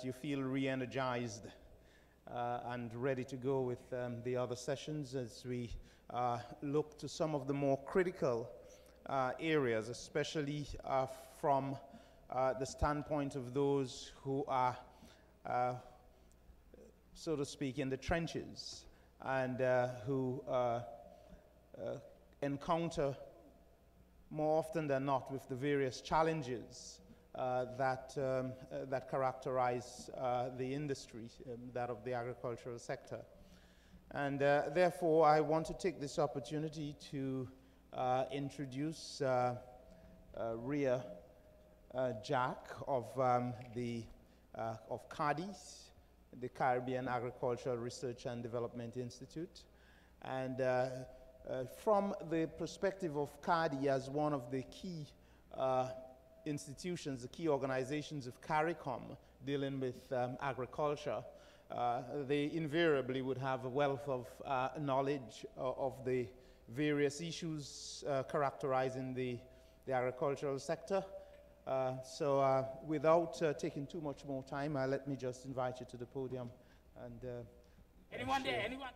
that you feel re-energized and ready to go with the other sessions as we look to some of the more critical areas, especially from the standpoint of those who are, so to speak, in the trenches and who encounter more often than not with the various challenges that characterize the industry, that of the agricultural sector. And therefore, I want to take this opportunity to introduce Rhea Jack of CARDIS, the Caribbean Agricultural Research and Development Institute. And from the perspective of CARDI as one of the key institutions, the key organizations of CARICOM dealing with agriculture, they invariably would have a wealth of knowledge of the various issues characterizing the agricultural sector. So without taking too much more time, let me just invite you to the podium. And anyone there? Anyone?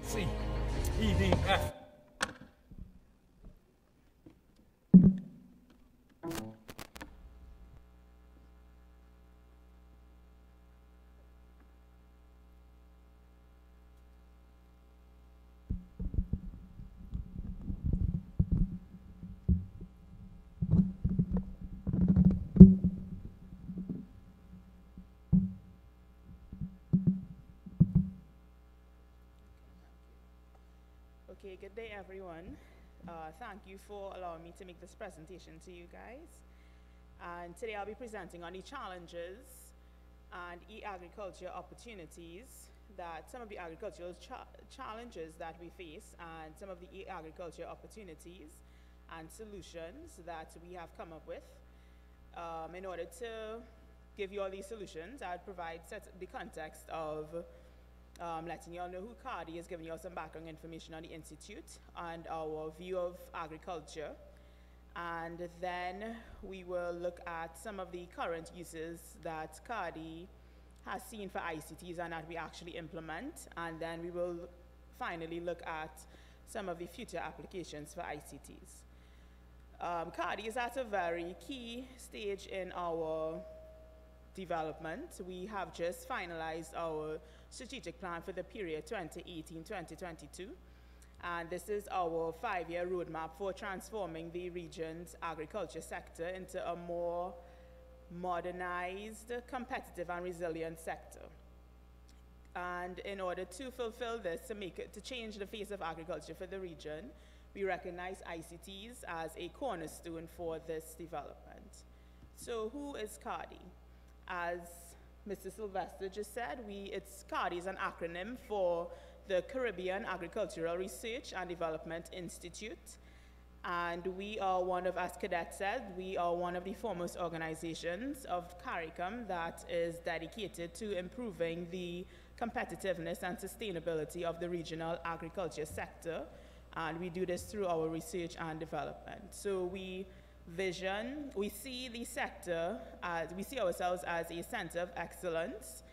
See, evening F. Okay, good day everyone. Thank you for allowing me to make this presentation to you guys. And today I'll be presenting on the challenges and e-agriculture opportunities, that some of the agricultural challenges that we face, and some of the e-agriculture opportunities and solutions that we have come up with. In order to give you all these solutions, I'll provide the context of letting you all know who CARDI is, giving you all some background information on the Institute and our view of agriculture. And then we will look at some of the current uses that CARDI has seen for ICTs and that we actually implement. And then we will finally look at some of the future applications for ICTs. CARDI is at a very key stage in our development. We have just finalized our strategic plan for the period 2018-2022, and this is our 5-year roadmap for transforming the region's agriculture sector into a more modernized, competitive and resilient sector. And in order to fulfill this, to change the face of agriculture for the region, we recognize ICTs as a cornerstone for this development. So who is CARDI? As Mr. Sylvester just said, CARDI is an acronym for the Caribbean Agricultural Research and Development Institute. And we are one of, as Cadet said, we are one of the foremost organizations of CARICOM that is dedicated to improving the competitiveness and sustainability of the regional agriculture sector. And we do this through our research and development. So we see the sector as, we see ourselves as a center of excellence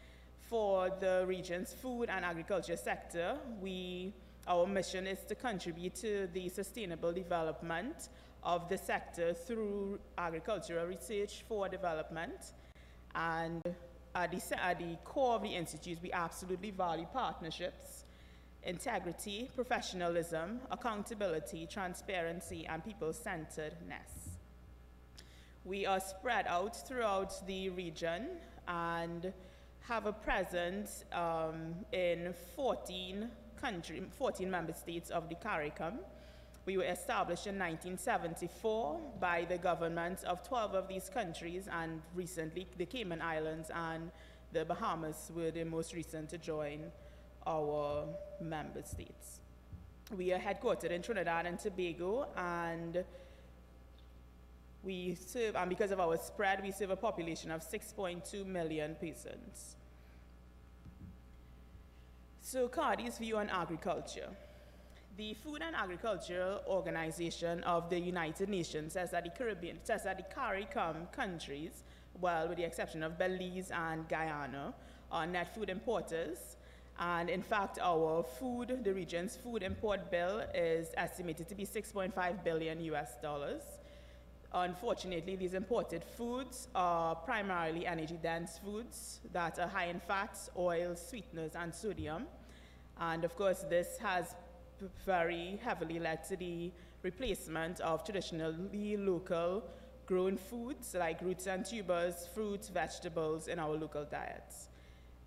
for the region's food and agriculture sector. Our mission is to contribute to the sustainable development of the sector through agricultural research for development. And at the core of the Institute, we absolutely value partnerships, integrity, professionalism, accountability, transparency, and people-centeredness. We are spread out throughout the region and have a presence in 14 member states of the CARICOM. We were established in 1974 by the governments of 12 of these countries, and recently the Cayman Islands and the Bahamas were the most recent to join our member states. We are headquartered in Trinidad and Tobago, and We serve, and because of our spread, we serve a population of 6.2 million persons. So CARI's view on agriculture. The Food and Agriculture Organization of the United Nations says that the CARICOM countries, well, with the exception of Belize and Guyana, are net food importers. And in fact, the region's food import bill is estimated to be $6.5 billion US. Unfortunately, these imported foods are primarily energy-dense foods that are high in fats, oils, sweeteners, and sodium. And of course, this has very heavily led to the replacement of traditionally local grown foods like roots and tubers, fruits, vegetables in our local diets.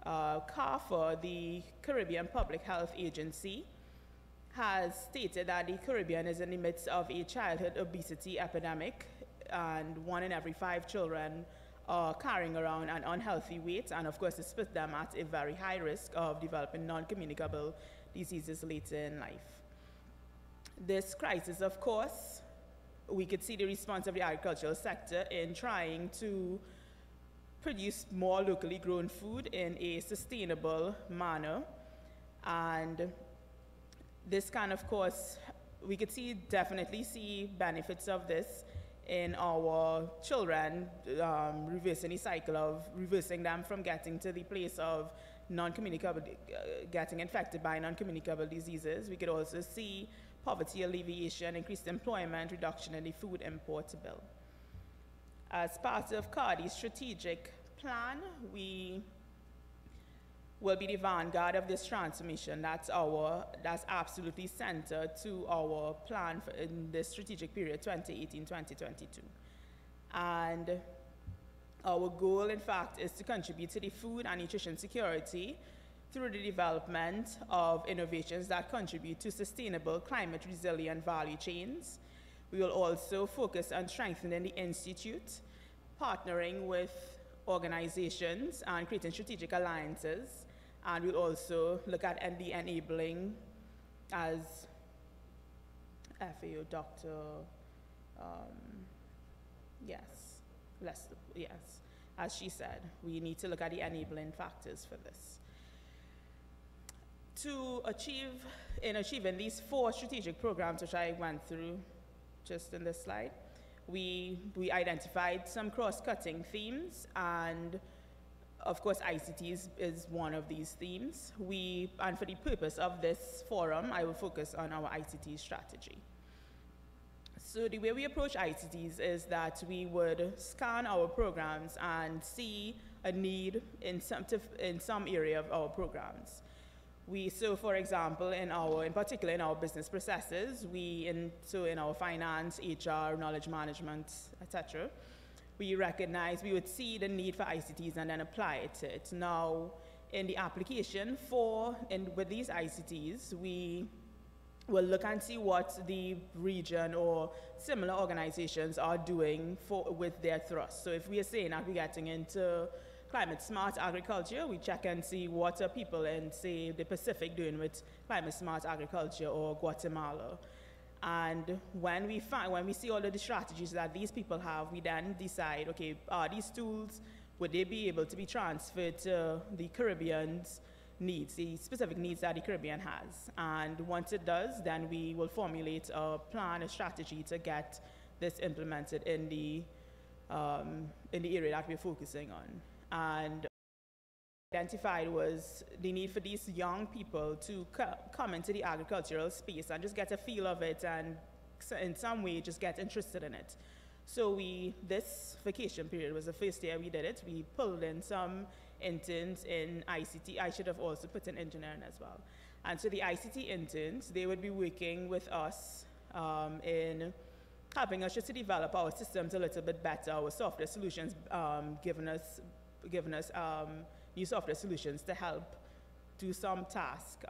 CARFA, the Caribbean Public Health Agency, has stated that the Caribbean is in the midst of a childhood obesity epidemic, and 1 in every 5 children are carrying around an unhealthy weight, and of course this puts them at a very high risk of developing non-communicable diseases later in life. This crisis, of course, we could see the response of the agricultural sector in trying to produce more locally grown food in a sustainable manner. And this can, of course, we could definitely see benefits of this in our children, reversing the cycle of reversing them from getting to the place of non-communicable, getting infected by non-communicable diseases. We could also see poverty alleviation, increased employment, reduction in the food import bill. As part of CARDI's strategic plan, we will be the vanguard of this transformation. That's absolutely centered to our plan in this strategic period, 2018-2022. And our goal, in fact, is to contribute to the food and nutrition security through the development of innovations that contribute to sustainable, climate-resilient value chains. We will also focus on strengthening the Institute, partnering with organizations and creating strategic alliances. And we'll also look at the enabling, as FAO Dr. As she said, we need to look at the enabling factors for this. To achieving these 4 strategic programs, which I went through just in this slide, we identified some cross-cutting themes, and of course ICT is one of these themes. And for the purpose of this forum, I will focus on our ICT strategy. So the way we approach ICTs is that we would scan our programs and see a need in some area of our programs. So for example, in particular in our business processes, in our finance, HR, knowledge management, etc., we would see the need for ICTs and then apply it to it. Now, in the application with these ICTs, we will look and see what the region or similar organizations are doing with their thrust. So if we are saying that we're getting into climate smart agriculture, we check and see what are people in, say, the Pacific doing with climate smart agriculture, or Guatemala. And when we see all of the strategies that these people have, we then decide, okay, are these tools, would they be able to be transferred to the Caribbean's needs, the specific needs that the Caribbean has? And once it does, then we will formulate a plan, a strategy to get this implemented in the area that we're focusing on. And identified was the need for these young people to come into the agricultural space and just get a feel of it, and in some way just get interested in it. So this vacation period was the first year we did it. We pulled in some interns in ICT. I should have also put in engineering as well. And so the ICT interns, they would be working with us in helping us just to develop our systems a little bit better, our software solutions, giving us new software solutions to help do some task.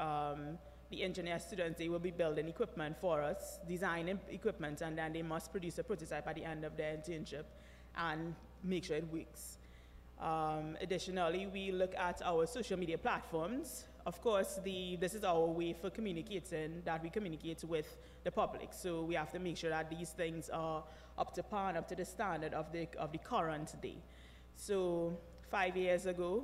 The engineer students, they will be building equipment for us, designing equipment, and then they must produce a prototype at the end of their internship and make sure it works. Additionally, we look at our social media platforms. of course, this is our way for communicating, that we communicate with the public. So we have to make sure that these things are up to par and up to the standard of the current day. So 5 years ago,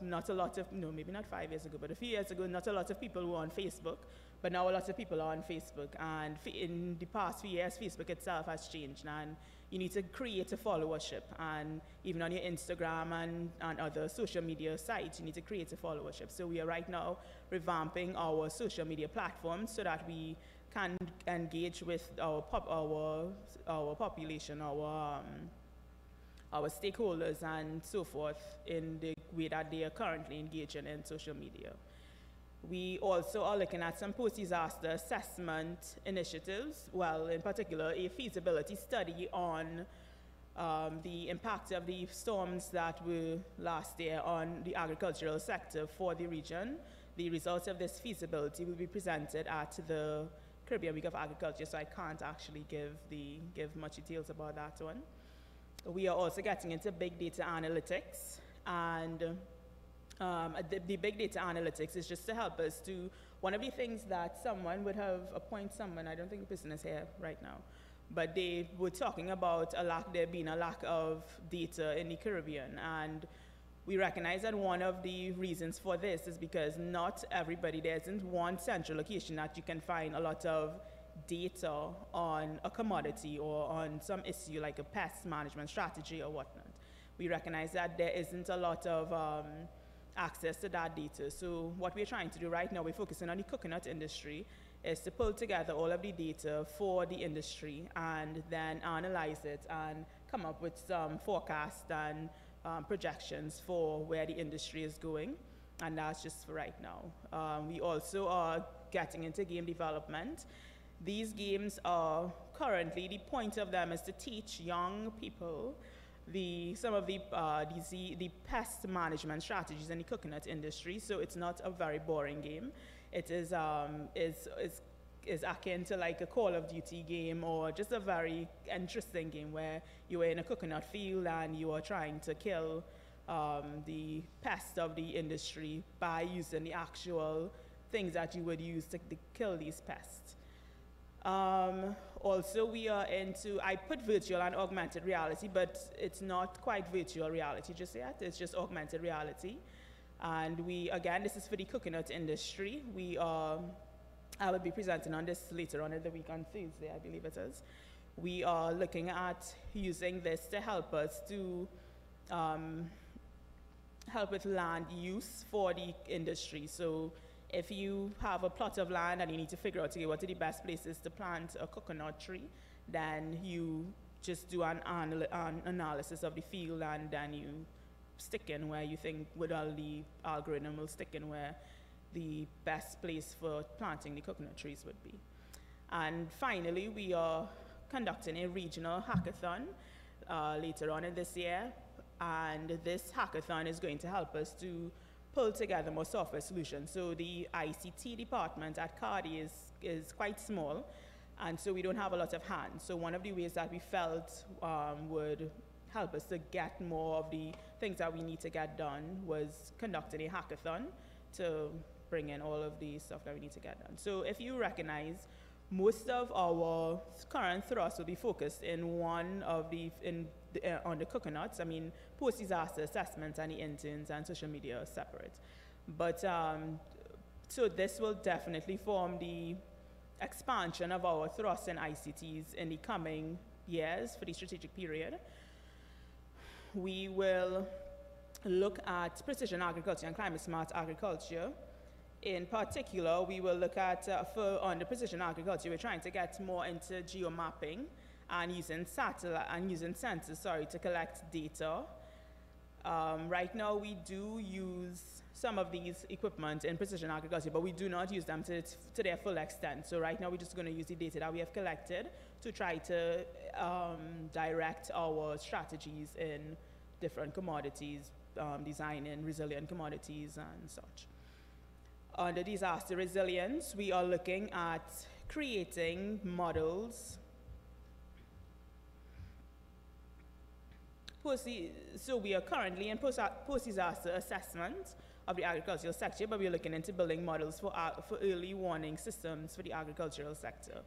not a lot of, no, maybe not 5 years ago, but a few years ago, not a lot of people were on Facebook, but now a lot of people are on Facebook. And in the past few years, Facebook itself has changed, and you need to create a followership. And even on your Instagram and other social media sites, you need to create a followership. So we are right now revamping our social media platforms so that we can engage with our population, our stakeholders and so forth in the way that they are currently engaging in social media. We also are looking at some post-disaster assessment initiatives, well, in particular, a feasibility study on the impact of the storms that were last year on the agricultural sector for the region. The results of this feasibility will be presented at the Caribbean Week of Agriculture, so I can't actually give much details about that one. We are also getting into big data analytics, and the big data analytics is just to help us to, one of the things that someone would have appointed someone, I don't think the person is here right now, but they were talking about there being a lack of data in the Caribbean, and we recognize that one of the reasons for this is because not everybody, there isn't one central location that you can find a lot of data on a commodity or on some issue like a pest management strategy or whatnot. We recognize that there isn't a lot of access to that data. So what we're trying to do right now, we're focusing on the coconut industry, is to pull together all of the data for the industry and then analyze it and come up with some forecasts and projections for where the industry is going. And that's just for right now. We also are getting into game development. These games are currently, the point of them is to teach young people some of the pest management strategies in the coconut industry. So it's not a very boring game. It is akin to like a Call of Duty game, or just a very interesting game where you are in a coconut field and you are trying to kill the pests of the industry by using the actual things that you would use to kill these pests. Also, we are I put virtual and augmented reality, but it's not quite virtual reality just yet. It's just augmented reality. And again, this is for the coconut industry. I will be presenting on this later on in the week on Thursday, I believe it is. We are looking at using this to help us to help with land use for the industry. So if you have a plot of land and you need to figure out, okay, what are the best places to plant a coconut tree, then you just do an analysis of the field, and then you stick in where you think, with all the algorithm will stick in where the best place for planting the coconut trees would be. And finally, we are conducting a regional hackathon later on in this year, and this hackathon is going to help us to pull together more software solutions. So the ICT department at Cardi is quite small, and so we don't have a lot of hands. So one of the ways that we felt would help us to get more of the things that we need to get done was conducting a hackathon to bring in all of the stuff that we need to get done. So if you recognize, most of our current thrust will be focused on the coconuts. I mean, post-disaster assessments and the interns and social media are separate. But so this will definitely form the expansion of our thrust in ICTs in the coming years for the strategic period. We will look at precision agriculture and climate smart agriculture. In particular, we will look at, on the precision agriculture, we're trying to get more into geomapping and using satellite and using sensors, to collect data. Right now, we do use some of these equipment in precision agriculture, but we do not use them to their full extent. So right now, we're just going to use the data that we have collected to try to direct our strategies in different commodities, designing resilient commodities and such. Under disaster resilience, we are looking at creating models. So we are currently in post-disaster assessment of the agricultural sector, but we're looking into building models for early warning systems for the agricultural sector.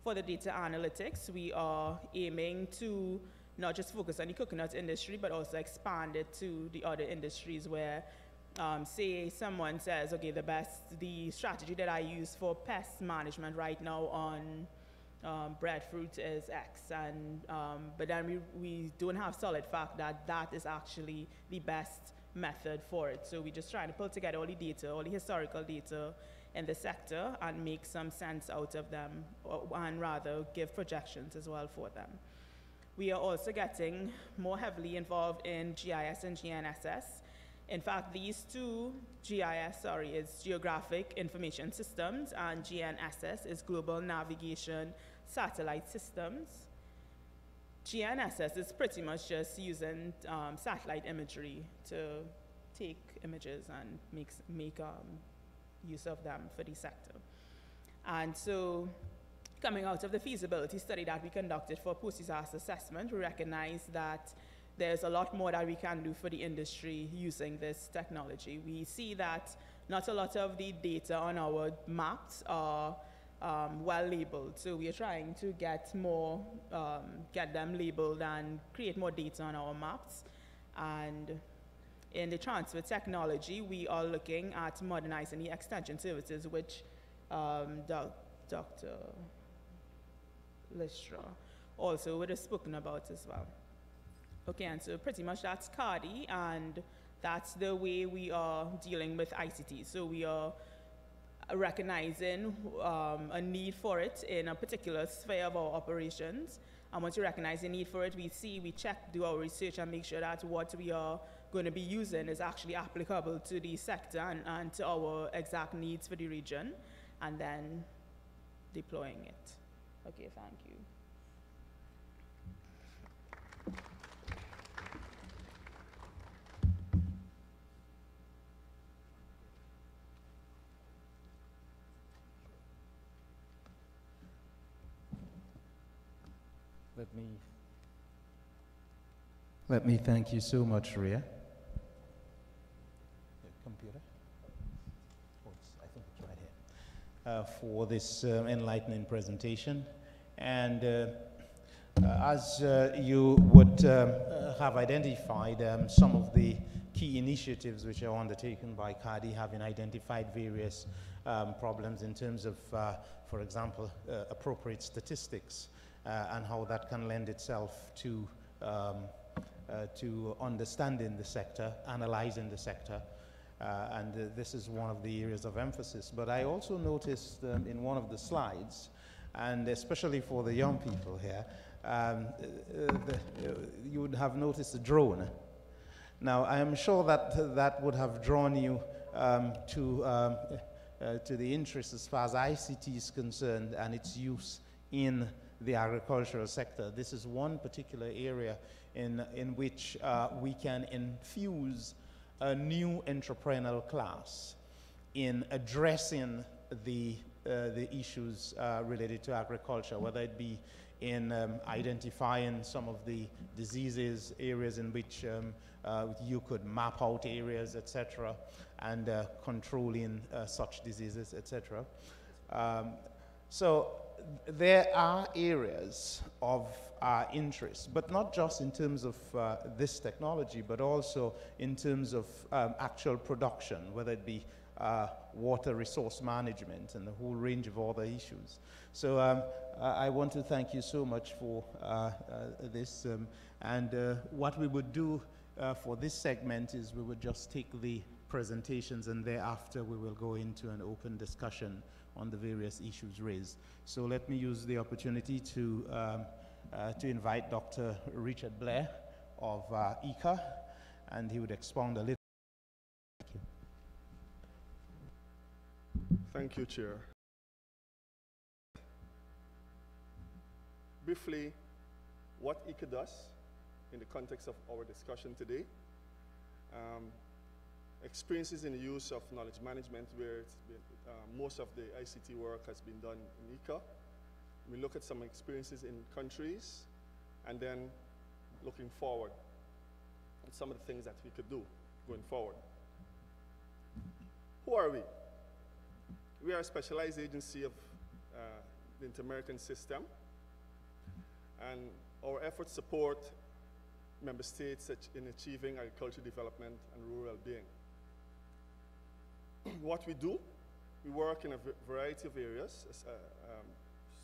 For the data analytics, we are aiming to not just focus on the coconut industry, but also expand it to the other industries where, say someone says, okay, the strategy that I use for pest management right now on breadfruit is X, and but then we don't have solid fact that that is actually the best method for it. So we're just trying to pull together all the data, all the historical data in the sector, and make some sense out of them, and rather give projections as well for them. We are also getting more heavily involved in GIS and GNSS. In fact, these two, is Geographic Information Systems, and GNSS is Global Navigation Satellite Systems. GNSS is pretty much just using satellite imagery to take images and make use of them for the sector. And so, coming out of the feasibility study that we conducted for post-disaster assessment, we recognize that there's a lot more that we can do for the industry using this technology. We see that not a lot of the data on our maps are well labeled, so we are trying to get them labeled and create more data on our maps. And in the transfer technology, we are looking at modernizing the extension services, which Dr. Listra also would have spoken about as well. Okay, and so pretty much that's CARDI, and that's the way we are dealing with ICT. So we are recognizing a need for it in a particular sphere of our operations. And once you recognize the need for it, we check, do our research, and make sure that what we are going to be using is actually applicable to the sector and to our exact needs for the region, and then deploying it. Okay, thank you. Let me thank you so much, Ria. Computer? I think it's right here. For this enlightening presentation. And as you would have identified, some of the key initiatives which are undertaken by CARDI, having identified various problems in terms of, for example, appropriate statistics and how that can lend itself to understanding the sector, analyzing the sector, and this is one of the areas of emphasis. But I also noticed in one of the slides, and especially for the young people here, you would have noticed a drone. Now, I am sure that that would have drawn you to the interest as far as ICT is concerned and its use in the agricultural sector. This is one particular area in which we can infuse a new entrepreneurial class in addressing the issues related to agriculture, whether it be in identifying some of the diseases, areas in which you could map out areas, etc., and controlling such diseases, etc. So there are areas of interest, but not just in terms of this technology, but also in terms of actual production, whether it be water resource management and a whole range of other issues. So I want to thank you so much for this. And what we would do for this segment is we would just take the presentations, and thereafter we will go into an open discussion on the various issues raised. So let me use the opportunity to invite Dr. Richard Blair of ICA, and he would expound a little. Thank you. Thank you, Chair. Briefly, what ICA does in the context of our discussion today. Experiences in the use of knowledge management, where it's been, most of the ICT work has been done in ICA. We look at some experiences in countries, and then looking forward at some of the things that we could do going forward. who are we? We are a specialized agency of the Inter-American system, and our efforts support member states in achieving agricultural development and rural well-being. What we do, we work in a variety of areas,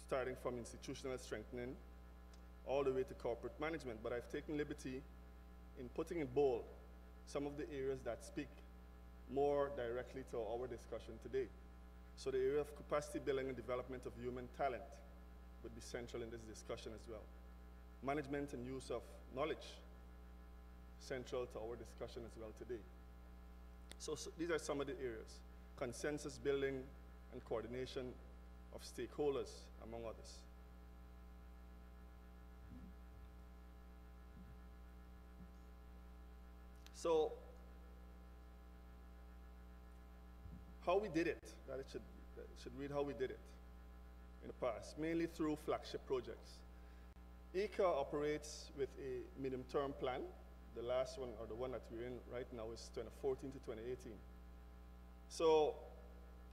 starting from institutional strengthening all the way to corporate management, but I've taken liberty in putting in bold some of the areas that speak more directly to our discussion today. So the area of capacity building and development of human talent would be central in this discussion as well. Management and use of knowledge, central to our discussion as well today. So these are some of the areas. Consensus building and coordination of stakeholders, among others. So, how we did it, that it should read how we did it in the past, mainly through flagship projects. ICA operates with a medium-term plan. The last one, or the one that we're in right now, is 2014 to 2018. So,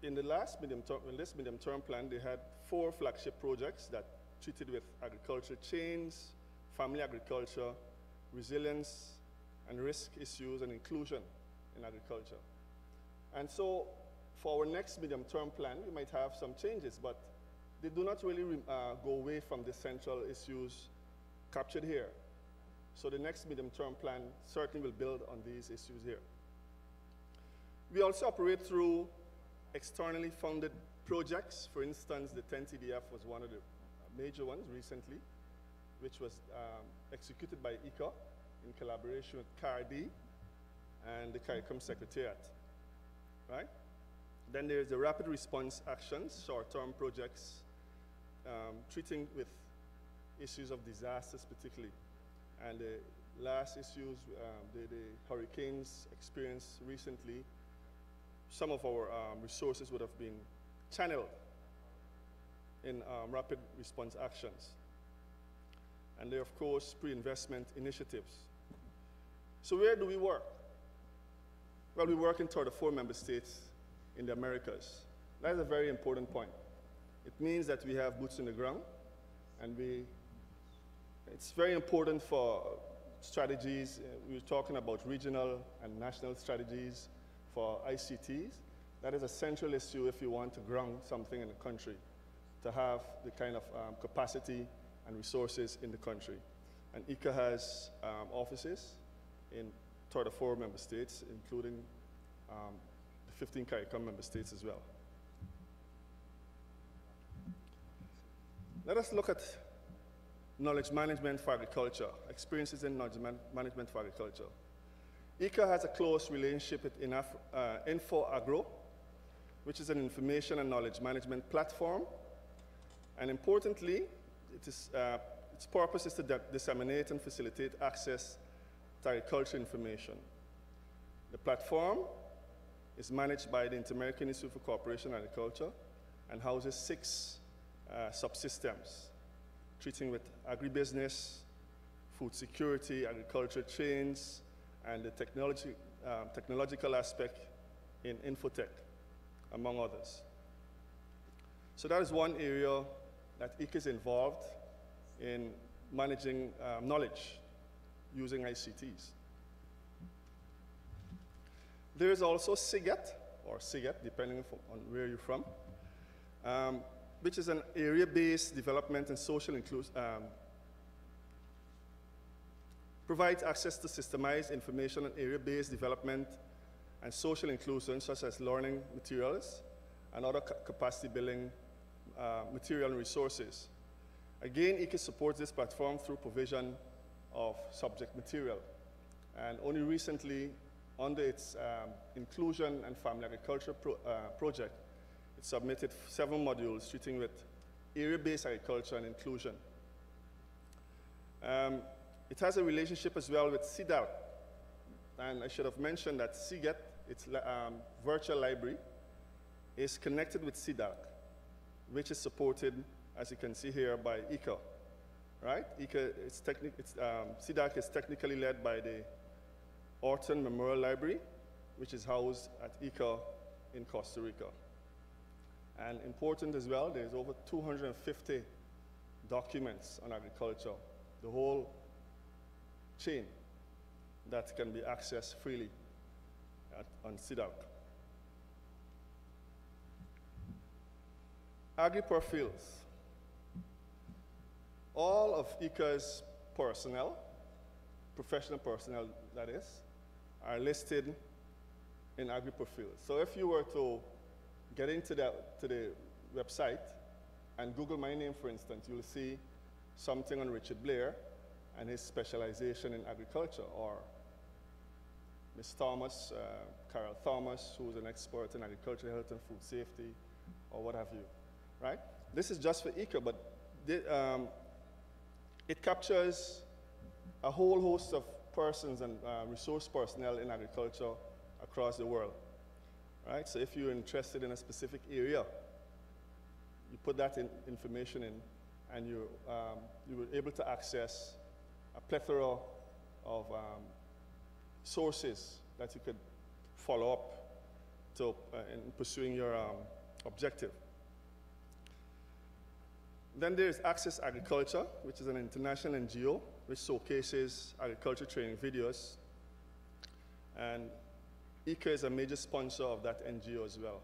in the last this medium-term plan, they had 4 flagship projects that treated with agriculture change, family agriculture, resilience, and risk issues and inclusion in agriculture. And so, for our next medium-term plan, we might have some changes, but they do not really go away from the central issues captured here. So the next medium-term plan certainly will build on these issues here. We also operate through externally funded projects. For instance, the 10TDF was one of the major ones recently, which was executed by ICA in collaboration with CARD and the CARICOM Secretariat, right? Then there's the rapid response actions, short-term projects, treating with issues of disasters particularly. And the last issues, the hurricanes experienced recently, some of our resources would have been channeled in rapid response actions. And there are, of course, pre-investment initiatives. So where do we work? Well, we work in 34 member states in the Americas. That is a very important point. It means that we have boots on the ground, and it's very important for strategies. We're talking about regional and national strategies for ICTs. That is a central issue if you want to ground something in a country, to have the kind of capacity and resources in the country. And ICA has offices in 34 member states, including the 15 CARICOM member states as well. Let us look at knowledge management for agriculture, experiences in knowledge management for agriculture. ICA has a close relationship with InfoAgro, which is an information and knowledge management platform. And importantly, its purpose is to disseminate and facilitate access to agriculture information. The platform is managed by the Inter-American Institute for Cooperation and Agriculture and houses 6 subsystems, treating with agribusiness, food security, agriculture chains, and the technological aspect in infotech, among others. So that is one area that ICA is involved in managing knowledge using ICTs. There is also SIGET, or SIGET, depending on where you're from, which is an area-based development and social inclusion, provides access to systemized information on area-based development and social inclusion, such as learning materials and other capacity building material and resources. Again, ICA supports this platform through provision of subject material. And only recently, under its inclusion and family agriculture project, it submitted 7 modules treating with area-based agriculture and inclusion. It has a relationship as well with CDAC. And I should have mentioned that SIGET, its virtual library, is connected with CDAC, which is supported, as you can see here, by ICA. Right? CDAC is technically led by the Orton Memorial Library, which is housed at ICA in Costa Rica. And important as well, there's over 250 documents on agriculture, the whole chain that can be accessed freely on CIDAG. Agri-profiles. All of ICA's personnel, professional personnel that is, are listed in agri-profiles. So if you were to get into the website and Google my name, for instance, you'll see something on Richard Blair and his specialization in agriculture, or Ms. Thomas, Carol Thomas, who's an expert in agriculture, health, and food safety, or what have you, right? This is just for ICA, but it captures a whole host of persons and resource personnel in agriculture across the world, right? So if you're interested in a specific area, you put that information in, and you were able to access a plethora of sources that you could follow up to in pursuing your objective. Then there's Access Agriculture, which is an international NGO which showcases agriculture training videos. And ICA is a major sponsor of that NGO as well.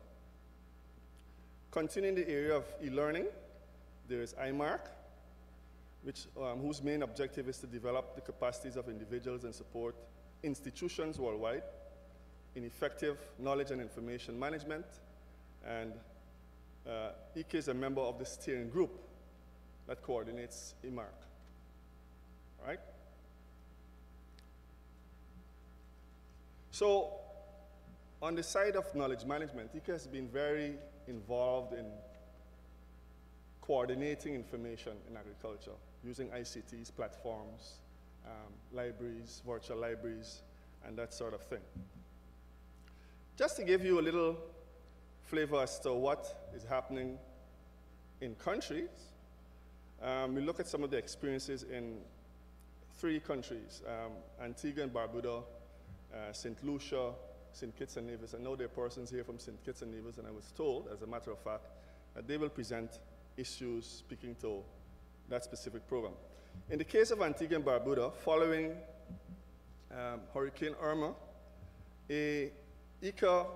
Continuing the area of e-learning, there is IMARC, whose main objective is to develop the capacities of individuals and support institutions worldwide in effective knowledge and information management. And ICA is a member of the steering group that coordinates IMARC. All right? So, on the side of knowledge management, ICA has been very involved in coordinating information in agriculture using ICTs, platforms, libraries, virtual libraries, and that sort of thing. Just to give you a little flavor as to what is happening in countries, we look at some of the experiences in 3 countries, Antigua and Barbuda, St. Lucia, St. Kitts and Nevis. I know there are persons here from St. Kitts and Nevis, and I was told, as a matter of fact, that they will present issues speaking to that specific program. In the case of Antigua and Barbuda, following Hurricane Irma, ICA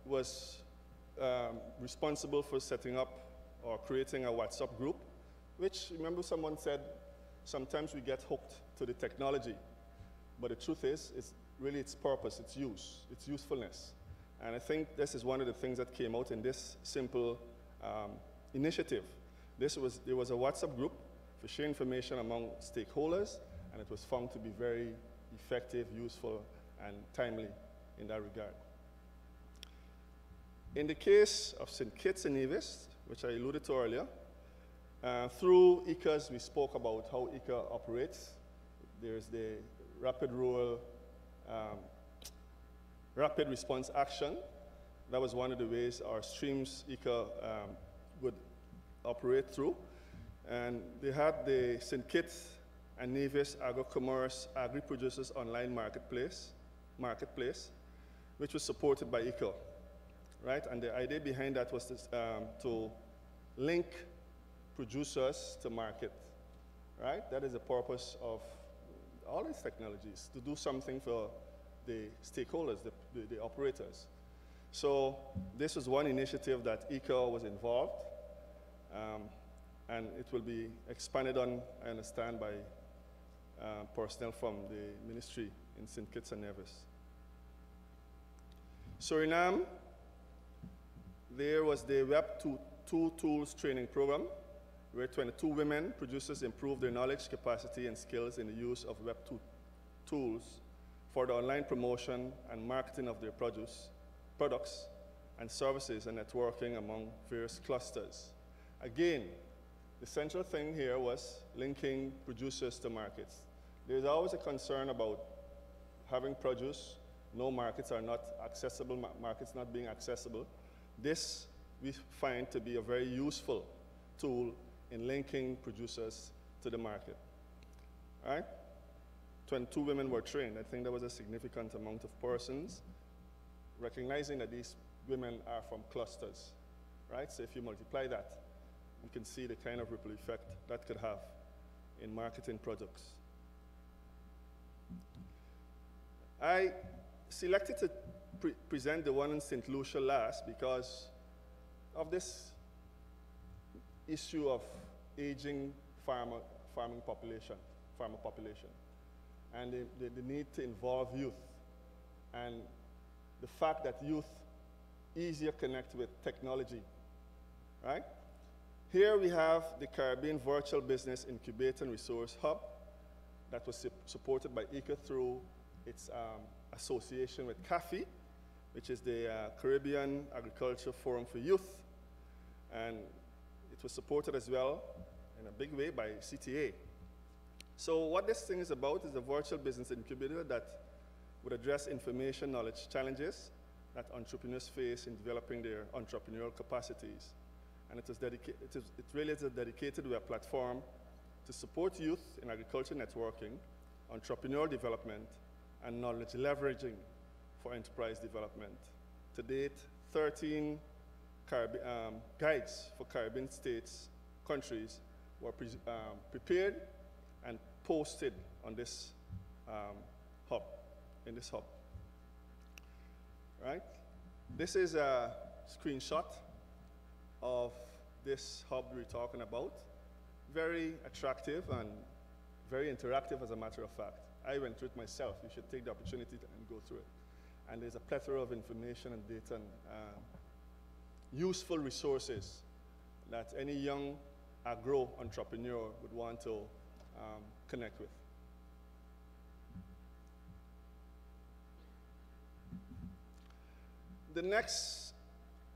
was responsible for setting up or creating a WhatsApp group, which, remember someone said, sometimes we get hooked to the technology, but the truth is, it's really its purpose, its use, its usefulness. And I think this is one of the things that came out in this simple initiative. There was a WhatsApp group for sharing information among stakeholders, and it was found to be very effective, useful, and timely in that regard. In the case of St. Kitts and Nevis, which I alluded to earlier, through ICAs, we spoke about how ICA operates. There's the Rapid Rural Rapid Response Action. That was one of the ways our streams ICA would operate through. And they had the St. Kitts and Nevis Agro-Commerce Agri-Producers Online Marketplace, which was supported by ICA, right? And the idea behind that was to link producers to market, right? That is the purpose of all these technologies, to do something for the stakeholders, the operators. So this was one initiative that ICA was involved, and it will be expanded on, I understand, by personnel from the ministry in St. Kitts and Nevis. Suriname, there was the Web 2 Tools training program, where 22 women producers improved their knowledge, capacity, and skills in the use of Web 2 tools for the online promotion and marketing of their products and services and networking among various clusters. Again, the central thing here was linking producers to markets. There's always a concern about having produce, no markets are not accessible, markets not being accessible. This we find to be a very useful tool in linking producers to the market. All right? 22 women were trained. I think that was a significant amount of persons, recognizing that these women are from clusters, right? So if you multiply that, you can see the kind of ripple effect that could have in marketing products. I selected to present the one in St. Lucia last because of this issue of aging farmer population, and the need to involve youth, and the fact that youth easier connect with technology, right? Here we have the Caribbean Virtual Business Incubator and Resource Hub that was supported by ICA through its association with CAFI, which is the Caribbean Agriculture Forum for Youth, and it was supported as well in a big way by CTA. So what this thing is about is a virtual business incubator that would address information knowledge challenges that entrepreneurs face in developing their entrepreneurial capacities. And it really is a dedicated web platform to support youth in agriculture networking, entrepreneurial development, and knowledge leveraging for enterprise development. To date, 13 guides for Caribbean states, countries, were prepared and posted on this hub, in this hub. Right? This is a screenshot of this hub we're talking about. Very attractive and very interactive, as a matter of fact. I went through it myself. You should take the opportunity and go through it. And there's a plethora of information and data and useful resources that any young agro entrepreneur would want to connect with. The next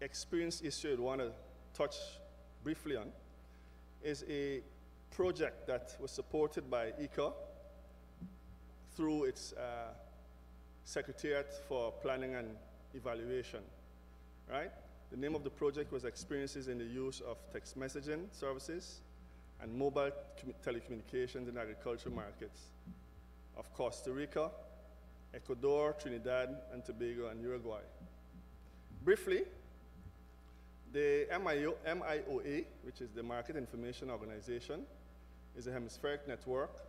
experience issue I want to touch briefly on is a project that was supported by ICA through its Secretariat for Planning and Evaluation, right? The name of the project was Experiences in the Use of Text Messaging Services and Mobile Telecommunications in Agriculture Markets of Costa Rica, Ecuador, Trinidad and Tobago, and Uruguay. Briefly, the MIOA, which is the Market Information Organization, is a hemispheric network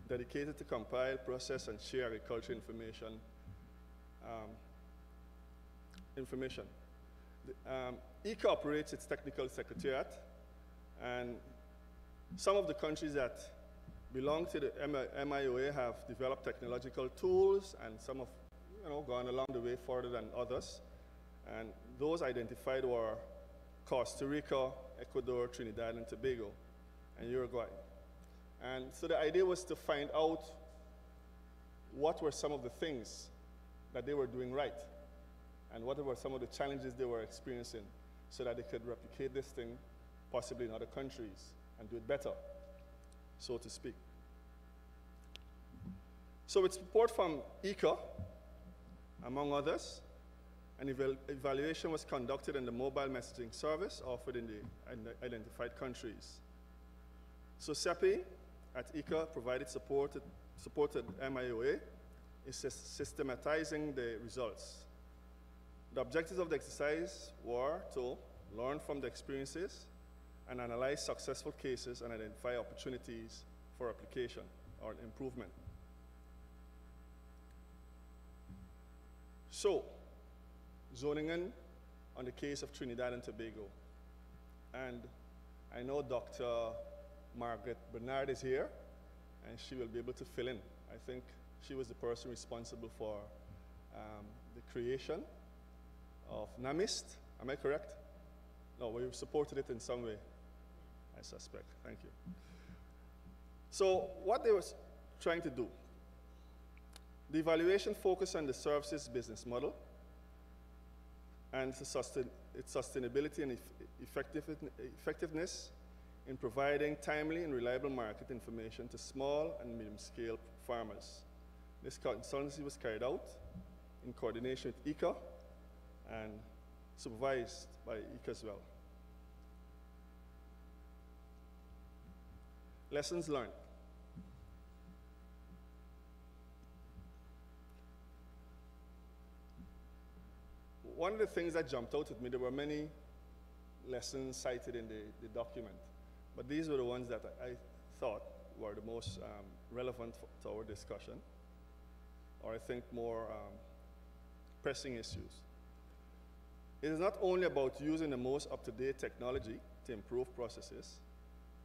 dedicated to compile, process, and share agriculture information. ICA operates its technical secretariat, and some of the countries that belong to the MIOA have developed technological tools, and some have gone along the way further than others. And those identified were Costa Rica, Ecuador, Trinidad and Tobago, and Uruguay. And so the idea was to find out what were some of the things that they were doing right, and what were some of the challenges they were experiencing, so that they could replicate this thing possibly in other countries and do it better, so to speak. So with support from ICA, among others, an evaluation was conducted in the mobile messaging service offered in the identified countries. So CEPI at ICA provided supported MIOA is systematizing the results. The objectives of the exercise were to learn from the experiences and analyze successful cases and identify opportunities for application or improvement. So, zoning in on the case of Trinidad and Tobago. And I know Dr. Margaret Bernard is here, and she will be able to fill in. I think she was the person responsible for the creation of NAMIST. Am I correct? No, we supported it in some way, I suspect. Thank you. So what they were trying to do, the evaluation focused on the services business model and its sustainability and effectiveness in providing timely and reliable market information to small and medium-scale farmers. This consultancy was carried out in coordination with ICA and supervised by ICA as well. Lessons learned. one of the things that jumped out at me, there were many lessons cited in the document, but these were the ones that I thought were the most relevant to our discussion, or I think more pressing issues. It is not only about using the most up-to-date technology to improve processes.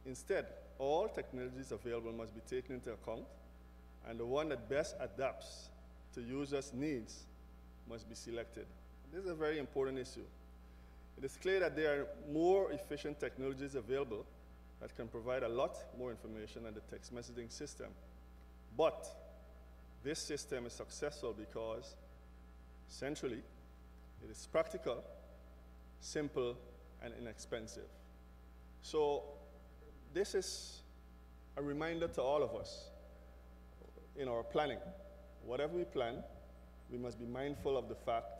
Instead, all technologies available must be taken into account, and the one that best adapts to users' needs must be selected. This is a very important issue. It is clear that there are more efficient technologies available that can provide a lot more information than the text messaging system. But this system is successful because, centrally, it is practical, simple, and inexpensive. So this is a reminder to all of us in our planning. Whatever we plan, we must be mindful of the fact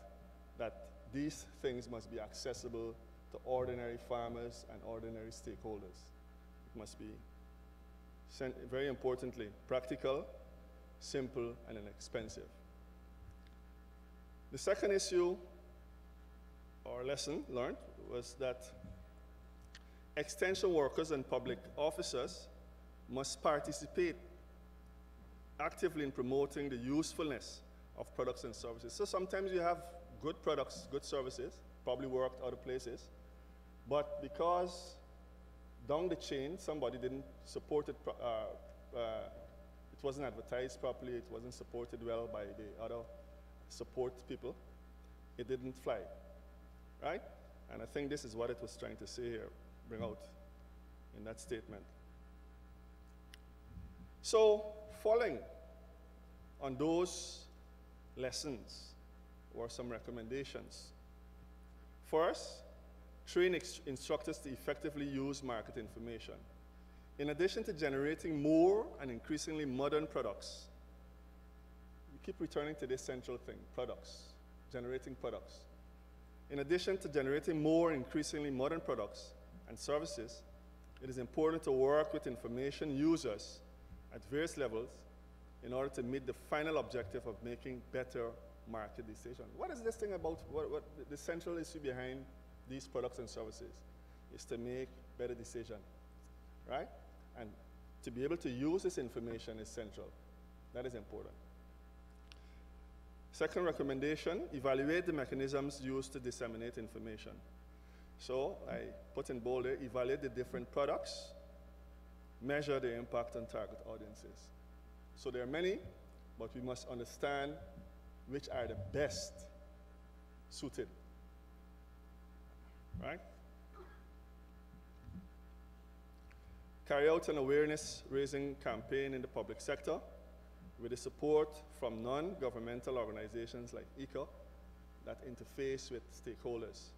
that these things must be accessible to ordinary farmers and ordinary stakeholders. It must be, very importantly, practical, simple, and inexpensive. The second issue or lesson learned was that extension workers and public officers must participate actively in promoting the usefulness of products and services. So sometimes you have good products, good services, probably worked other places, but because down the chain somebody didn't support it, it wasn't advertised properly, it wasn't supported well by the other support people, it didn't fly, right? And I think this is what it was trying to say here, bring out in that statement. So, following on those lessons were some recommendations. First, train instructors to effectively use market information. In addition to generating more and increasingly modern products, we keep returning to this central thing, products, generating products. In addition to generating more increasingly modern products and services, it is important to work with information users at various levels in order to meet the final objective of making better market decisions. What is this thing about, what the central issue behind these products and services is to make better decisions, right? And to be able to use this information is central. That is important. Second recommendation, evaluate the mechanisms used to disseminate information. So I put in bold there, evaluate the different products, measure the impact on target audiences. So there are many, but we must understand which are the best suited, right? Carry out an awareness-raising campaign in the public sector with the support from non-governmental organizations like ICA that interface with stakeholders,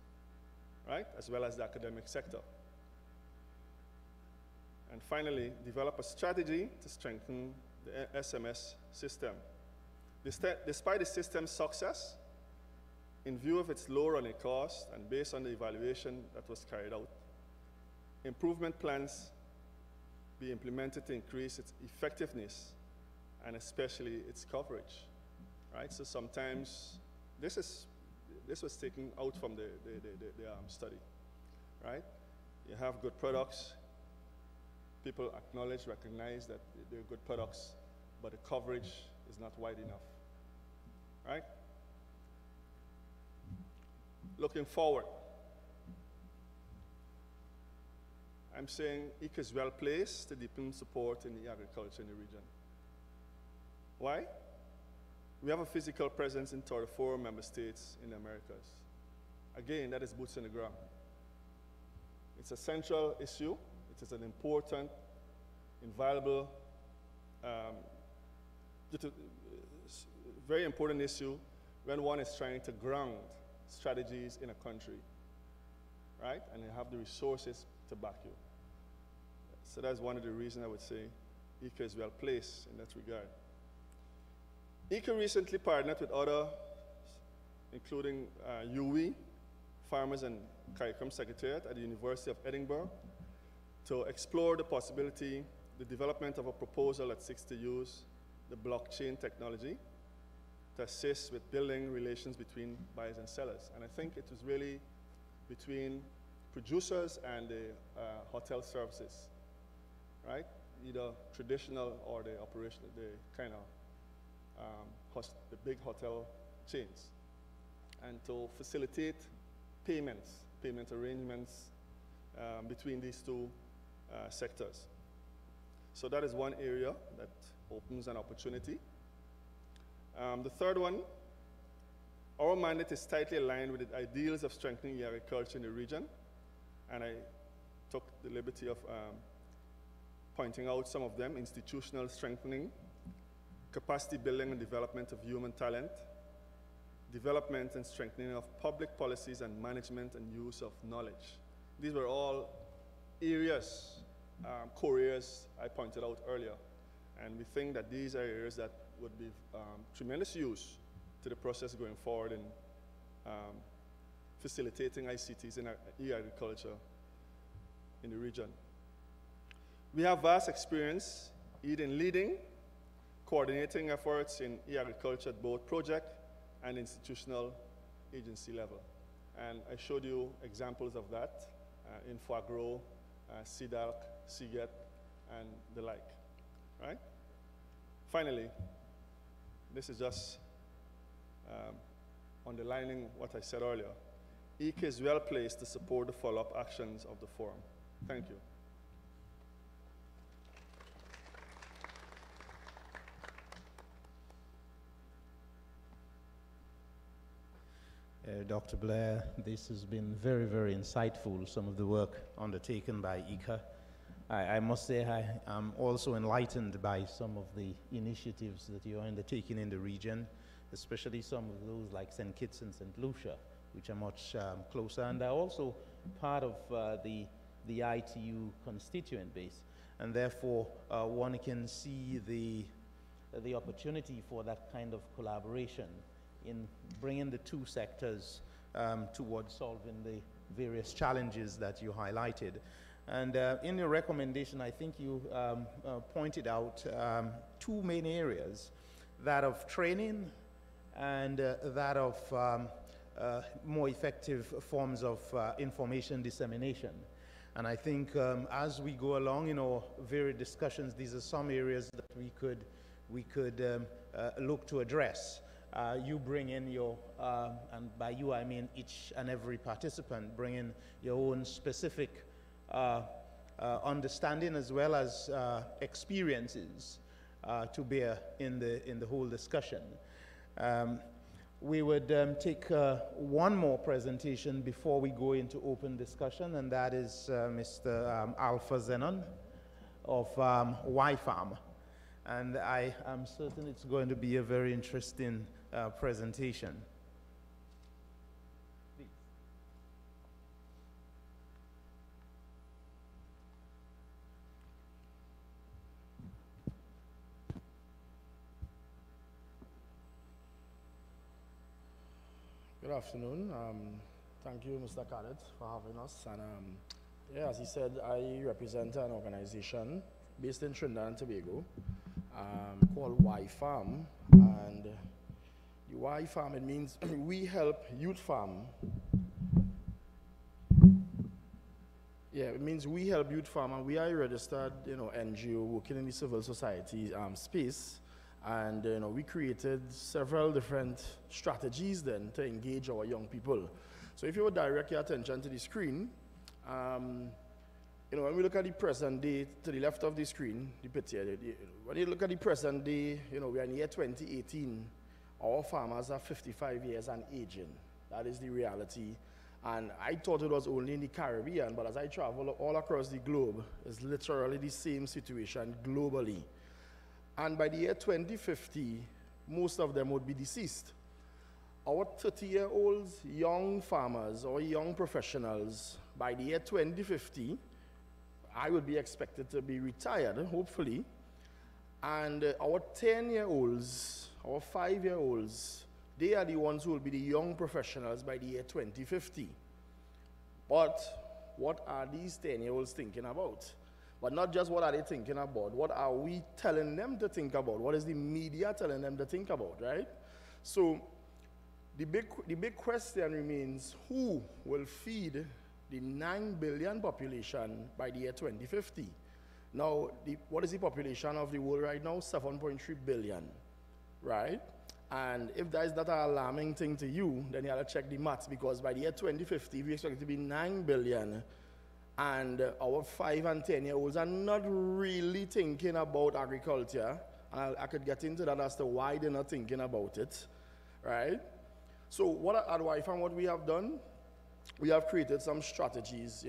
right, as well as the academic sector. And finally, develop a strategy to strengthen the SMS system. Despite the system's success, in view of its low running cost and based on the evaluation that was carried out, improvement plans be implemented to increase its effectiveness and especially its coverage, right? So sometimes this was taken out from the study, right? You have good products, people acknowledge, recognize that they're good products, but the coverage is not wide enough, right? Looking forward, I'm saying ICA is well placed to deepen support in the agriculture in the region. Why? We have a physical presence in 34 member states in the Americas. Again, that is boots on the ground. It's a central issue. It is an important, invaluable, very important issue when one is trying to ground strategies in a country, right? And you have the resources to back you. So that's one of the reasons I would say ICA is well placed in that regard. ICA recently partnered with other, including UWI, Farmers and Curriculum Secretariat at the University of Edinburgh, to explore the possibility, the development of a proposal that seeks to use the blockchain technology to assist with building relations between buyers and sellers. And I think it was really between producers and the hotel services, right? Either traditional or the operational, the kind of the big hotel chains, and to facilitate payment arrangements between these two sectors. So that is one area that opens an opportunity. The third one, our mandate is tightly aligned with the ideals of strengthening agriculture in the region, and I took the liberty of pointing out some of them: institutional strengthening, capacity building and development of human talent, development and strengthening of public policies and management and use of knowledge. These were all areas, core areas I pointed out earlier. And we think that these are areas that would be tremendous use to the process going forward in facilitating ICTs in e-agriculture in the region. We have vast experience in leading, coordinating efforts in e-agriculture at both project and institutional agency level. And I showed you examples of that in FAGRO, CDAC, CGET, and the like, right? Finally, this is just underlining what I said earlier. EK is well placed to support the follow-up actions of the forum. Thank you. Dr. Blair, this has been very, very insightful, some of the work undertaken by ICA. I must say I am also enlightened by some of the initiatives that you're undertaking in the region, especially some of those like St. Kitts and St. Lucia, which are much closer, and are also part of the ITU constituent base. And therefore, one can see the opportunity for that kind of collaboration in bringing the two sectors towards solving the various challenges that you highlighted. And in your recommendation, I think you pointed out two main areas, that of training and that of more effective forms of information dissemination. And I think as we go along in our various discussions, these are some areas that we could look to address. You bring in your, and by you I mean each and every participant, bring in your own specific understanding as well as experiences to bear in the whole discussion. We would take one more presentation before we go into open discussion, and that is Mr. Alpha Zenon of YFARM. And I am certain it's going to be a very interesting presentation. Please. Good afternoon. Thank you, Mr. Khaled, for having us. And yeah, as he said, I represent an organization based in Trinidad and Tobago called YFARM. And the YFARM, it means we help youth farm. Yeah, it means we help youth farm, and we are a registered, NGO working in the civil society space. And we created several different strategies then to engage our young people. So if you would direct your attention to the screen, when we look at the present day, to the left of the screen, the picture, when you look at the present day, we are in the year 2018, our farmers are 55 years and aging. That is the reality. And I thought it was only in the Caribbean, but as I travel all across the globe, it's literally the same situation globally. And by the year 2050, most of them would be deceased. Our 30-year-olds, young farmers or young professionals, by the year 2050, I would be expected to be retired, hopefully. And our 10-year-olds, our 5-year-olds, they are the ones who will be the young professionals by the year 2050. But what are these 10-year-olds thinking about? But not just what are they thinking about, what are we telling them to think about? What is the media telling them to think about, right? So the big question remains, who will feed the 9 billion population by the year 2050? Now, what is the population of the world right now? 7.3 billion, right? And if that is not an alarming thing to you, then you have to check the maths, because by the year 2050, we expect it to be 9 billion, and our 5 and 10-year-olds are not really thinking about agriculture. And I could get into that as to why they're not thinking about it, right? So what at YFAM, what we have done, we have created some strategies,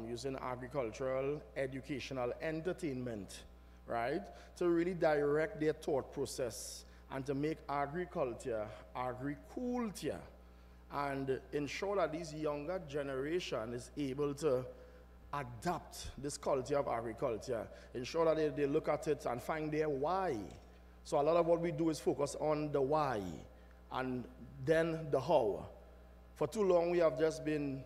using agricultural, educational, entertainment, right, to really direct their thought process and to make agriculture agriculture, and ensure that this younger generation is able to adapt this culture of agriculture, ensure that they look at it and find their why. So a lot of what we do is focus on the why and then the how. For too long we have just been,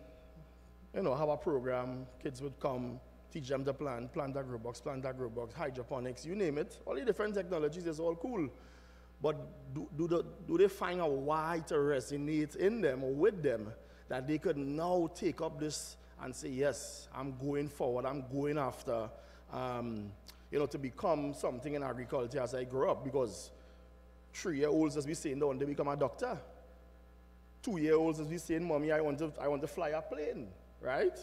have a program, kids would come, teach them to plant agrobox, hydroponics, you name it. All the different technologies is all cool. But do they find a why to resonate in them or with them, that they could now take up this and say, yes, I'm going forward, I'm going after, to become something in agriculture as I grow up? Because 3-year-olds, as we say, don't they become a doctor. 2-year-olds, as we say, Mommy, I want to fly a plane, right?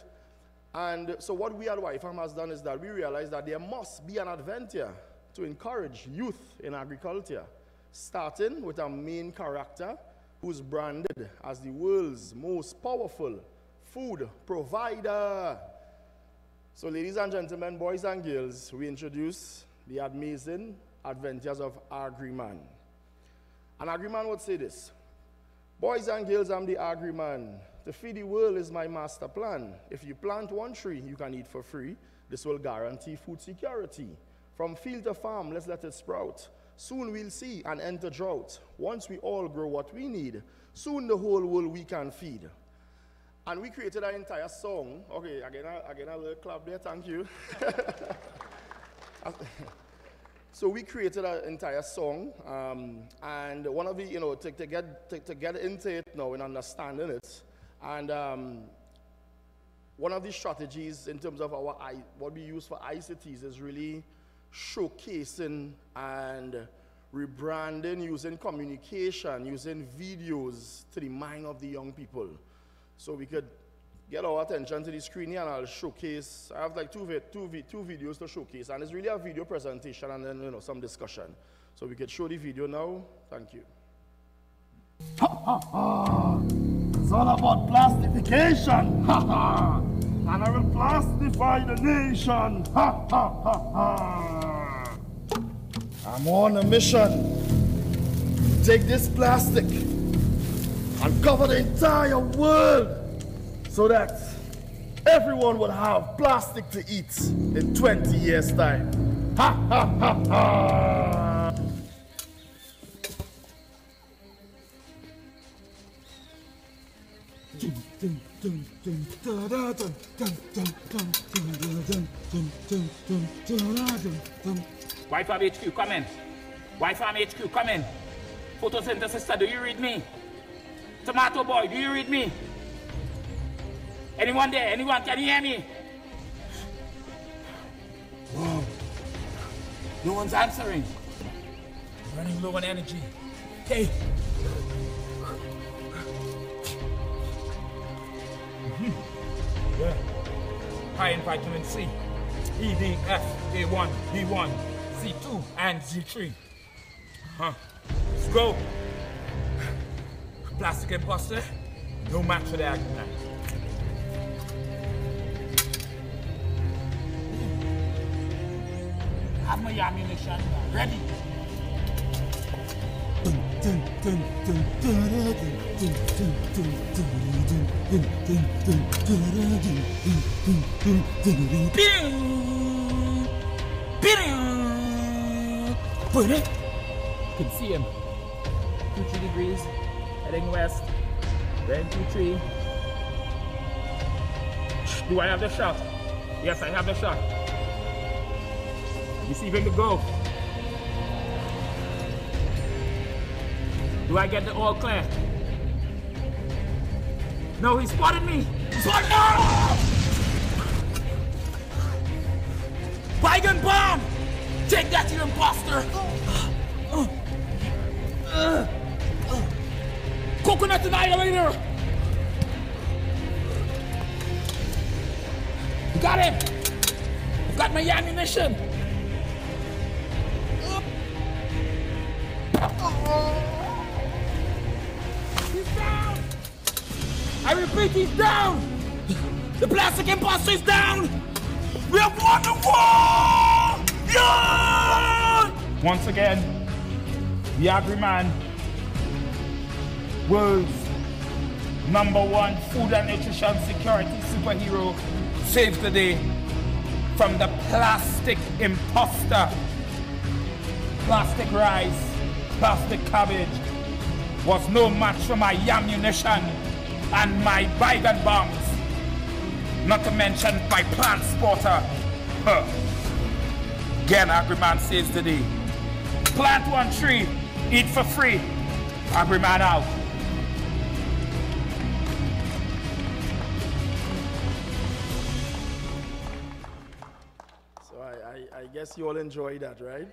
And so what we at YFAM has done is that we realized that there must be an adventure to encourage youth in agriculture, starting with a main character who's branded as the world's most powerful food provider. So ladies and gentlemen, boys and girls, we introduce the amazing adventures of Agriman. An Agriman would say this: boys and girls, I'm the Agriman. To feed the world is my master plan. If you plant one tree, you can eat for free. This will guarantee food security. From field to farm, let's let it sprout. Soon we'll see an end to drought. Once we all grow what we need, soon the whole world we can feed. And we created an entire song. Okay, again a little clap there, thank you. So we created an entire song, and one of the, to get into it now and understanding it, and one of the strategies in terms of what we use for ICTs is really showcasing and rebranding, using communication, using videos to the mind of the young people. So we could get our attention to the screen here, and I'll showcase. I have like two videos to showcase, and it's really a video presentation and then some discussion. So we could show the video now. Thank you. Ha ha ha! It's all about plastification. Ha ha! And I will plastify the nation. Ha ha ha ha! I'm on a mission. Take this plastic and cover the entire world, so that everyone will have plastic to eat in 20 years' time. Ha ha ha ha! YFAM HQ, come in. YFAM HQ, come in. Photosynthesis, do you read me? Tomato boy, do you read me? Anyone there? Anyone? Can you hear me? Whoa. No one's answering. Running low on energy. Okay. Yeah. High in vitamin C, E, D, F, A1, B1, C2, and Z3. Let's go. Plastic imposter, no match for the Agriman. Have my ammunition ready. Put it. You can see him. 2-3 degrees, heading west. Then 2-3. Do I have the shot? Yes, I have the shot. Receiving the go. Do I get the all clear? No, he spotted me! He spotted me! Bygone bomb! Take that, you imposter! Coconut annihilator! Got him! Got my ammunition! He's down! I repeat, he's down! The plastic imposter is down! We have won the war! Yeah! Once again, the Agri-Man, world's #1 food and nutrition security superhero, saves the day from the plastic imposter. Plastic rice, plastic cabbage was no match for my ammunition and my bygone bombs. Not to mention my plant spotter. Huh. Again, Agri-Man saves the day. Plant 1 tree, eat for free. Agri-Man out. So I guess you all enjoy that, right?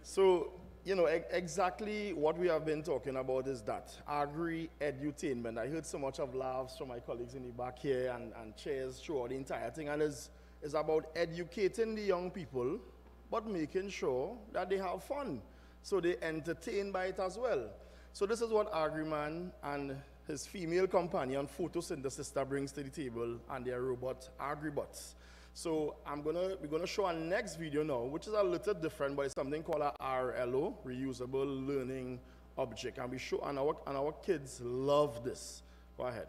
So, you know, exactly what we have been talking about is that agri-edutainment. I heard so much of laughs from my colleagues in the back here and cheers throughout the entire thing. And it's about educating the young people, but making sure that they have fun. So they entertain by it as well. So this is what Agri-Man and his female companion, Photosynthesista, brings to the table, and their robot, Agribots. So we're gonna show our next video now, which is a little different, but it's something called a RLO, reusable learning object, and we show and our kids love this. Go ahead.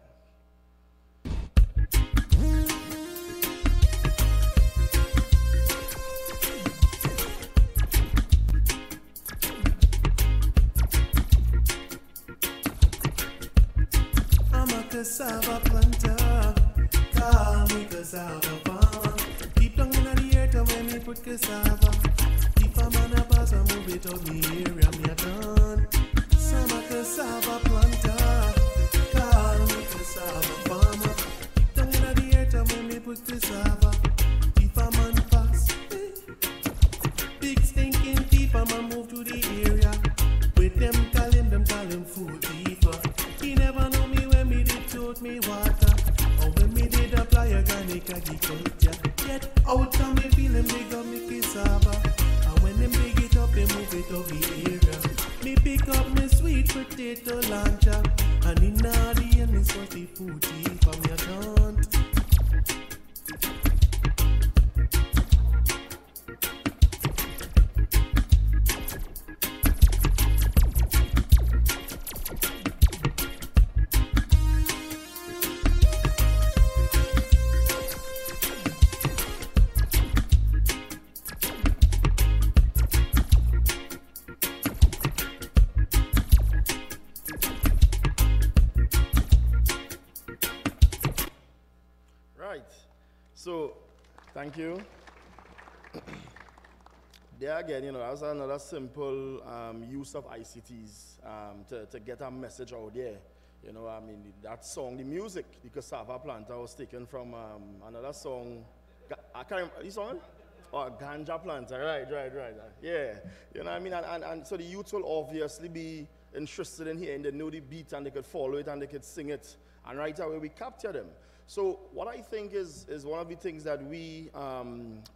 I'm a cassava planter, call me cassava farmer. Deep down in the earth when me put cassava. If a man a pass a move it out me area, me a done. So I'm a cassava planter, call me cassava farmer. Deep down in the earth when me put cassava. If a man pass, big stinking thief a man move to the area. With them call him food thief. He never know me when me did tote me water, or when me did apply organic agriculture. Yet out from me feel them dig up me cassava, and when them dig it up, they move it up the area. Me pick up me sweet potato launcher, and in the end me sort the food thief from your account. So, thank you. There again, you know, that was another simple use of ICTs to get a message out there. You know, I mean, that song, the music, the cassava planter, was taken from another song. I can't remember, this song? Oh, ganja planter, right. Yeah, you know what I mean? And so the youth will obviously be interested in hearing, they know the beat and they could follow it and they could sing it. And right away we capture them. So what I think is one of the things that we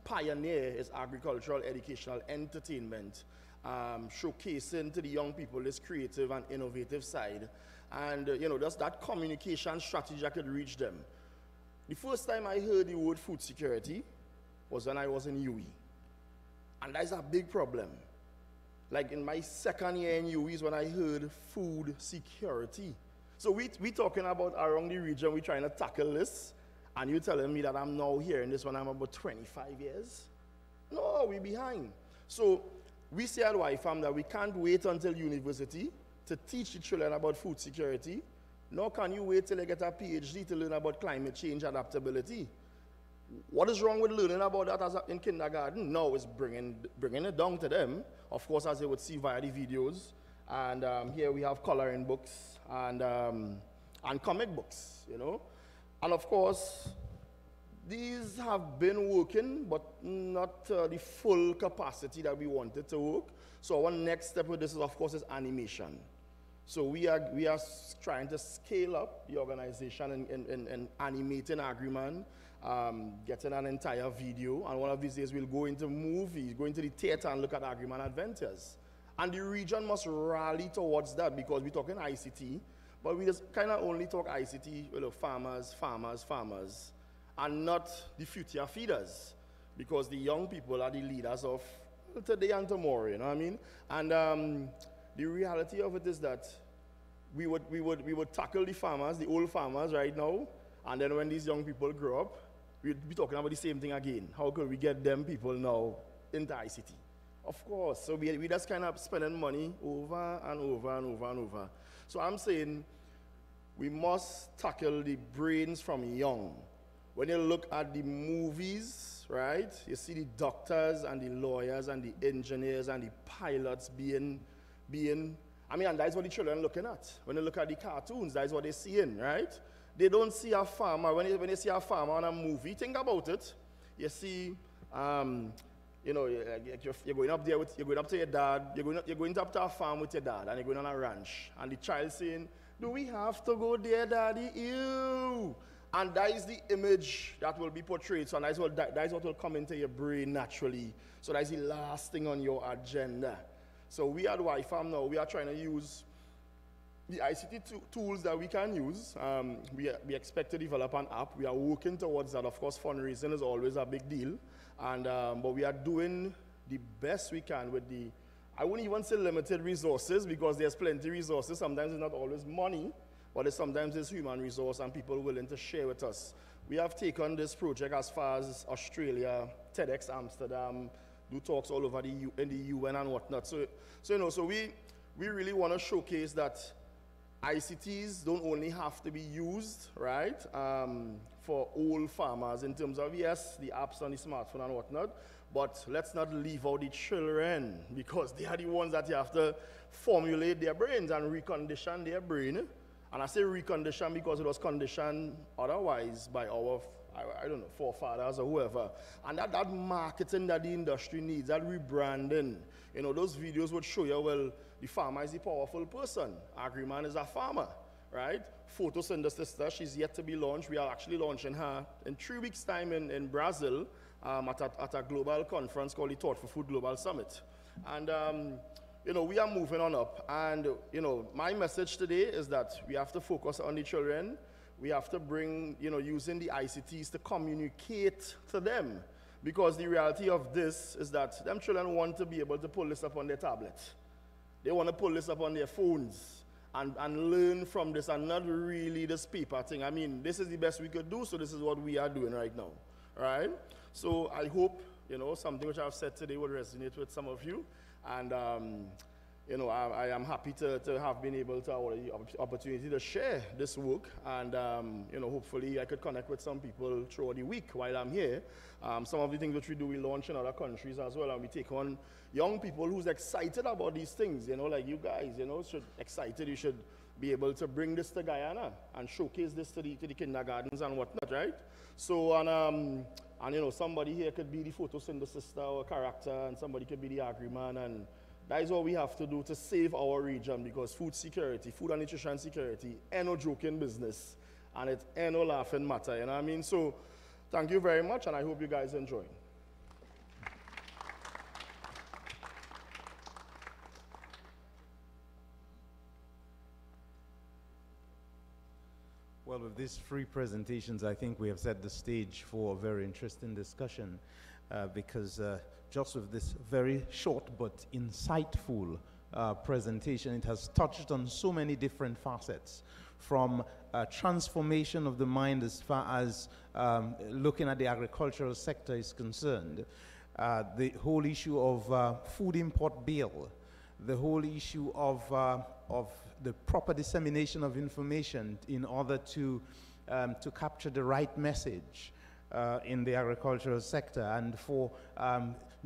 pioneer is agricultural educational entertainment, showcasing to the young people this creative and innovative side. And you know, just that communication strategy that could reach them. The first time I heard the word food security was when I was in UE. And that's a big problem. Like in my second year in UE is when I heard food security. So we talking about around the region, we trying to tackle this, and you telling me that I'm now hearing this when I'm about 25 years? No, we behind. So we say at YFAM that we can't wait until university to teach the children about food security, nor can you wait till they get a PhD to learn about climate change adaptability. What is wrong with learning about that in kindergarten? No, it's bringing it down to them, of course, as they would see via the videos, And here we have coloring books and comic books, you know. And of course, these have been working, but not the full capacity that we wanted to work. So our next step with this is, of course, is animation. So we are trying to scale up the organization in animating Agriman, getting an entire video, and one of these days we'll go into movies, go into the theater and look at Agriman Adventures. And the region must rally towards that because we're talking ICT, but we just kind of only talk ICT, you know, farmers, and not the future feeders, because the young people are the leaders of today and tomorrow, you know what I mean? And the reality of it is that we would tackle the farmers, the old farmers right now, and then when these young people grow up, we'd be talking about the same thing again. How could we get them people now into ICT? Of course, so we just kind of spending money over and over and over and over. So I'm saying we must tackle the brains from young. When you look at the movies, right, you see the doctors and the lawyers and the engineers and the pilots being, I mean, and that's what the children are looking at. When you look at the cartoons, that's what they're seeing, right? They don't see a farmer. When you see a farmer on a movie, think about it. You see, you know, you're going up there you're going up to your dad, you're going up to a farm with your dad, and you're going on a ranch, and the child saying, "Do we have to go there, Daddy? Ew!" And that is the image that will be portrayed. So that is what will come into your brain naturally. So that is the last thing on your agenda. So we at Y-Farm now, we are trying to use the ICT tools that we can use. We expect to develop an app. We are working towards that. Of course, fundraising is always a big deal. And, but we are doing the best we can with the, I wouldn't even say limited resources, because there's plenty of resources. Sometimes it's not always money, but sometimes it's human resource and people willing to share with us. We have taken this project as far as Australia, TEDx Amsterdam, do talks all over in the UN and whatnot. So you know, so we really want to showcase that ICTs don't only have to be used, right, for old farmers in terms of, yes, the apps on the smartphone and whatnot, but let's not leave out the children, because they are the ones that you have to formulate their brains and recondition their brain. And I say recondition because it was conditioned otherwise by our, I don't know, forefathers or whoever. And that marketing that the industry needs, that rebranding, you know, those videos would show you, well, the farmer is the powerful person. Agriman is a farmer, right? Photosynthesis, she's yet to be launched. We are actually launching her in 3 weeks' time in Brazil at a global conference called the Thought for Food Global Summit. And, you know, we are moving on up. And, you know, my message today is that we have to focus on the children. We have to bring, you know, using the ICTs to communicate to them. Because the reality of this is that them children want to be able to pull this up on their tablet. They want to pull this up on their phones and learn from this, and not really this paper thing. I mean, this is the best we could do, so this is what we are doing right now, right? So I hope, you know, something which I've said today will resonate with some of you. And, you know, I am happy to have been able to have the opportunity to share this work. And, you know, hopefully I could connect with some people throughout the week while I'm here. Some of the things which we do, we launch in other countries as well. And we take on young people who's excited about these things, you know, like you guys, you know, excited. You should be able to bring this to Guyana and showcase this to the kindergartens and whatnot, right? So, and you know, somebody here could be the photosynthesis or character, and somebody could be the agriman, and that is what we have to do to save our region, because food security, food and nutrition security, ain't no joking business, and it ain't no laughing matter, you know what I mean? So, thank you very much, and I hope you guys enjoy. Well, with these free presentations, I think we have set the stage for a very interesting discussion, because just with this very short but insightful presentation, it has touched on so many different facets, from transformation of the mind as far as looking at the agricultural sector is concerned, the whole issue of food import bill, the whole issue of the proper dissemination of information in order to capture the right message in the agricultural sector, and for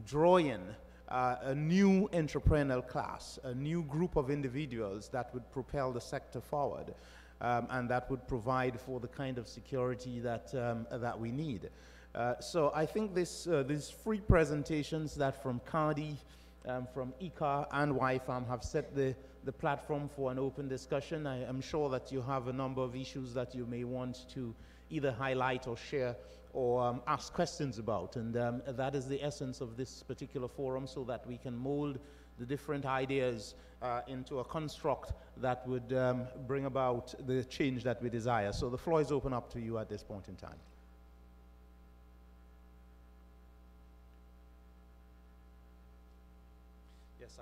drawing a new entrepreneurial class, a new group of individuals that would propel the sector forward, and that would provide for the kind of security that, that we need. So I think these free presentations that from CARDI, from ICA and YFAM have set the platform for an open discussion. I am sure that you have a number of issues that you may want to either highlight or share or ask questions about. And that is the essence of this particular forum, so that we can mold the different ideas into a construct that would bring about the change that we desire. So the floor is open up to you at this point in time. Yes,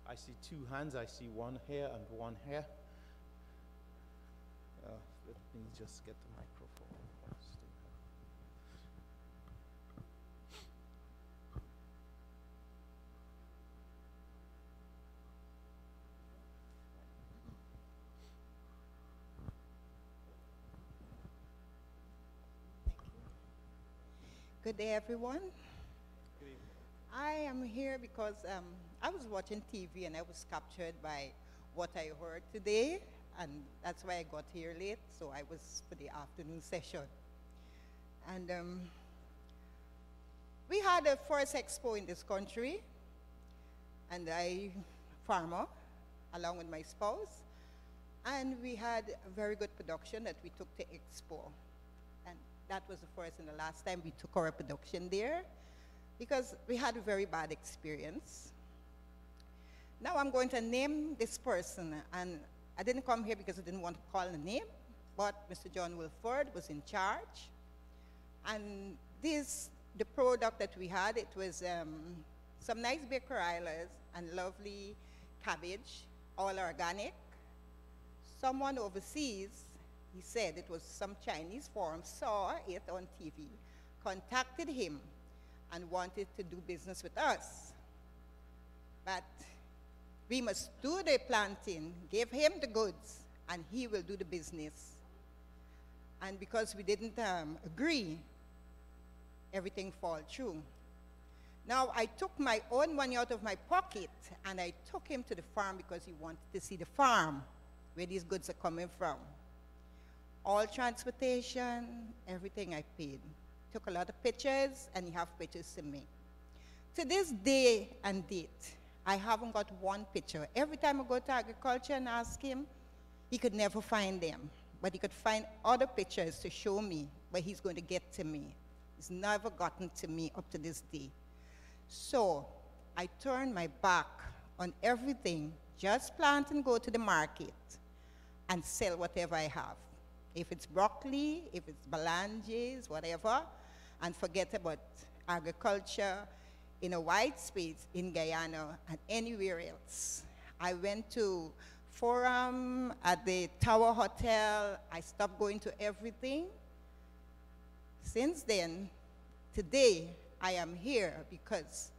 I see two hands. I see one here and one here. Let me just get the microphone first. Good day, everyone. Good evening. I am here because I was watching TV and I was captured by what I heard today, and that's why I got here late, so I was for the afternoon session. And we had a first expo in this country, and I, farmer, along with my spouse, and we had a very good production that we took to expo. And that was the first and the last time we took our production there, because we had a very bad experience. Now I'm going to name this person, and I didn't come here because I didn't want to call a name, but Mr. John Wilford was in charge. And the product that we had, it was some nice becquerels and lovely cabbage, all organic. Someone overseas, he said it was some Chinese firm, saw it on TV, contacted him, and wanted to do business with us. But we must do the planting, give him the goods, and he will do the business. And because we didn't agree, everything fell through. Now, I took my own money out of my pocket, and I took him to the farm because he wanted to see the farm, where these goods are coming from. All transportation, everything I paid. Took a lot of pictures, and he have pictures to me. To this day and date, I haven't got one picture. Every time I go to agriculture and ask him, he could never find them. But he could find other pictures to show me, but he's going to get to me. He's never gotten to me up to this day. So I turned my back on everything, just plant and go to the market and sell whatever I have. If it's broccoli, if it's balanges, whatever, and forget about agriculture in a wide space in Guyana and anywhere else. I went to Forum at the Tower Hotel. I stopped going to everything. Since then, today, I am here because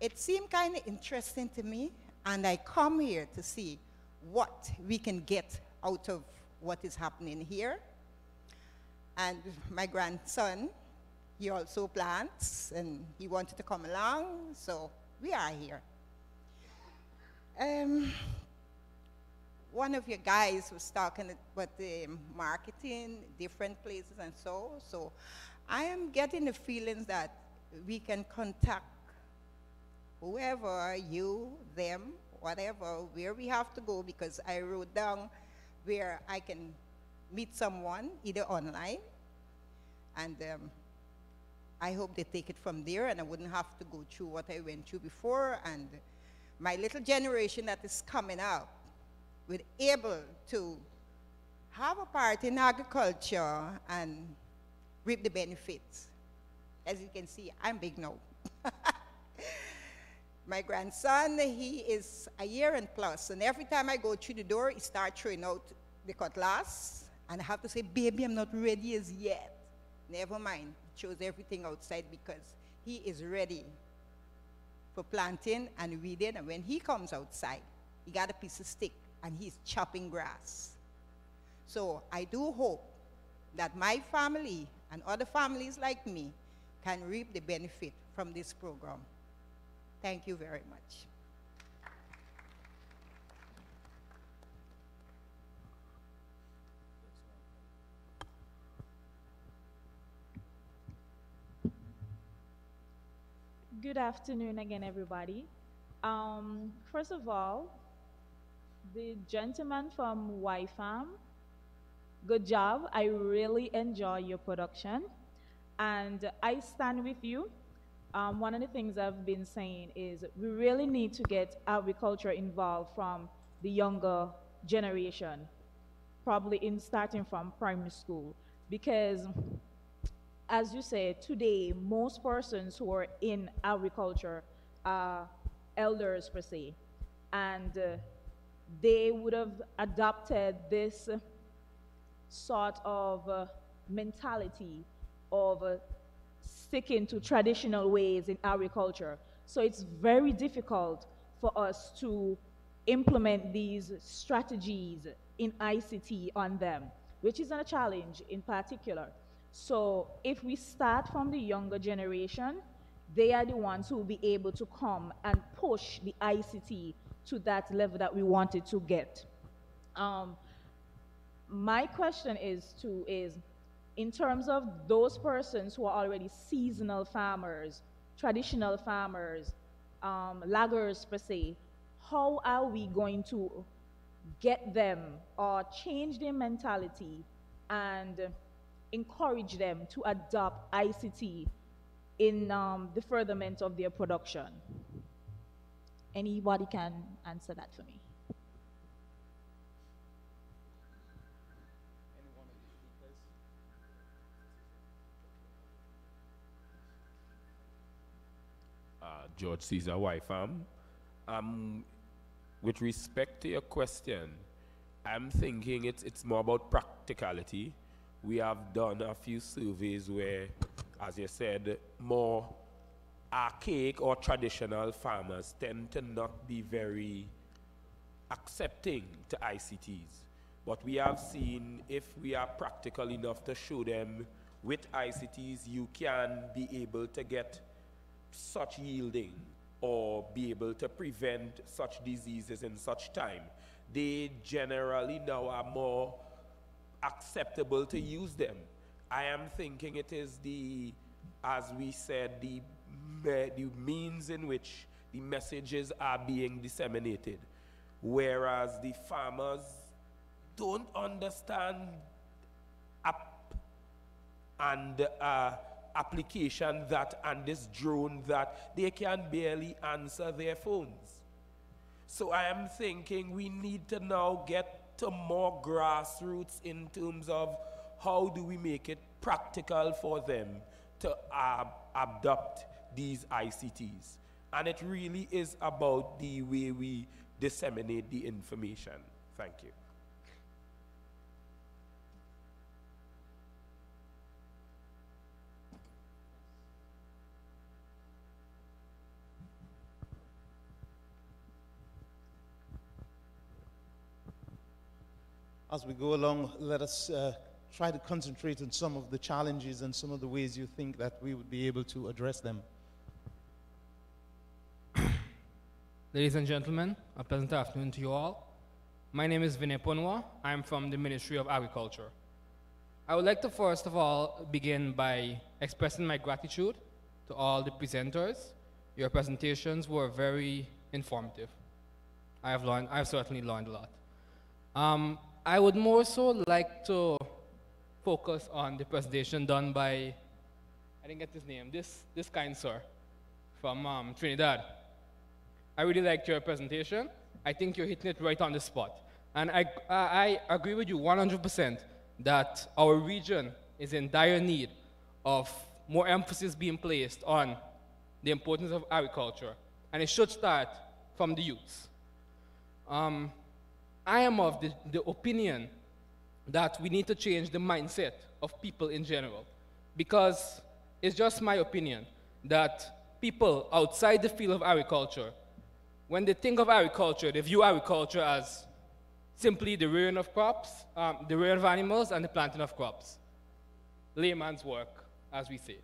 it seemed kind of interesting to me, and I come here to see what we can get out of what is happening here. And my grandson, he also plants, and he wanted to come along, so we are here. One of your guys was talking about the marketing, different places and so I am getting the feelings that we can contact whoever, you, them, whatever, where we have to go, because I wrote down where I can meet someone, either online, and I hope they take it from there, and I wouldn't have to go through what I went through before, and my little generation that is coming up will be able to have a part in agriculture and reap the benefits. As you can see, I'm big now. My grandson, he is a year and plus, and every time I go through the door, he starts throwing out the cutlass, and I have to say, baby, I'm not ready as yet. Never mind, he throws everything outside because he is ready for planting and weeding, and when he comes outside, he got a piece of stick, and he's chopping grass. So I do hope that my family and other families like me can reap the benefit from this program. Thank you very much. Good afternoon again, everybody. First of all, the gentleman from YFAM, good job. I really enjoy your production. And I stand with you. One of the things I've been saying is we really need to get agriculture involved from the younger generation, probably in starting from primary school. Because as you said, today, most persons who are in agriculture are elders per se, and they would have adopted this sort of mentality of sticking to traditional ways in agriculture. So it's very difficult for us to implement these strategies in ICT on them, which is a challenge in particular. So if we start from the younger generation, they are the ones who will be able to come and push the ICT to that level that we wanted to get. My question is in terms of those persons who are already seasonal farmers, traditional farmers, laggers per se, how are we going to get them or change their mentality and encourage them to adopt ICT in the furtherment of their production? Anybody can answer that for me? George Caesar YFAM. With respect to your question, I'm thinking it's more about practicality. We have done a few surveys where, as you said, more archaic or traditional farmers tend to not be very accepting to ICTs. But we have seen if we are practical enough to show them with ICTs, you can be able to get such yielding or be able to prevent such diseases in such time. They generally now are more acceptable to use them. I am thinking it is as we said, the means in which the messages are being disseminated, whereas the farmers don't understand application that and this drone that they can barely answer their phones. So I am thinking we need to now get to more grassroots in terms of how do we make it practical for them to adopt these ICTs. And it really is about the way we disseminate the information. Thank you. As we go along, let us try to concentrate on some of the challenges and some of the ways you think that we would be able to address them. Ladies and gentlemen, a pleasant afternoon to you all. My name is Vinay Punwa. I'm from the Ministry of Agriculture. I would like to first of all begin by expressing my gratitude to all the presenters. Your presentations were very informative. I've certainly learned a lot. I would more so like to focus on the presentation done by, I didn't get his name, this kind sir from Trinidad. I really liked your presentation. I think you're hitting it right on the spot. And I agree with you 100% that our region is in dire need of more emphasis being placed on the importance of agriculture. And it should start from the youth. I am of the opinion that we need to change the mindset of people in general, because it's just my opinion that people outside the field of agriculture, when they think of agriculture, they view agriculture as simply the rearing of crops, the rearing of animals, and the planting of crops. Layman's work, as we say.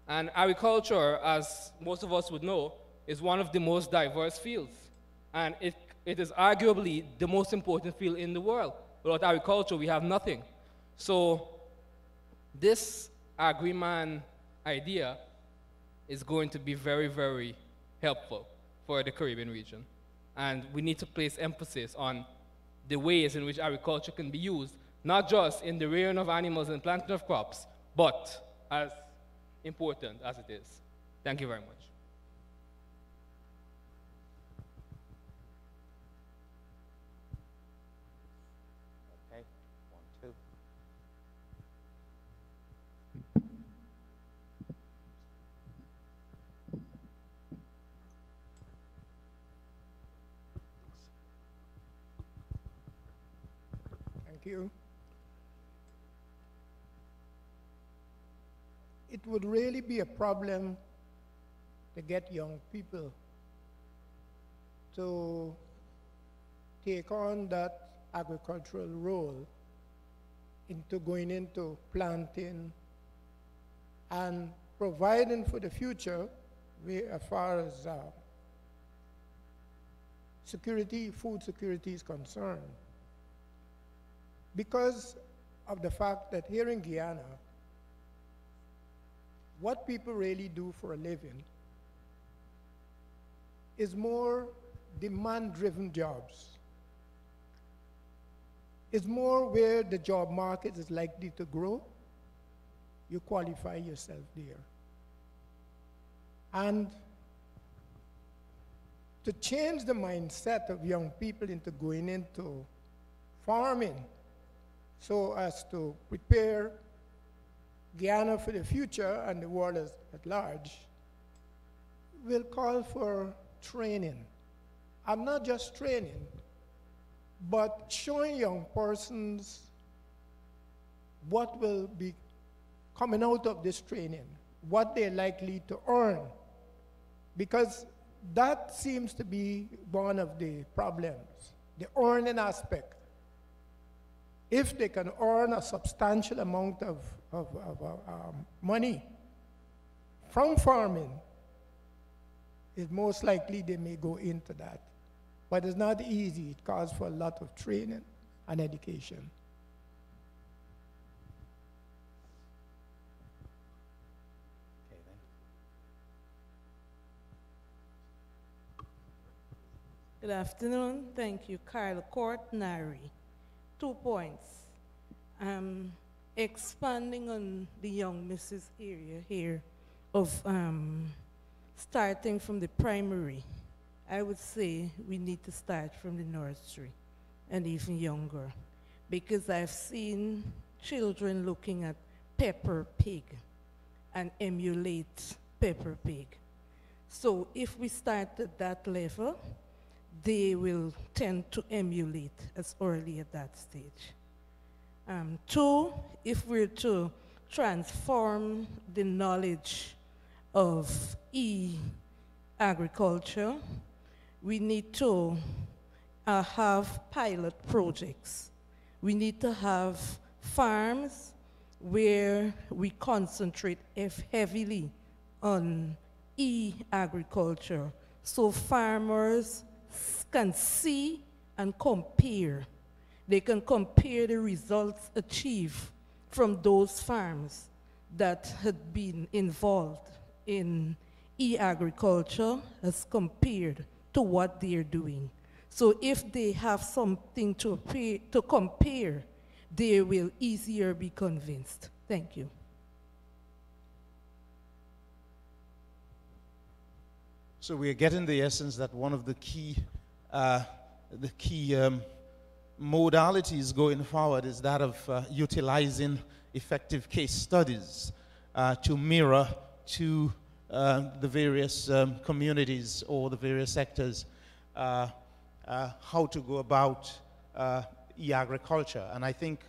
And agriculture, as most of us would know, is one of the most diverse fields. And it is arguably the most important field in the world. Without agriculture, we have nothing. So this agri-man idea is going to be very, very helpful for the Caribbean region. And we need to place emphasis on the ways in which agriculture can be used, not just in the rearing of animals and planting of crops, but as important as it is. Thank you very much. Okay, 1, 2. Thank you. It would really be a problem to get young people to take on that agricultural role into going into planting and providing for the future as far as security, food security is concerned. Because of the fact that here in Guyana, what people really do for a living is more demand-driven jobs. It's more where the job market is likely to grow. You qualify yourself there. And to change the mindset of young people into going into farming so as to prepare Guyana for the future and the world at large will call for training. And not just training, but showing young persons what will be coming out of this training, what they're likely to earn. Because that seems to be one of the problems, the earning aspect. If they can earn a substantial amount of money from farming, it's most likely they may go into that. But it's not easy. It calls for a lot of training and education. Okay, then. Good afternoon. Thank you, Kyle Court, Nari. 2 points. Expanding on the young Mrs. area here of starting from the primary, I would say we need to start from the nursery and even younger, because I've seen children looking at Pepper Pig and emulate Pepper Pig. So if we start at that level, they will tend to emulate as early at that stage. 2, if we're to transform the knowledge of agriculture, we need to have pilot projects. We need to have farms where we concentrate heavily on agriculture, so farmers can see and compare. They can compare the results achieved from those farms that had been involved in agriculture as compared to what they're doing. So if they have something to compare, they will easier be convinced. Thank you. So we are getting the essence that one of the key modalities going forward is that of utilizing effective case studies to mirror to the various communities or the various sectors how to go about e-agriculture. And I think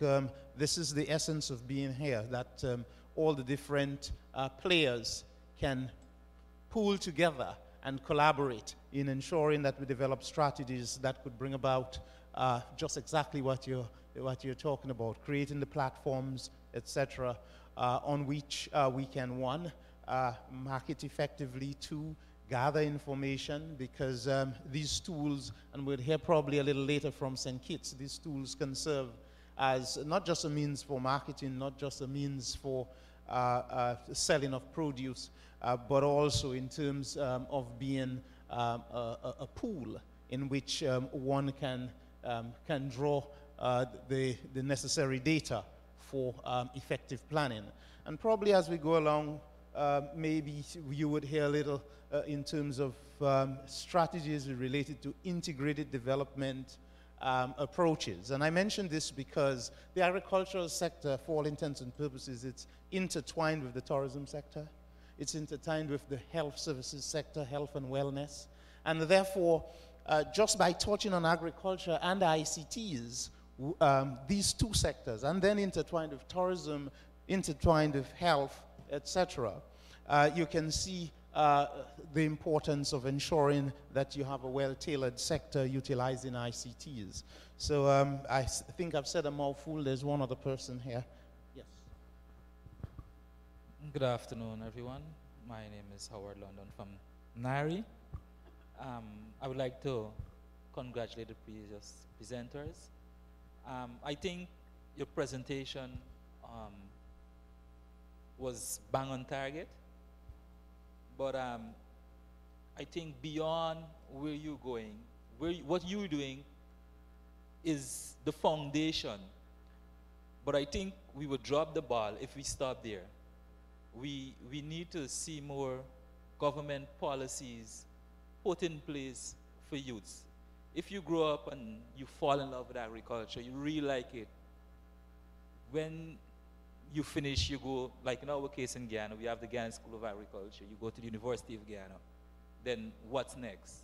this is the essence of being here, that all the different players can pool together and collaborate in ensuring that we develop strategies that could bring about just exactly what you're talking about, creating the platforms, etc., on which we can, 1, market effectively, 2, gather information, because these tools, and we'll hear probably a little later from St. Kitts, these tools can serve as not just a means for marketing, not just a means for selling of produce, but also in terms of being a pool in which one can draw the necessary data for effective planning. And probably as we go along, maybe you would hear a little in terms of strategies related to integrated development approaches. And I mention this because the agricultural sector, for all intents and purposes, it's intertwined with the tourism sector. It's intertwined with the health services sector, health and wellness. And therefore, just by touching on agriculture and ICTs, these two sectors, and then intertwined with tourism, intertwined with health, etc., you can see the importance of ensuring that you have a well-tailored sector utilizing ICTs. So I think I've said a mouthful. There's one other person here. Yes. Good afternoon, everyone. My name is Howard London from NARI. I would like to congratulate the previous presenters. I think your presentation was bang on target, but I think beyond where you're going, what you're doing is the foundation. But I think we would drop the ball if we stop there. We need to see more government policies put in place for youths. If you grow up and you fall in love with agriculture, you really like it, when you finish, you go, like in our case in Guyana, we have the Guyana School of Agriculture, you go to the University of Guyana. Then what's next?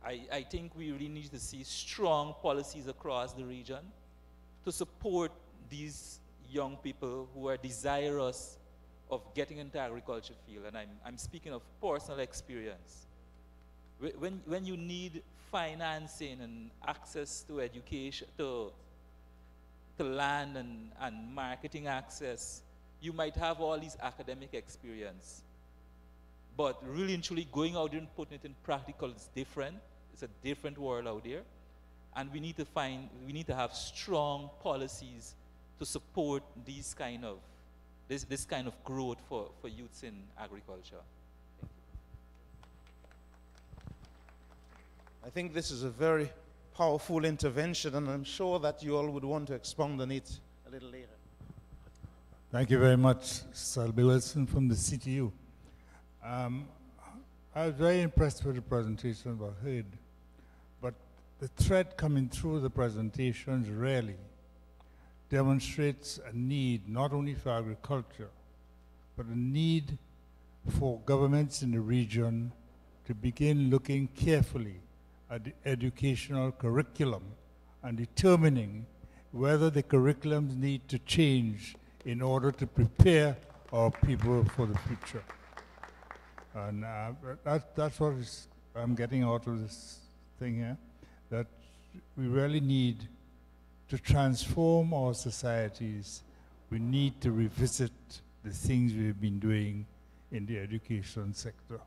I think we really need to see strong policies across the region to support these young people who are desirous of getting into agriculture field. And I'm speaking of personal experience. When you need financing and access to education, to land and marketing access, you might have all these academic experience. But really and truly going out there and putting it in practical is different. It's a different world out there. And we need to have strong policies to support these kind of, this kind of growth for youths in agriculture. I think this is a very powerful intervention, and I'm sure that you all would want to expound on it a little later. Thank you very much, Selby Wilson from the CTU. I was very impressed with the presentation I heard, but the thread coming through the presentations really demonstrates a need not only for agriculture, but a need for governments in the region to begin looking carefully at the educational curriculum and determining whether the curriculums need to change in order to prepare our people for the future. And that's what I'm getting out of this thing here, that we really need to transform our societies. We need to revisit the things we've been doing in the education sector.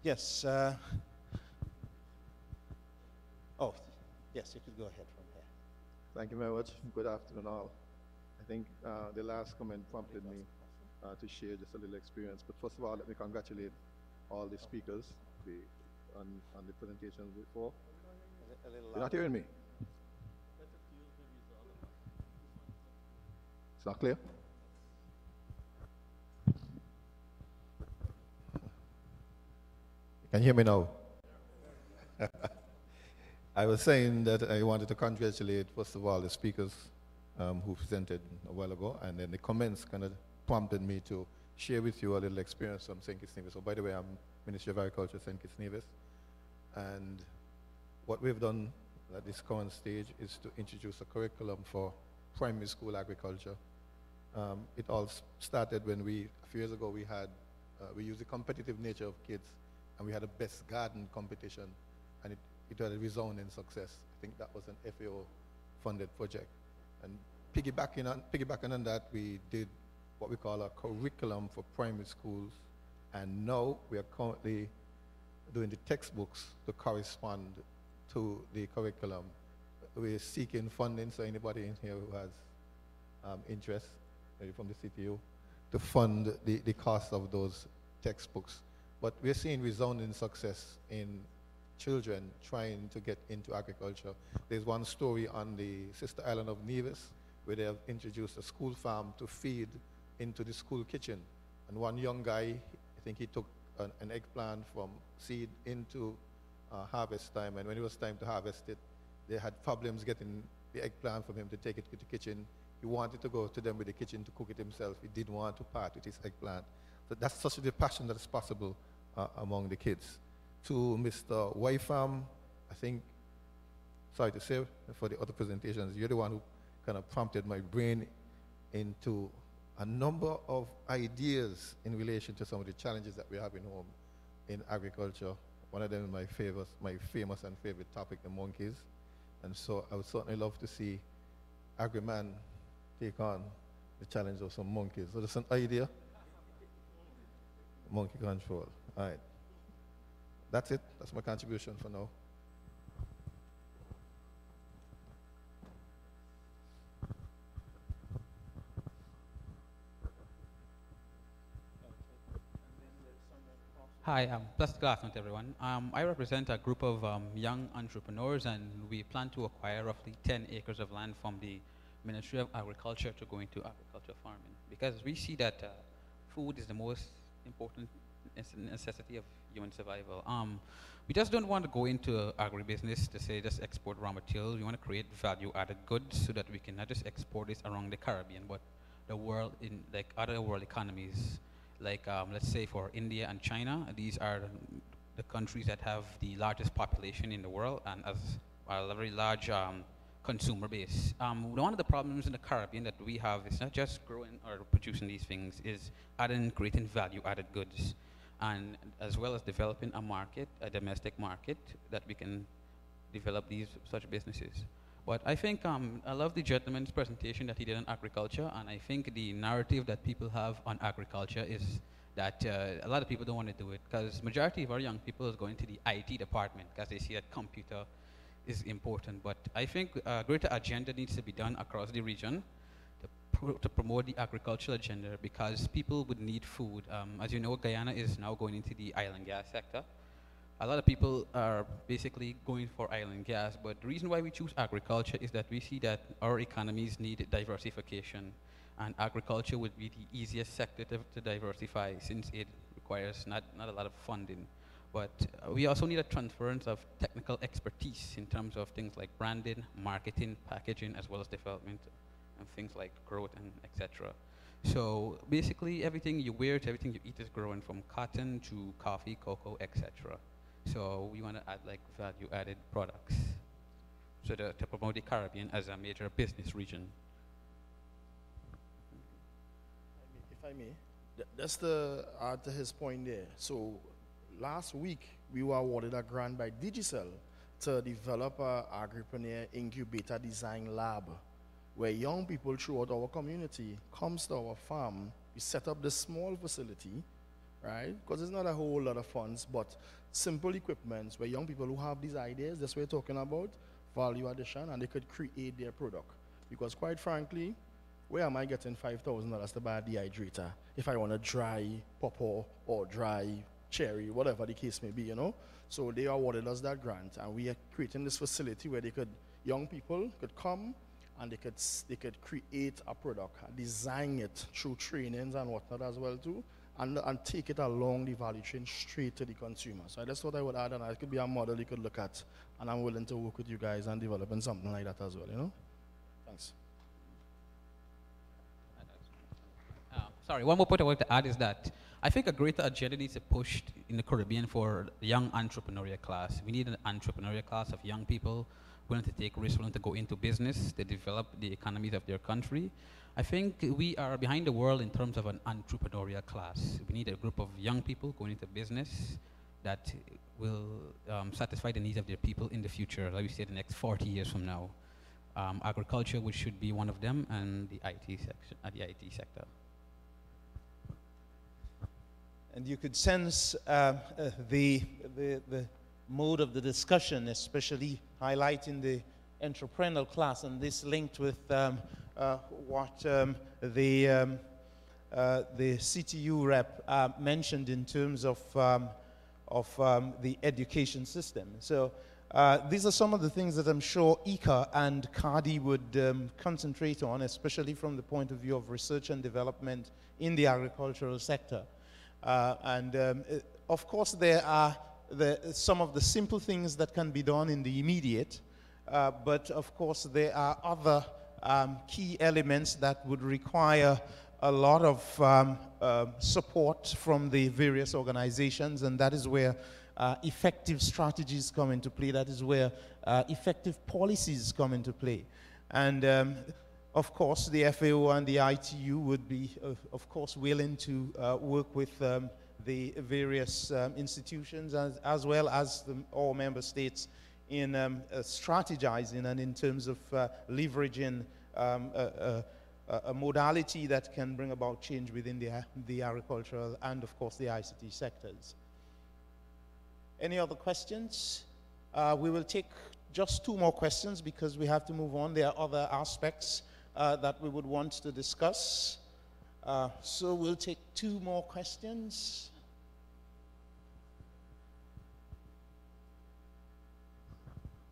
Yes. Oh, yes, you could go ahead from here. Thank you very much. Good afternoon, all. I think the last comment prompted me to share just a little experience. But first of all, let me congratulate all the speakers on the presentations before. You're not hearing me? It's not clear? You can hear me now? I was saying that I wanted to congratulate, first of all, the speakers who presented a while ago, and then the comments kind of prompted me to share with you a little experience from St. Kitts Nevis. So by the way, I'm Ministry of Agriculture, St. Kitts Nevis, and what we've done at this current stage is to introduce a curriculum for primary school agriculture. It all started when a few years ago, we used the competitive nature of kids, and we had a best garden competition, and it had a resounding success. I think that was an FAO funded project. And piggybacking on that, we did what we call a curriculum for primary schools, and now we are currently doing the textbooks to correspond to the curriculum. We're seeking funding, so anybody in here who has interest, maybe from the CTU, to fund the cost of those textbooks. But we're seeing resounding success in children trying to get into agriculture. There's one story on the sister island of Nevis where they have introduced a school farm to feed into the school kitchen. And one young guy, I think he took an eggplant from seed into harvest time, and when it was time to harvest it, they had problems getting the eggplant from him to take it to the kitchen. He wanted to go to them with the kitchen to cook it himself. He didn't want to part with his eggplant. So that's such a passion that is possible among the kids. To Mr. Wyfam, I think, sorry to say, for the other presentations, you're the one who kind of prompted my brain into a number of ideas in relation to some of the challenges that we have in home in agriculture. One of them is my famous and favorite topic, the monkeys. And so I would certainly love to see AgriMan take on the challenge of some monkeys. So that's an idea. Monkey control. All right. That's it. That's my contribution for now. Hi, pleasant good afternoon to everyone. I represent a group of young entrepreneurs, and we plan to acquire roughly 10 acres of land from the Ministry of Agriculture to go into agriculture farming, because we see that food is the most important necessity of human survival. We just don't want to go into agribusiness to say just export raw materials. We want to create value-added goods so that we can not just export this around the Caribbean, but the world, in like other world economies. Like, let's say for India and China, these are the countries that have the largest population in the world and as a very large consumer base. One of the problems in the Caribbean that we have is not just growing or producing these things, is creating value-added goods, and as well as developing a market, a domestic market, that we can develop such businesses. But I think I love the gentleman's presentation that he did on agriculture, and I think the narrative that people have on agriculture is that a lot of people don't want to do it, because majority of our young people is going to the IT department because they see that computer is important. But I think a greater agenda needs to be done across the region to promote the agricultural agenda, because people would need food. As you know, Guyana is now going into the oil and gas sector. A lot of people are basically going for oil and gas, but the reason why we choose agriculture is that we see that our economies need diversification, and agriculture would be the easiest sector to diversify, since it requires not a lot of funding. But we also need a transference of technical expertise in terms of things like branding, marketing, packaging, as well as development, and things like growth and etc. So basically everything you wear to everything you eat is growing, from cotton to coffee, cocoa, etc. So we want to add like value-added products, so to promote the Caribbean as a major business region. If I may, that's the add to his point there. So last week we were awarded a grant by Digicel to develop a agripreneur incubator design lab, where young people throughout our community comes to our farm. We set up this small facility, right? Because it's not a whole lot of funds, but simple equipments where young people who have these ideas, that's what we're talking about, value addition, and they could create their product. Because quite frankly, where am I getting $5,000 to buy a dehydrator if I want to dry pawpaw or dry cherry, whatever the case may be, you know? So they awarded us that grant, and we are creating this facility where young people could come and they could create a product, design it through trainings and whatnot as well too, and take it along the value chain straight to the consumer. So that's what I would add, and it could be a model you could look at, and I'm willing to work with you guys on developing something like that as well, you know? Thanks. Sorry, one more point I want to add is that I think a greater agenda needs to push in the Caribbean for the young entrepreneurial class. We need an entrepreneurial class of young people willing to take risks, willing to go into business, to develop the economies of their country. I think we are behind the world in terms of an entrepreneurial class. We need a group of young people going into business that will satisfy the needs of their people in the future, like we say, the next 40 years from now. Agriculture, which should be one of them, and the IT sector. And you could sense the mode of the discussion, especially highlighting the entrepreneurial class, and this linked with what the CTU rep mentioned in terms of the education system. So these are some of the things that I'm sure ICA and CADI would concentrate on, especially from the point of view of research and development in the agricultural sector. Of course, there are some of the simple things that can be done in the immediate, but of course there are other key elements that would require a lot of support from the various organizations, and that is where effective strategies come into play. That is where effective policies come into play. And of course, the FAO and the ITU would be, of course, willing to work with the various institutions as well as all member states in strategizing and in terms of leveraging a modality that can bring about change within the agricultural and, of course, the ICT sectors. Any other questions? We will take just 2 more questions because we have to move on. There are other aspects that we would want to discuss. So we'll take 2 more questions.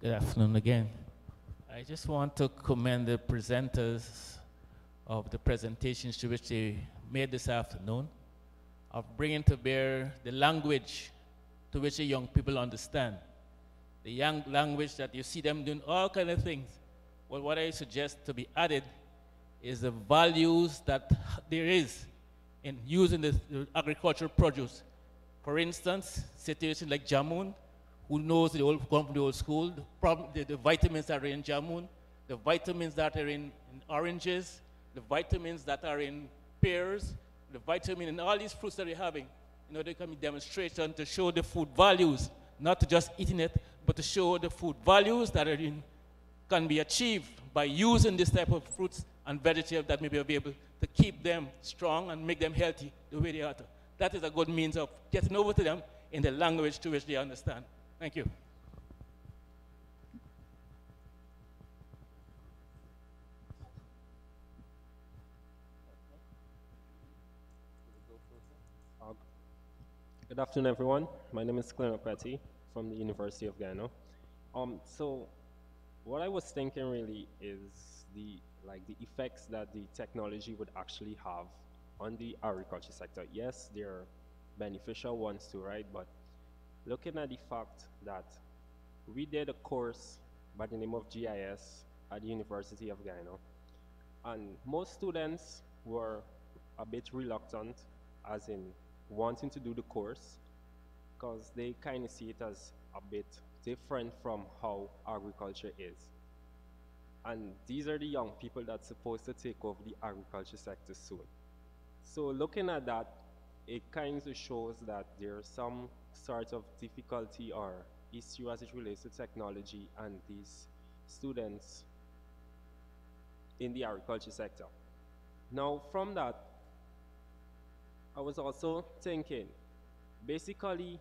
Good afternoon again. I just want to commend the presenters of the presentations to which they made this afternoon, of bringing to bear the language to which the young people understand. The young language that you see them doing all kinds of things. Well, what I suggest to be added is the values that there is in using the agricultural produce. For instance, situation like jamun, who knows the old, come from the old school, the vitamins that are in jamun, the vitamins that are in oranges, the vitamins that are in pears, the vitamin in all these fruits that we're having. You know, there can be demonstration to show the food values, not to just eating it, but to show the food values that are can be achieved by using this type of fruits and vegetables that may be able to keep them strong and make them healthy the way they are. That is a good means of getting over to them in the language to which they understand. Thank you. Good afternoon, everyone. My name is Glenn Petty from the University of Guyana. So what I was thinking really is the effects that the technology would actually have on the agriculture sector. Yes, there are beneficial ones too, right? But looking at the fact that we did a course by the name of GIS at the University of Guyana, and most students were a bit reluctant, as in wanting to do the course, because they kind of see it as a bit different from how agriculture is. And these are the young people that's supposed to take over the agriculture sector soon. So looking at that, it kind of shows that there's some sort of difficulty or issue as it relates to technology and these students in the agriculture sector. Now, from that, I was also thinking, basically,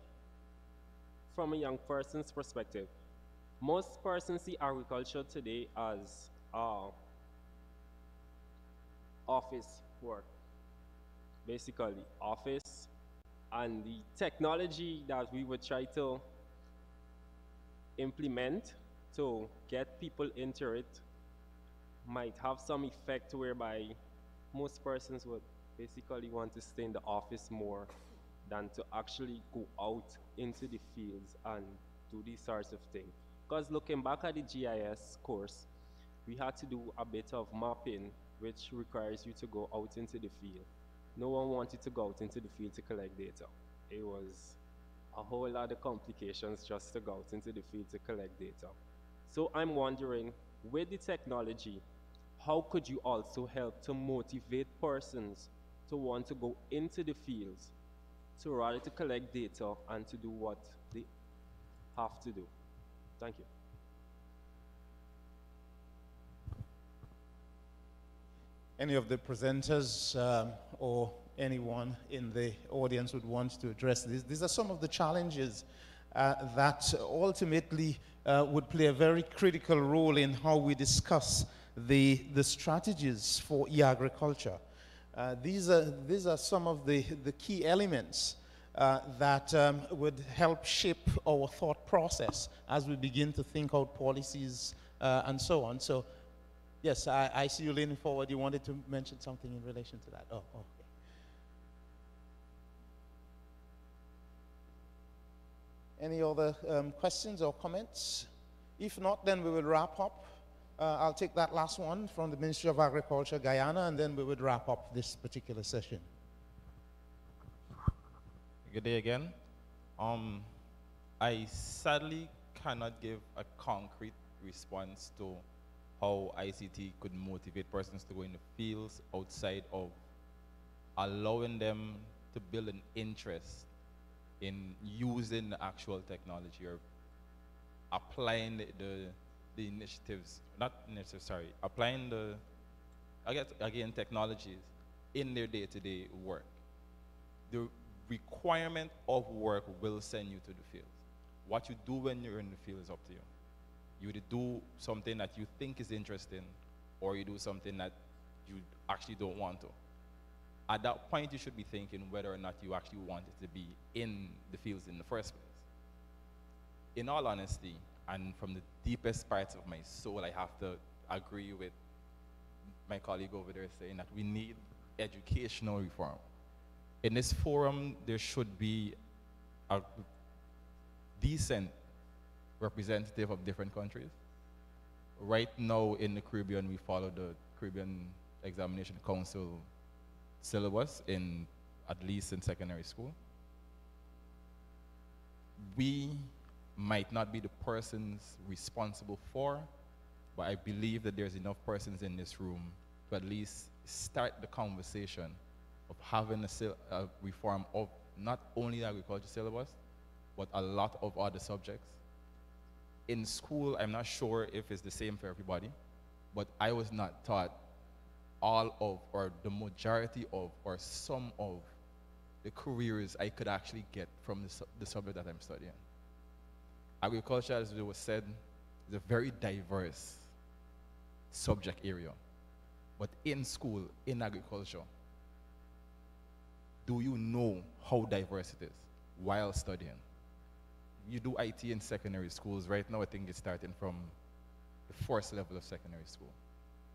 from a young person's perspective, most persons see agriculture today as office work. Basically, office, and the technology that we would try to implement to get people into it might have some effect whereby most persons would basically want to stay in the office more than to actually go out into the fields and do these sorts of things. Because looking back at the GIS course, we had to do a bit of mapping, which requires you to go out into the field. No one wanted to go out into the field to collect data. It was a whole lot of complications just to go out into the field to collect data. So I'm wondering, with the technology, how could you also help to motivate persons to want to go into the fields to rather to collect data and to do what they have to do? Thank you. Any of the presenters or anyone in the audience would want to address this. These are some of the challenges that ultimately would play a very critical role in how we discuss the strategies for e-agriculture. These are some of the key elements that would help shape our thought process as we begin to think out policies and so on. So, yes, I see you leaning forward. You wanted to mention something in relation to that. Oh, okay. Any other questions or comments? If not, then we will wrap up. I'll take that last one from the Ministry of Agriculture, Guyana, and then we would wrap up this particular session. Good day again. I sadly cannot give a concrete response to how ICT could motivate persons to go in the fields outside of allowing them to build an interest in using the actual technology or applying the initiatives, not initiatives, sorry, applying again, technologies in their day-to-day work. The requirement of work will send you to the field. What you do when you're in the field is up to you. You either do something that you think is interesting, or you do something that you actually don't want to. At that point, you should be thinking whether or not you actually wanted to be in the fields in the first place. In all honesty, and from the deepest parts of my soul, I have to agree with my colleague over there saying that we need educational reform. In this forum, there should be a decent representative of different countries. Right now in the Caribbean, we follow the Caribbean Examination Council syllabus at least in secondary school. We might not be the persons responsible for, but I believe that there's enough persons in this room to at least start the conversation of having a reform of not only the agriculture syllabus, but a lot of other subjects. In school, I'm not sure if it's the same for everybody, but I was not taught all of, or the majority of, or some of the careers I could actually get from the subject that I'm studying. Agriculture, as it was said, is a very diverse subject area. But in school, in agriculture, do you know how diverse it is while studying? You do IT in secondary schools. Right now, I think it's starting from the first level of secondary school.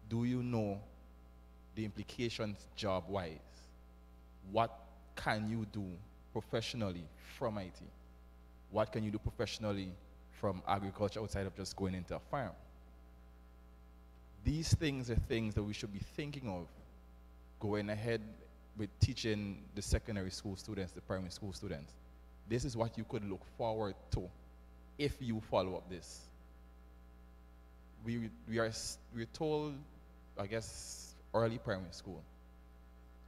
Do you know the implications job-wise? What can you do professionally from IT? What can you do professionally from agriculture outside of just going into a farm? These things are things that we should be thinking of going ahead with teaching the secondary school students, the primary school students. This is what you could look forward to if you follow up this. We're told, I guess, early primary school,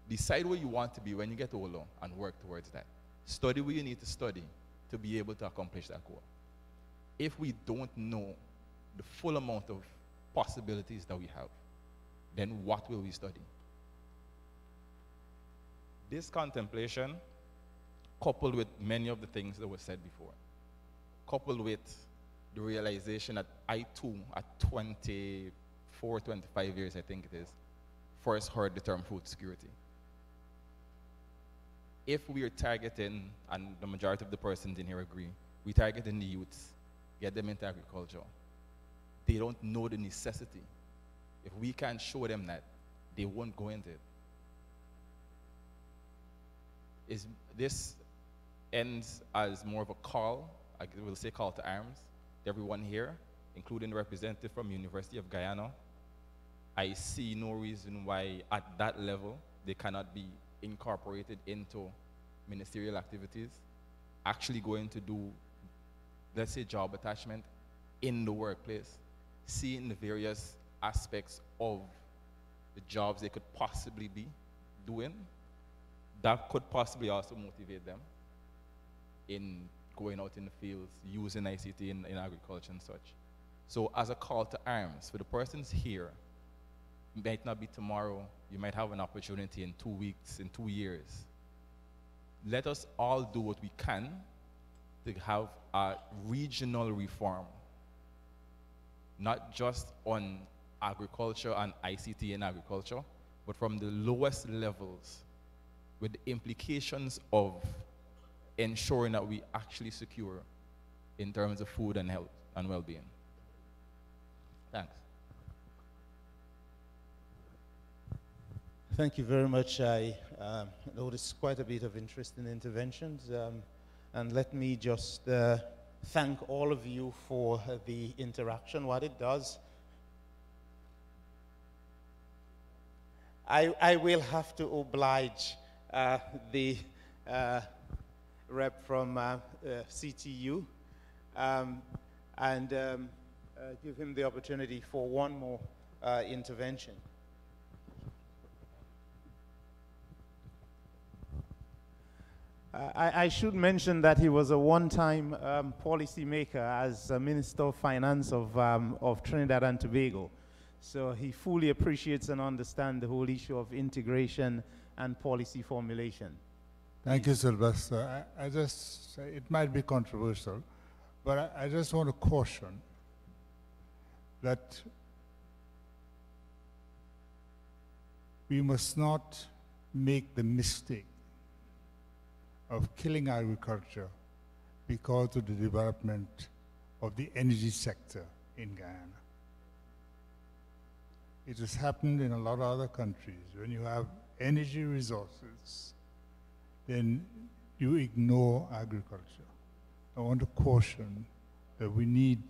decide where you want to be when you get older and work towards that. Study what you need to study to be able to accomplish that goal. If we don't know the full amount of possibilities that we have, then what will we study? This contemplation, coupled with many of the things that were said before, coupled with the realization that I too, at 24, 25 years, I think it is, first heard the term food security. If we are targeting, and the majority of the persons in here agree, we're targeting the youths, get them into agriculture. They don't know the necessity. If we can't show them that, they won't go into it. This ends as more of a call, I will say call to arms, to everyone here, including the representative from University of Guyana. I see no reason why at that level they cannot be incorporated into ministerial activities, actually going to do, let's say, job attachment in the workplace, seeing the various aspects of the jobs they could possibly be doing. That could possibly also motivate them in going out in the fields, using ICT in agriculture and such. So as a call to arms, for the persons here might not be tomorrow. You might have an opportunity in 2 weeks, in 2 years. Let us all do what we can to have a regional reform, not just on agriculture and ICT in agriculture, but from the lowest levels, with the implications of ensuring that we actually secure in terms of food and health and well-being. Thanks. Thank you very much. I noticed quite a bit of interest in interventions. And let me just thank all of you for the interaction. What it does, I will have to oblige the rep from CTU and give him the opportunity for one more intervention. I should mention that he was a one-time policymaker as Minister of Finance of Trinidad and Tobago. So he fully appreciates and understands the whole issue of integration and policy formulation. Thank you, Sylvester. I just, it might be controversial, but I just want to caution that we must not make the mistake of killing agriculture because of the development of the energy sector in Guyana. It has happened in a lot of other countries. When you have energy resources, then you ignore agriculture. I want to caution that we need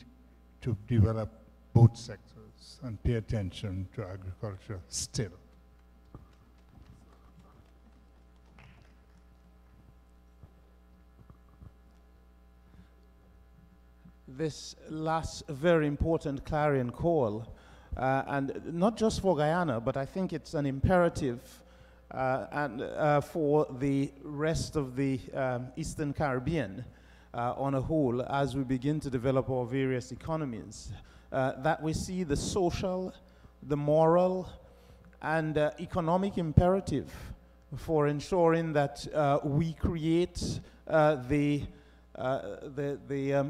to develop both sectors and pay attention to agriculture still. This last very important clarion call, and not just for Guyana, but I think it's an imperative for the rest of the Eastern Caribbean on a whole as we begin to develop our various economies, that we see the social, the moral, and economic imperative for ensuring that we create the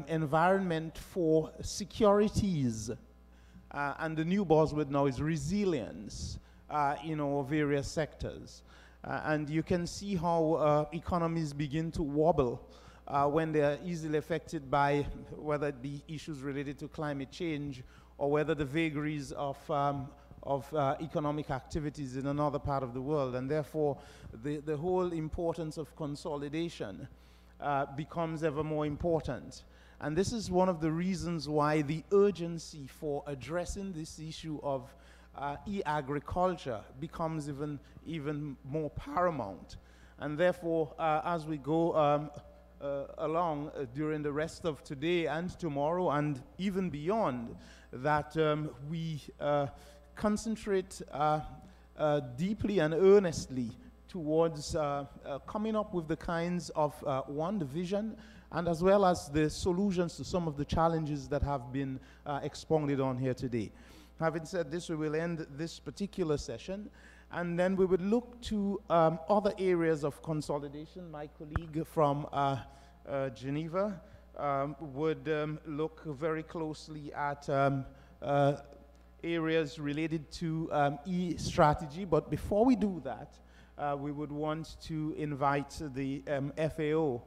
environment for securities. And the new buzzword now is resilience in our various sectors. And you can see how economies begin to wobble when they are easily affected by whether it be issues related to climate change or whether the vagaries of economic activities in another part of the world. And therefore, the whole importance of consolidation becomes ever more important. And this is one of the reasons why the urgency for addressing this issue of e-agriculture becomes even more paramount. And therefore, as we go along during the rest of today and tomorrow and even beyond, that we concentrate deeply and earnestly towards coming up with the kinds of the vision and as well as the solutions to some of the challenges that have been expounded on here today. Having said this, we will end this particular session, and then we would look to other areas of consolidation. My colleague from Geneva would look very closely at areas related to e-strategy. But before we do that, we would want to invite the FAO.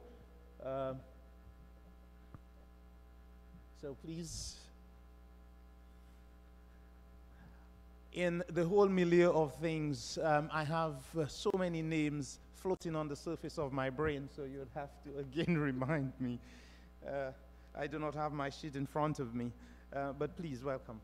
So please, in the whole milieu of things, I have so many names floating on the surface of my brain, so you'd have to again remind me. I do not have my sheet in front of me, but please welcome.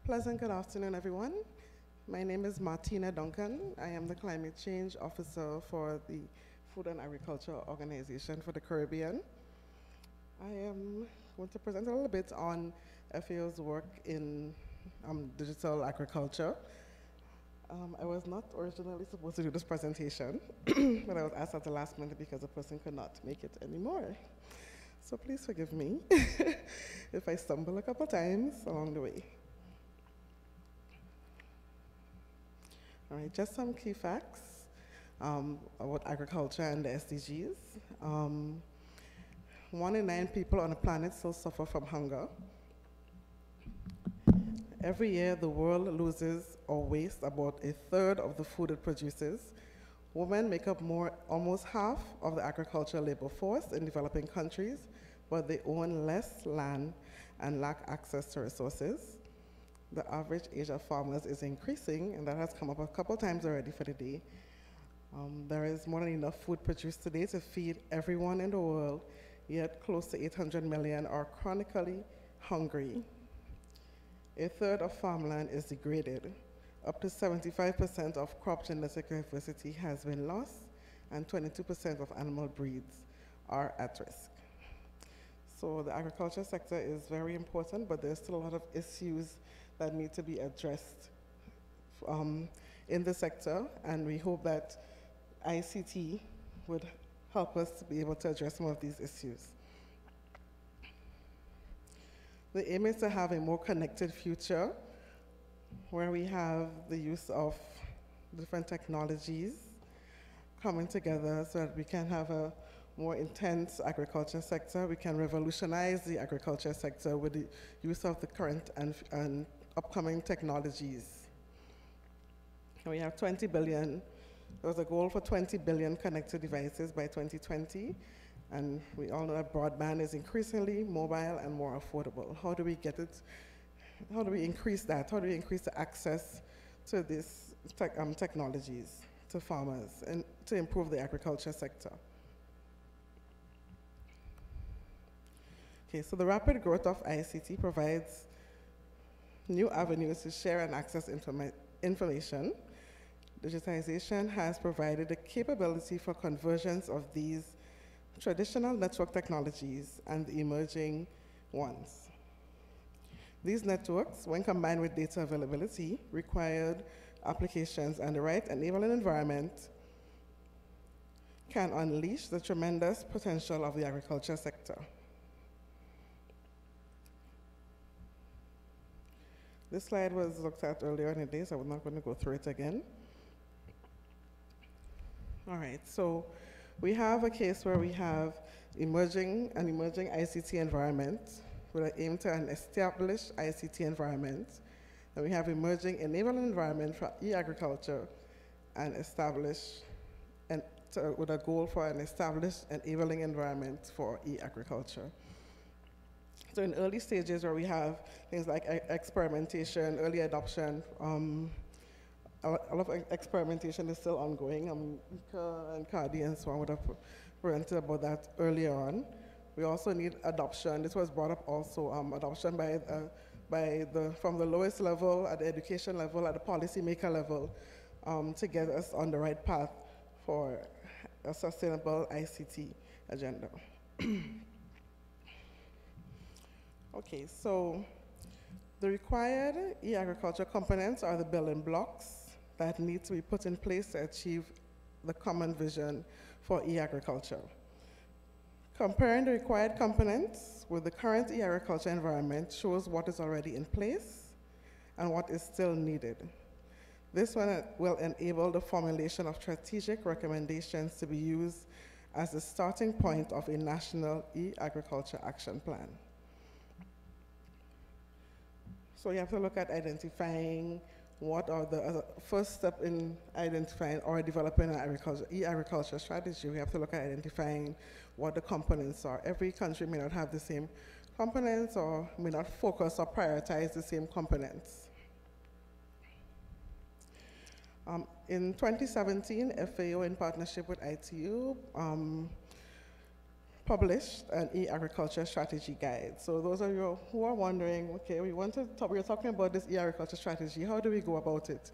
Pleasant good afternoon, everyone. My name is Martina Duncan. I am the Climate Change Officer for the Food and Agriculture Organization for the Caribbean. I am going to present a little bit on FAO's work in digital agriculture. I was not originally supposed to do this presentation, but I was asked at the last minute because the person could not make it anymore. So please forgive me if I stumble a couple times along the way. All right, just some key facts about agriculture and the SDGs. 1 in 9 people on the planet still suffer from hunger. Every year, the world loses or wastes about 1/3 of the food it produces. Women make up almost half of the agricultural labor force in developing countries, but they own less land and lack access to resources. The average age of farmers is increasing, and that has come up a couple times already for the day. There is more than enough food produced today to feed everyone in the world, yet close to 800 million are chronically hungry. 1/3 of farmland is degraded. Up to 75% of crop genetic diversity has been lost, and 22% of animal breeds are at risk. So the agriculture sector is very important, but there's still a lot of issues that need to be addressed in the sector, and we hope that ICT would help us to be able to address some of these issues. The aim is to have a more connected future where we have the use of different technologies coming together so that we can have a more intense agriculture sector. We can revolutionize the agriculture sector with the use of the current and upcoming technologies. And we have 20 billion, there was a goal for 20 billion connected devices by 2020. And we all know that broadband is increasingly mobile and more affordable. How do we get it? How do we increase that? How do we increase the access to these technologies to farmers and to improve the agriculture sector? Okay, so the rapid growth of ICT provides new avenues to share and access information. Digitization has provided the capability for conversions of these traditional network technologies and the emerging ones. These networks, when combined with data availability, required applications and the right enabling environment, can unleash the tremendous potential of the agriculture sector. This slide was looked at earlier in the day, so I'm not going to go through it again. All right, so we have a case where we have an emerging ICT environment with an aim to an established ICT environment. And we have emerging enabling environment for e-agriculture and with a goal for an established enabling environment for e-agriculture. So in early stages where we have things like experimentation, early adoption, a lot of experimentation is still ongoing. Ika and Cardi and so on would have presented about that earlier on. We also need adoption. This was brought up also, adoption from the lowest level, at the education level, at the policymaker level, to get us on the right path for a sustainable ICT agenda. Okay, so the required e-agriculture components are the building blocks that need to be put in place to achieve the common vision for e-agriculture. Comparing the required components with the current e-agriculture environment shows what is already in place and what is still needed. This one will enable the formulation of strategic recommendations to be used as the starting point of a national e-agriculture action plan. So you have to look at identifying what are the first step in identifying or developing an e-agriculture strategy. We have to look at identifying what the components are. Every country may not have the same components or may not focus or prioritize the same components. In 2017, FAO, in partnership with ITU, published an e-agriculture strategy guide. So those of you who are wondering, okay, we're talking about this e-agriculture strategy, how do we go about it?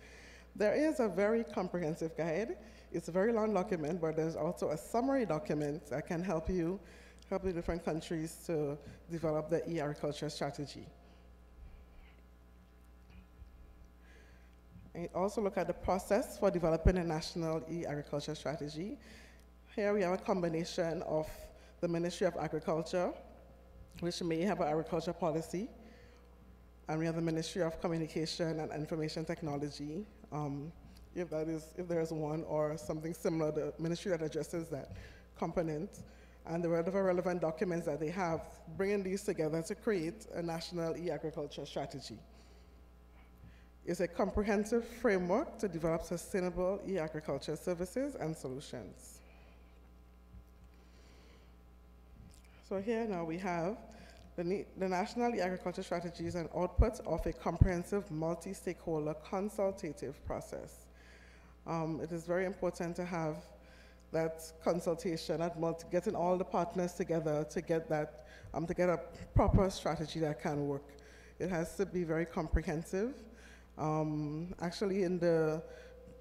There is a very comprehensive guide. It's a very long document, but there's also a summary document that can help the different countries to develop their e-agriculture strategy. And also look at the process for developing a national e-agriculture strategy. Here we have a combination of the Ministry of Agriculture, which may have an agriculture policy, and we have the Ministry of Communication and Information Technology, if there is one or something similar, the ministry that addresses that component, and the relevant documents that they have, bringing these together to create a national e-agriculture strategy. It's a comprehensive framework to develop sustainable e-agriculture services and solutions. So here now we have the National E-Agriculture Strategy is an output of a comprehensive multi-stakeholder consultative process. It is very important to have that consultation, getting all the partners together to get that, to get a proper strategy that can work. It has to be very comprehensive. Actually, in the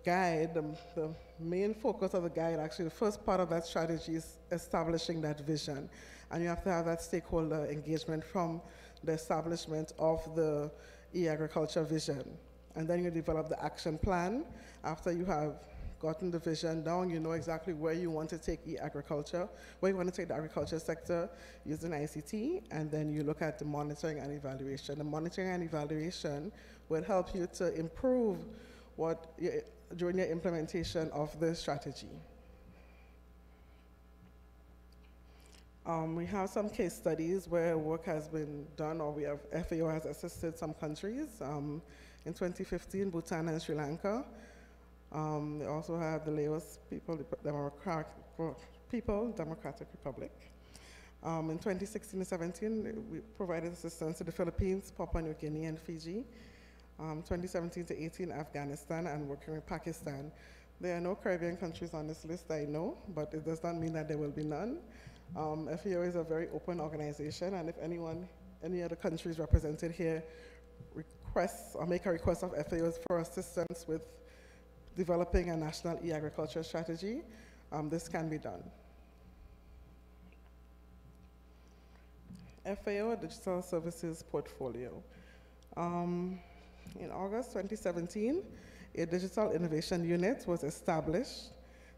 guide, the main focus of the guide, actually, the first part of that strategy is establishing that vision. And you have to have that stakeholder engagement from the establishment of the e-agriculture vision. And then you develop the action plan. After you have gotten the vision down, you know exactly where you want to take e-agriculture, where you want to take the agriculture sector using ICT, and then you look at the monitoring and evaluation. The monitoring and evaluation will help you to improve during your implementation of the strategy. We have some case studies where work has been done, or FAO has assisted some countries. In 2015, Bhutan and Sri Lanka. They also have the Laos Democratic Republic. In 2016 and 17, we provided assistance to the Philippines, Papua New Guinea, and Fiji. 2017 to 18, Afghanistan, and working with Pakistan. There are no Caribbean countries on this list, I know, but it does not mean that there will be none. FAO is a very open organization, and if any other countries represented here requests or make a request of FAO for assistance with developing a national e-agriculture strategy, this can be done. FAO Digital Services Portfolio. In August 2017, a digital innovation unit was established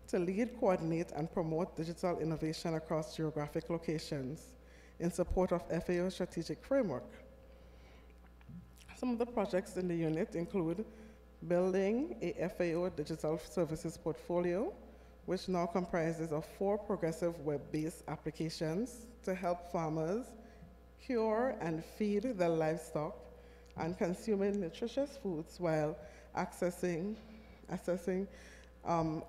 to lead, coordinate, and promote digital innovation across geographic locations in support of FAO's strategic framework. Some of the projects in the unit include building a FAO digital services portfolio, which now comprises of 4 progressive web-based applications to help farmers cure and feed their livestock and consuming nutritious foods while assessing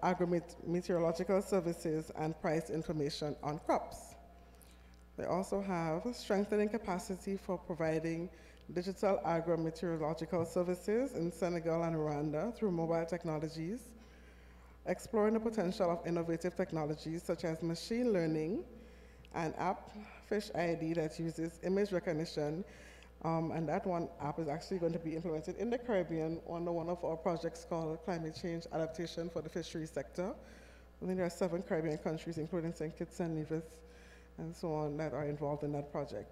agro-meteorological services and price information on crops. They also have strengthening capacity for providing digital agro-meteorological services in Senegal and Rwanda through mobile technologies, exploring the potential of innovative technologies such as machine learning, an app, Fish ID, that uses image recognition, and that one app is actually going to be implemented in the Caribbean under one of our projects called Climate Change Adaptation for the Fisheries Sector. I think there are 7 Caribbean countries, including St. Kitts and Nevis, and so on, that are involved in that project.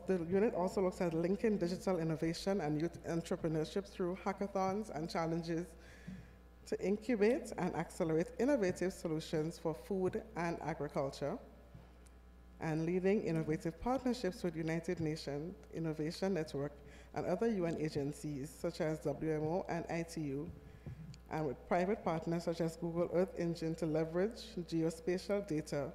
The unit also looks at linking digital innovation and youth entrepreneurship through hackathons and challenges to incubate and accelerate innovative solutions for food and agriculture, and leading innovative partnerships with United Nations Innovation Network and other UN agencies such as WMO and ITU, and with private partners such as Google Earth Engine to leverage geospatial data,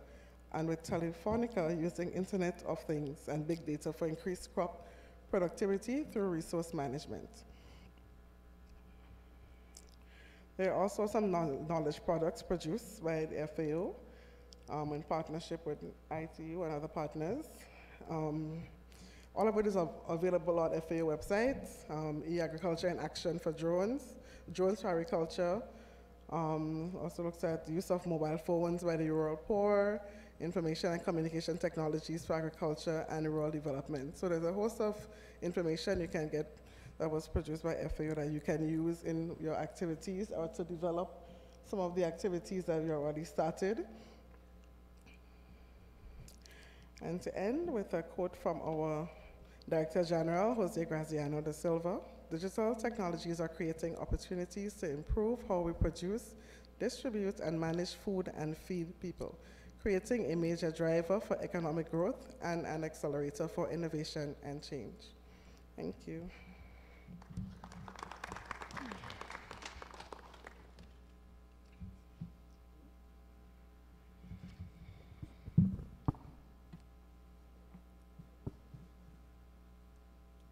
and with Telefonica using Internet of Things and big data for increased crop productivity through resource management. There are also some knowledge products produced by the FAO in partnership with ITU and other partners. All of it is available on FAO website, e-agriculture in action for drones for agriculture, also looks at the use of mobile phones by the rural poor, information and communication technologies for agriculture and rural development. So there's a host of information you can get that was produced by FAO that you can use in your activities or to develop some of the activities that you already started. And to end with a quote from our Director General, Jose Graziano da Silva: "Digital technologies are creating opportunities to improve how we produce, distribute, and manage food and feed people, creating a major driver for economic growth and an accelerator for innovation and change." Thank you.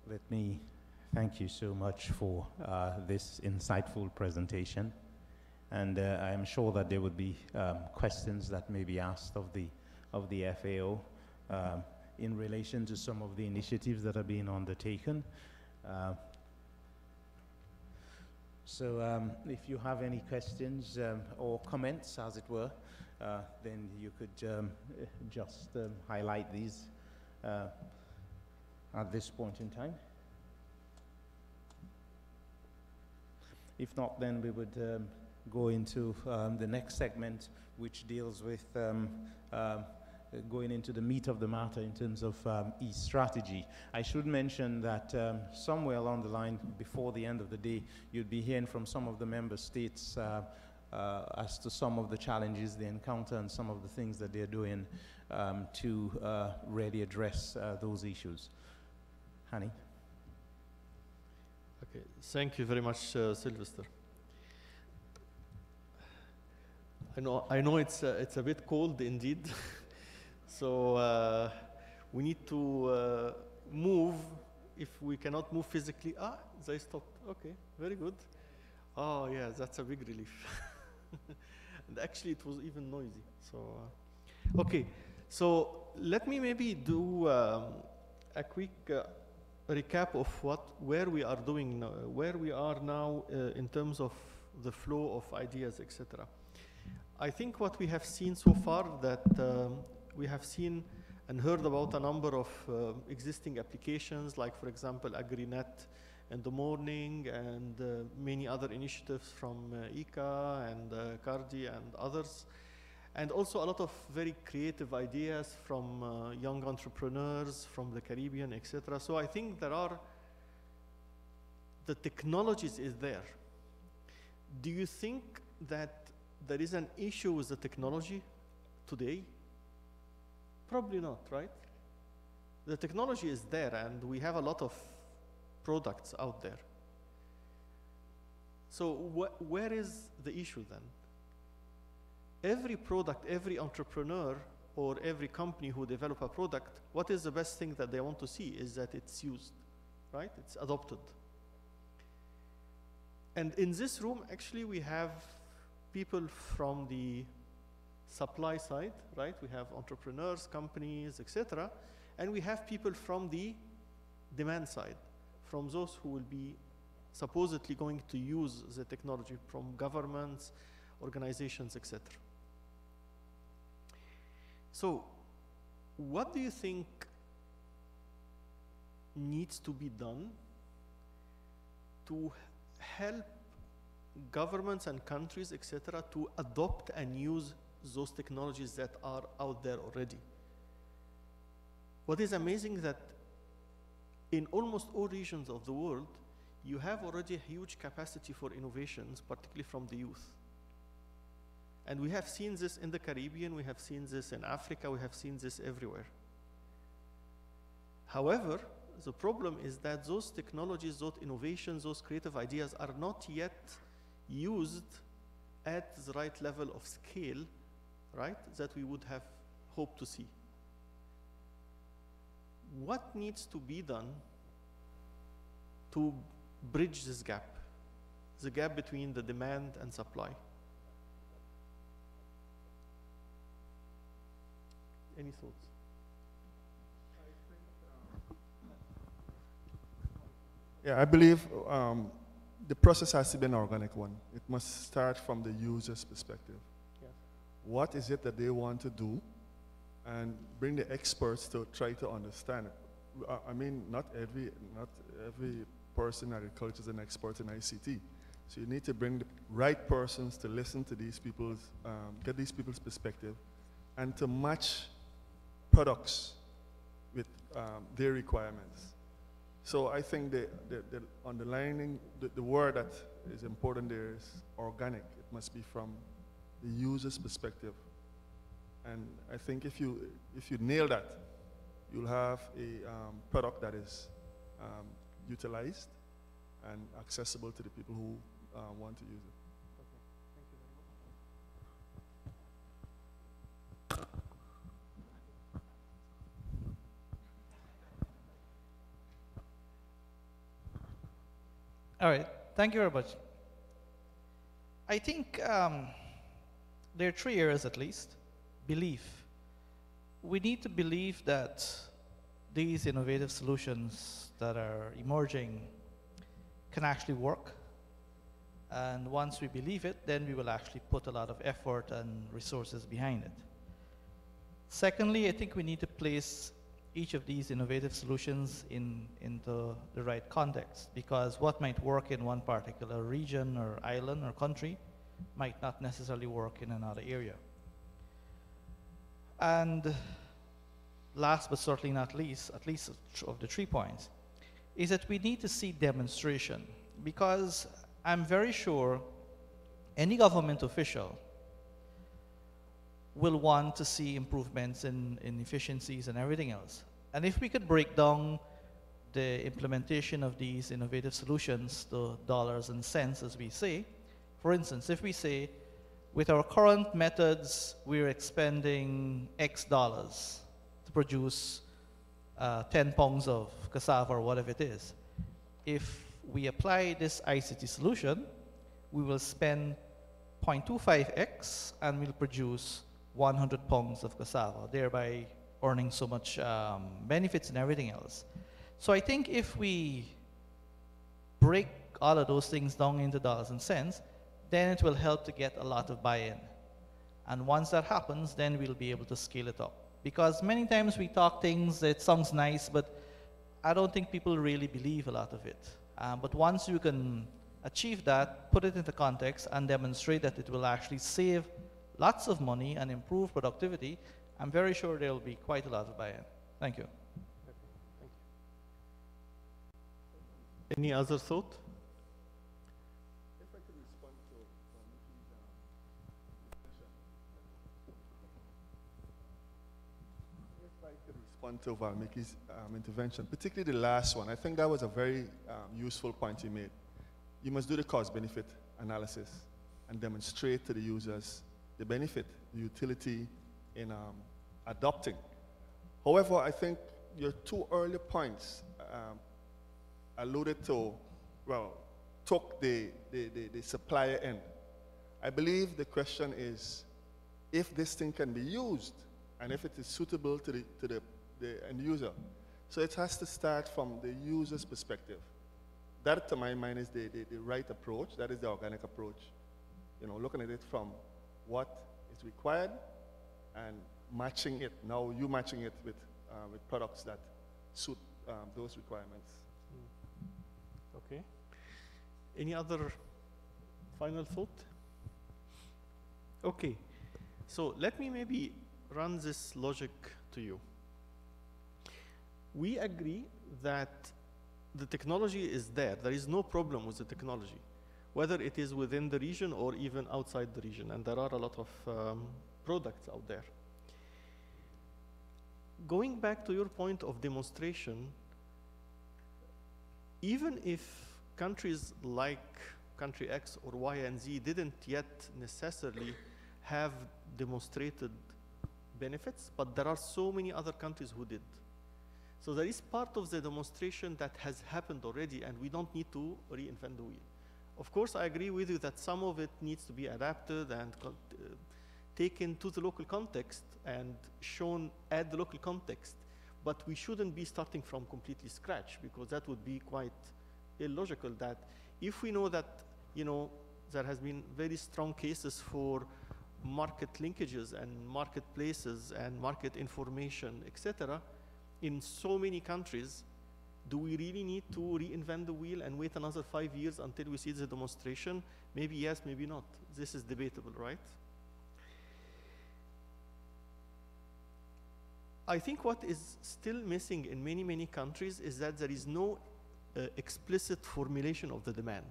Let me thank you so much for this insightful presentation. And I am sure that there would be questions that may be asked of the FAO in relation to some of the initiatives that are being undertaken. So if you have any questions or comments, as it were, then you could just highlight these at this point in time. If not, then we would go into the next segment, which deals with going into the meat of the matter in terms of e-strategy. I should mention that somewhere along the line, before the end of the day, you'd be hearing from some of the member states as to some of the challenges they encounter and some of the things that they're doing to really address those issues. Hani? Okay, thank you very much, Sylvester. I know it's a bit cold indeed, so we need to move. If we cannot move physically, they stopped. Okay, very good. Oh yeah, that's a big relief. And actually, it was even noisy. So, okay, so let me maybe do a quick recap of where we are doing now, where we are now in terms of the flow of ideas, etc. I think what we have seen so far that we have seen and heard about a number of existing applications, like for example AgriNet in the morning, and many other initiatives from ICA and Cardi and others, and also a lot of very creative ideas from young entrepreneurs from the Caribbean, etc. So I think the technologies is there. Do you think that there is an issue with the technology today? Probably not, right? The technology is there and we have a lot of products out there. So where is the issue then? Every product, every entrepreneur or every company who develop a product, what is the best thing that they want to see is that it's used, right? It's adopted. And in this room, actually, we have people from the supply side, right? We have entrepreneurs, companies, etc. And we have people from the demand side, from those who will be supposedly going to use the technology, from governments, organizations, etc. So, what do you think needs to be done to help governments and countries, etc., to adopt and use those technologies that are out there already? What is amazing that in almost all regions of the world, you have already a huge capacity for innovations, particularly from the youth. And we have seen this in the Caribbean, we have seen this in Africa, we have seen this everywhere. However, the problem is that those technologies, those innovations, those creative ideas are not yet used at the right level of scale, right, that we would have hoped to see. What needs to be done to bridge this gap, the gap between the demand and supply? Any thoughts? Yeah, I believe the process has to be an organic one. It must start from the user's perspective. Yeah. What is it that they want to do? and bring the experts to try to understand. I mean, not every person in agriculture is an expert in ICT. So you need to bring the right persons to listen to these people's, get these people's perspective, and to match products with their requirements. So I think the underlining, the word that is important there is organic. It must be from the user's perspective. And I think if you nail that, you'll have a product that is utilized and accessible to the people who want to use it. All right, thank you very much. I think there are 3 areas at least. Belief. We need to believe that these innovative solutions that are emerging can actually work. And once we believe it, then we will actually put a lot of effort and resources behind it. Secondly, I think we need to place each of these innovative solutions into the right context, because what might work in one particular region or island or country might not necessarily work in another area. And last but certainly not least, at least of the 3 points, is that we need to see demonstration, because I'm very sure any government official will want to see improvements in efficiencies and everything else. And if we could break down the implementation of these innovative solutions to dollars and cents, as we say, for instance, if we say, with our current methods, we're expending X dollars to produce 10 pounds of cassava or whatever it is. If we apply this ICT solution, we will spend 0.25x and we'll produce 100 pounds of cassava, thereby earning so much benefits and everything else. So I think if we break all of those things down into dollars and cents, then it will help to get a lot of buy-in. And once that happens, then we'll be able to scale it up. Because many times we talk things, it sounds nice, but I don't think people really believe a lot of it. But once you can achieve that, put it into context, and demonstrate that it will actually save lots of money and improve productivity, I'm very sure there will be quite a lot of buy-in. Thank you. Any other thought? If I could respond to Valmiki's intervention, particularly the last one, I think that was a very useful point you made. You must do the cost-benefit analysis and demonstrate to the users the benefit, the utility in adopting. However, I think your 2 earlier points alluded to, well, took the supplier end. I believe the question is if this thing can be used and if it is suitable to the end user. So it has to start from the user's perspective. That, to my mind, is the right approach. That is the organic approach. You know, looking at it from what is required and matching it. Now you matching it with products that suit those requirements. Okay. Any other final thought? Okay. So let me maybe run this logic to you. We agree that the technology is there. There is no problem with the technology, whether it is within the region or even outside the region. And there are a lot of products out there. Going back to your point of demonstration, even if countries like country X or Y and Z didn't yet necessarily have demonstrated benefits, but there are so many other countries who did. So there is part of the demonstration that has happened already, and we don't need to reinvent the wheel. Of course, I agree with you that some of it needs to be adapted and taken to the local context and shown at the local context. But we shouldn't be starting from completely scratch, because that would be quite illogical. That if we know that, you know, there has been very strong cases for market linkages and marketplaces and market information, etc., in so many countries, do we really need to reinvent the wheel and wait another 5 years until we see the demonstration? Maybe yes, maybe not. This is debatable, right? I think what is still missing in many, many countries is that there is no explicit formulation of the demand.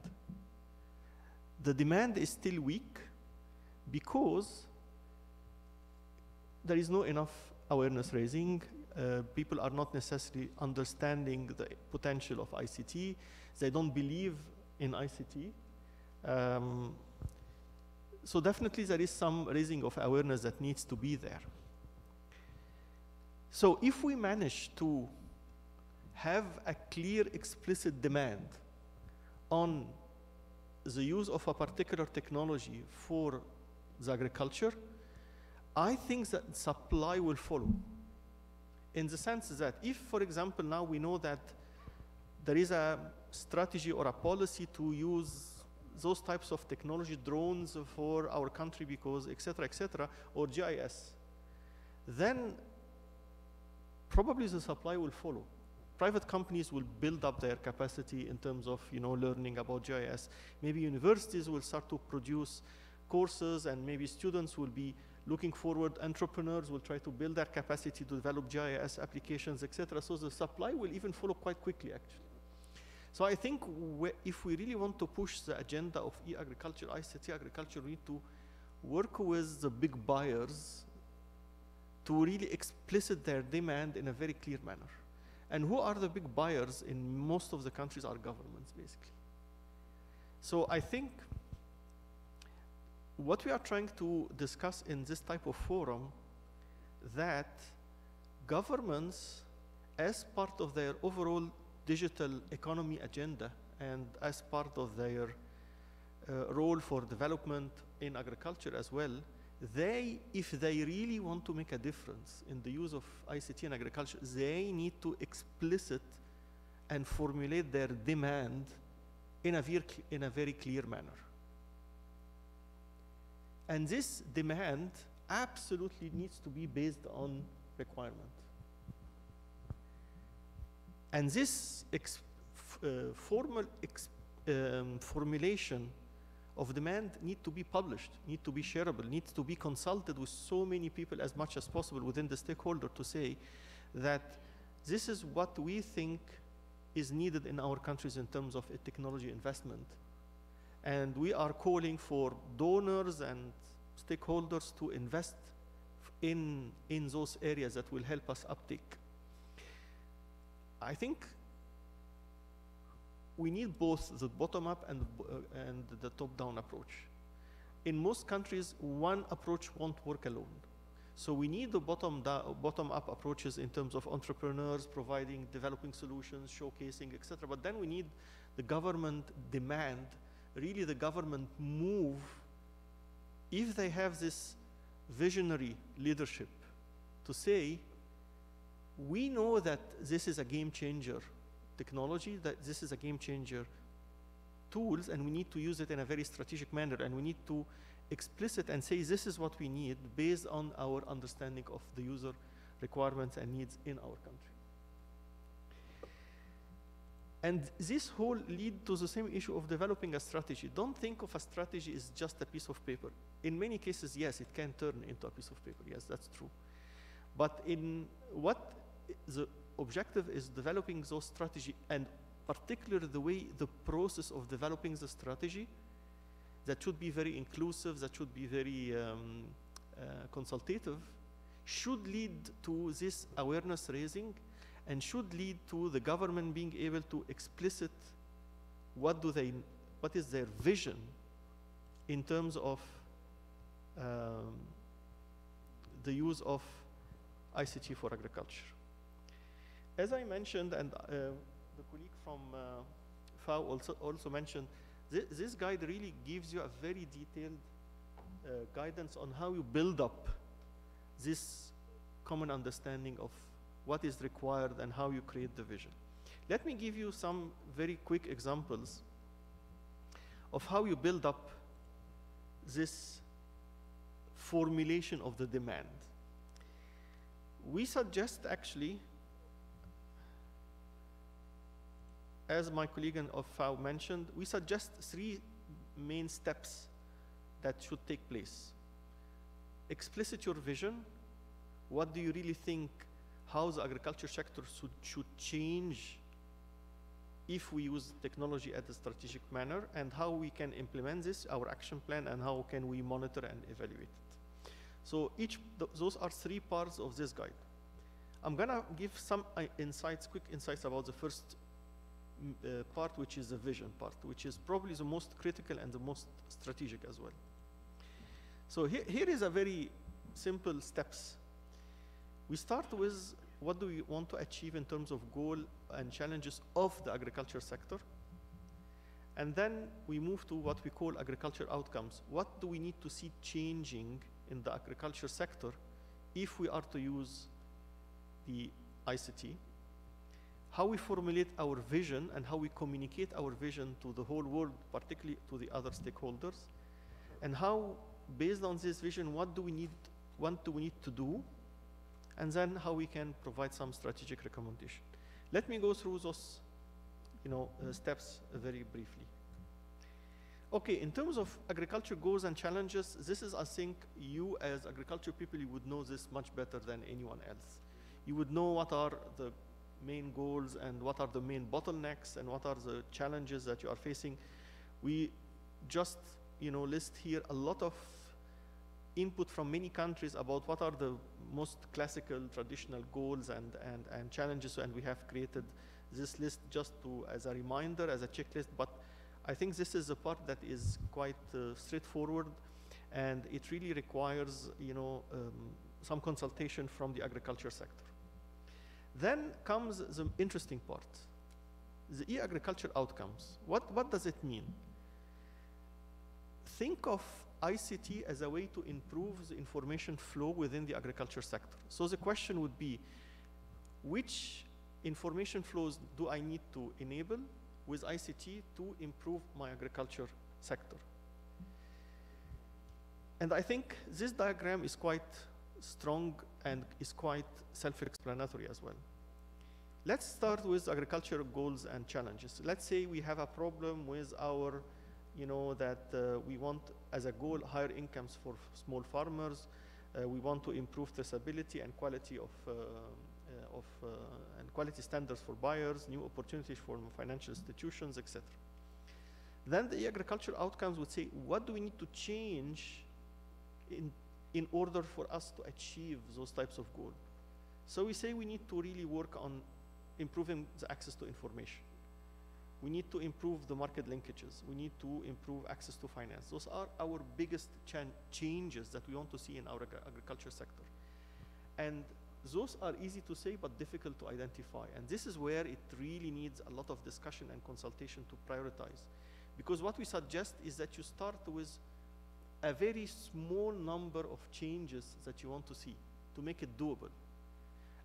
The demand is still weak because there is no enough awareness raising. People are not necessarily understanding the potential of ICT. They don't believe in ICT. So definitely there is some raising of awareness that needs to be there. So if we manage to have a clear, explicit demand on the use of a particular technology for the agriculture, I think that supply will follow. In the sense that if, for example, now we know that there is a strategy or a policy to use those types of technology, drones for our country because et cetera, or GIS, then probably the supply will follow. Private companies will build up their capacity in terms of learning about GIS. Maybe universities will start to produce courses, and maybe students will be looking forward. Entrepreneurs will try to build their capacity to develop GIS applications, etc. So the supply will even follow quite quickly, actually. So I think if we really want to push the agenda of e-agriculture, ICT agriculture, we need to work with the big buyers to really explicit their demand in a very clear manner. And who are the big buyers in most of the countries are governments, basically. So I think what we are trying to discuss in this type of forum, that governments, as part of their overall digital economy agenda and as part of their role for development in agriculture as well, if they really want to make a difference in the use of ICT in agriculture, they need to explicit and formulate their demand in a very clear manner. And this demand absolutely needs to be based on requirement. And this formal formulation of demand need to be published, need to be shareable, needs to be consulted with so many people as much as possible within the stakeholder to say that this is what we think is needed in our countries in terms of technology investment. And we are calling for donors and stakeholders to invest in those areas that will help us uptake. I think we need both the bottom-up and the top-down approach. In most countries, one approach won't work alone. So we need the bottom-up approaches in terms of entrepreneurs providing, developing solutions, showcasing, etc. But then we need the government demand, really the government move, if they have this visionary leadership to say, we know that this is a game changer technology, that this is a game changer tools, and we need to use it in a very strategic manner, and we need to explicit and say this is what we need based on our understanding of the user requirements and needs in our country. And this whole lead to the same issue of developing a strategy. Don't think of a strategy as just a piece of paper. In many cases, yes, it can turn into a piece of paper. Yes, that's true. But in what the objective is developing those strategy, and particularly the way the process of developing the strategy, that should be very inclusive, that should be very consultative, should lead to this awareness raising, and should lead to the government being able to explicit what is their vision in terms of the use of ICT for agriculture. As I mentioned, and the colleague from FAO also mentioned, this guide really gives you a very detailed guidance on how you build up this common understanding of what is required and how you create the vision. Let me give you some very quick examples of how you build up this formulation of the demand. We suggest actually, as my colleague of FAO mentioned, we suggest 3 main steps that should take place. Explicit your vision. What do you really think, how the agriculture sector should change if we use technology at a strategic manner, and how we can implement this, our action plan, and how can we monitor and evaluate it. So those are 3 parts of this guide. I'm gonna give some insights, quick insights about the first part, which is the vision part, which is probably the most critical and the most strategic as well. So here is a very simple steps. We start with what do we want to achieve in terms of goal and challenges of the agriculture sector. And then we move to what we call agriculture outcomes. What do we need to see changing in the agriculture sector if we are to use the ICT? How we formulate our vision and how we communicate our vision to the whole world, particularly to the other stakeholders, and how, based on this vision, what do we need to do, and then how we can provide some strategic recommendation. Let me go through those steps very briefly. Okay, in terms of agriculture goals and challenges, this is, I think, you as agriculture people, you would know this much better than anyone else. You would know what are the main goals and what are the main bottlenecks and what are the challenges that you are facing. We just list here a lot of input from many countries about what are the most classical traditional goals and challenges, and we have created this list just as a reminder, as a checklist, but I think this is a part that is quite straightforward, and it really requires some consultation from the agriculture sector. Then comes the interesting part, the e-agriculture outcomes. What does it mean? Think of ICT as a way to improve the information flow within the agriculture sector. So the question would be, which information flows do I need to enable with ICT to improve my agriculture sector? And I think this diagram is quite strong and is quite self-explanatory as well. Let's start with agriculture goals and challenges. Let's say we have a problem with our, we want as a goal higher incomes for small farmers. We want to improve traceability and quality and quality standards for buyers, new opportunities for financial institutions, etc. Then the agriculture outcomes would say, what do we need to change in order for us to achieve those types of goals? So we say we need to really work on improving the access to information. We need to improve the market linkages. We need to improve access to finance. Those are our biggest changes that we want to see in our agriculture sector. And those are easy to say, but difficult to identify. And this is where it really needs a lot of discussion and consultation to prioritize. Because what we suggest is that you start with a very small number of changes that you want to see to make it doable.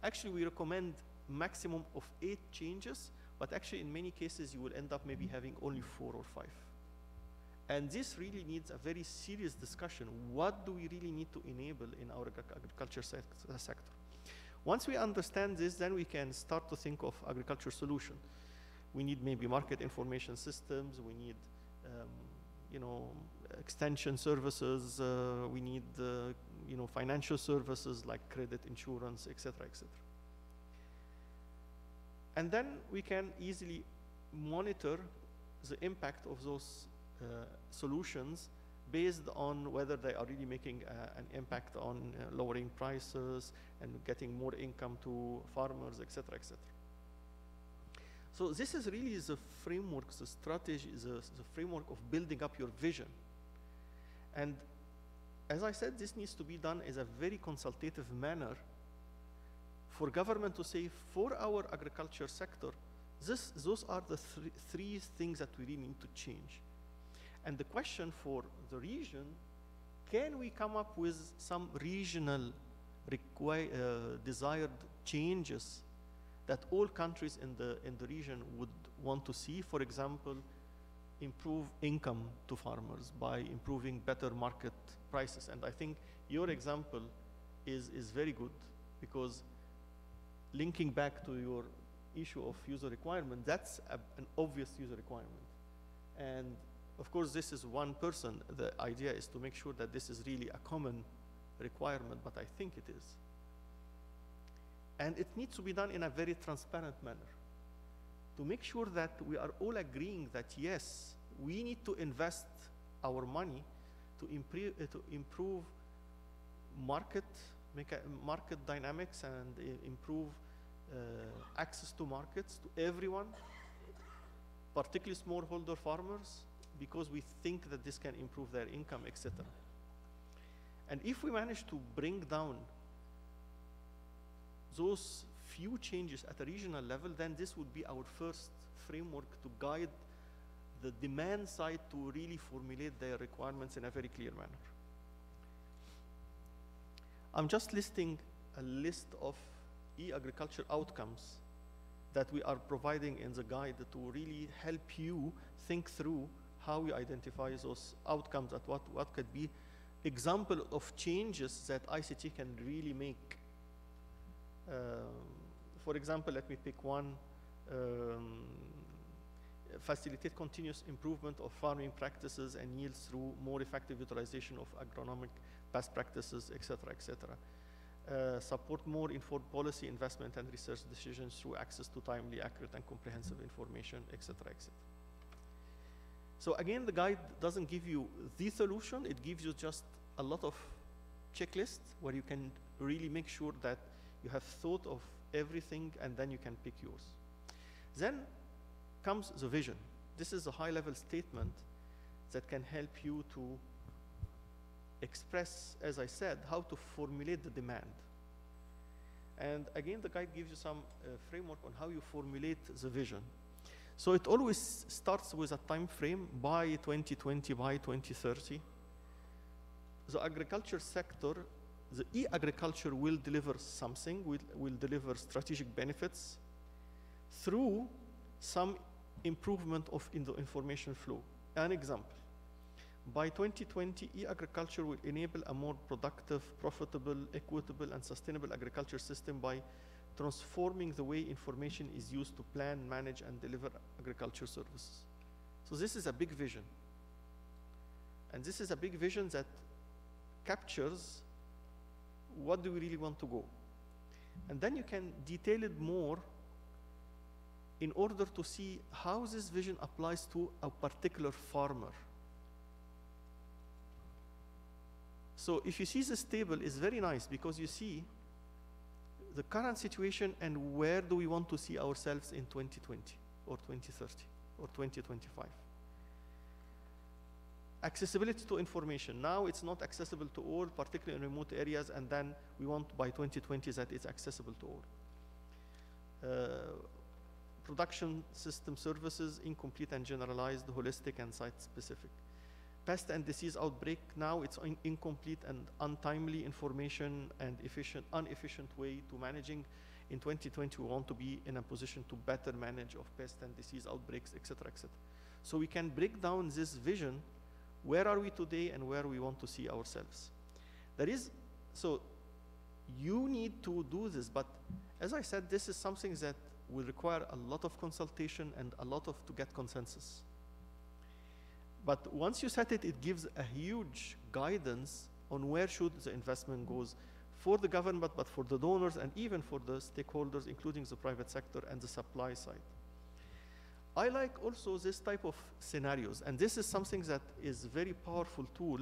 Actually, we recommend maximum of 8 changes, but actually in many cases you will end up maybe having only 4 or 5. And this really needs a very serious discussion. What do we really need to enable in our agriculture sector? Once we understand this, then we can start to think of agriculture solution. We need maybe market information systems, we need extension services, we need financial services like credit, insurance, etc., etc. And then we can easily monitor the impact of those solutions based on whether they are really making an impact on lowering prices and getting more income to farmers, etc., etc. So this is really the framework, the strategy, the framework of building up your vision. And as I said, this needs to be done as a very consultative manner for government to say, for our agriculture sector, those are the three things that we really need to change. And the question for the region, can we come up with some regional desired changes that all countries in the region would want to see? For example, improve income to farmers by improving better market prices. And I think your example is very good, because linking back to your issue of user requirement, that's an obvious user requirement. And of course, this is one person. The idea is to make sure that this is really a common requirement, but I think it is. And it needs to be done in a very transparent manner, to make sure that we are all agreeing that yes, we need to invest our money to improve market dynamics and improve access to markets to everyone, particularly smallholder farmers, because we think that this can improve their income, etc. And if we manage to bring down those few changes at a regional level, then this would be our first framework to guide the demand side to really formulate their requirements in a very clear manner. I'm just listing a list of e-agriculture outcomes that we are providing in the guide to really help you think through how we identify those outcomes, at what could be example of changes that ICT can really make. For example, let me pick one. Facilitate continuous improvement of farming practices and yields through more effective utilization of agronomic best practices, etc., etc. Support more informed policy, investment, and research decisions through access to timely, accurate, and comprehensive information, etc., etc. So again, the guide doesn't give you the solution. It gives you just a lot of checklists where you can really make sure that you have thought of everything, and then you can pick yours. Then comes the vision. This is a high-level statement that can help you to express, as I said, how to formulate the demand. And again, the guide gives you some framework on how you formulate the vision. So it always starts with a time frame by 2020, by 2030. The agriculture sector, the e-agriculture will deliver something, will deliver strategic benefits through some improvement in the information flow. An example, by 2020, e-agriculture will enable a more productive, profitable, equitable, and sustainable agriculture system by transforming the way information is used to plan, manage, and deliver agriculture services. So this is a big vision. And this is a big vision that captures what do we really want to go. And then you can detail it more in order to see how this vision applies to a particular farmer. So if you see this table, it's very nice because you see the current situation and where do we want to see ourselves in 2020 or 2030 or 2025. Accessibility to information. Now it's not accessible to all, particularly in remote areas, and then we want by 2020 that it's accessible to all. Production system services, incomplete and generalized, holistic and site-specific. Pest and disease outbreak, now it's incomplete and untimely information and inefficient way to managing. In 2020, we want to be in a position to better manage of pest and disease outbreaks, etc., etc. So we can break down this vision. Where are we today and where we want to see ourselves? So you need to do this, but as I said, this is something that will require a lot of consultation and a lot to get consensus. But once you set it, it gives a huge guidance on where should the investment goes for the government, but for the donors and even for the stakeholders, including the private sector and the supply side. I like also this type of scenarios, and this is something that is a very powerful tool,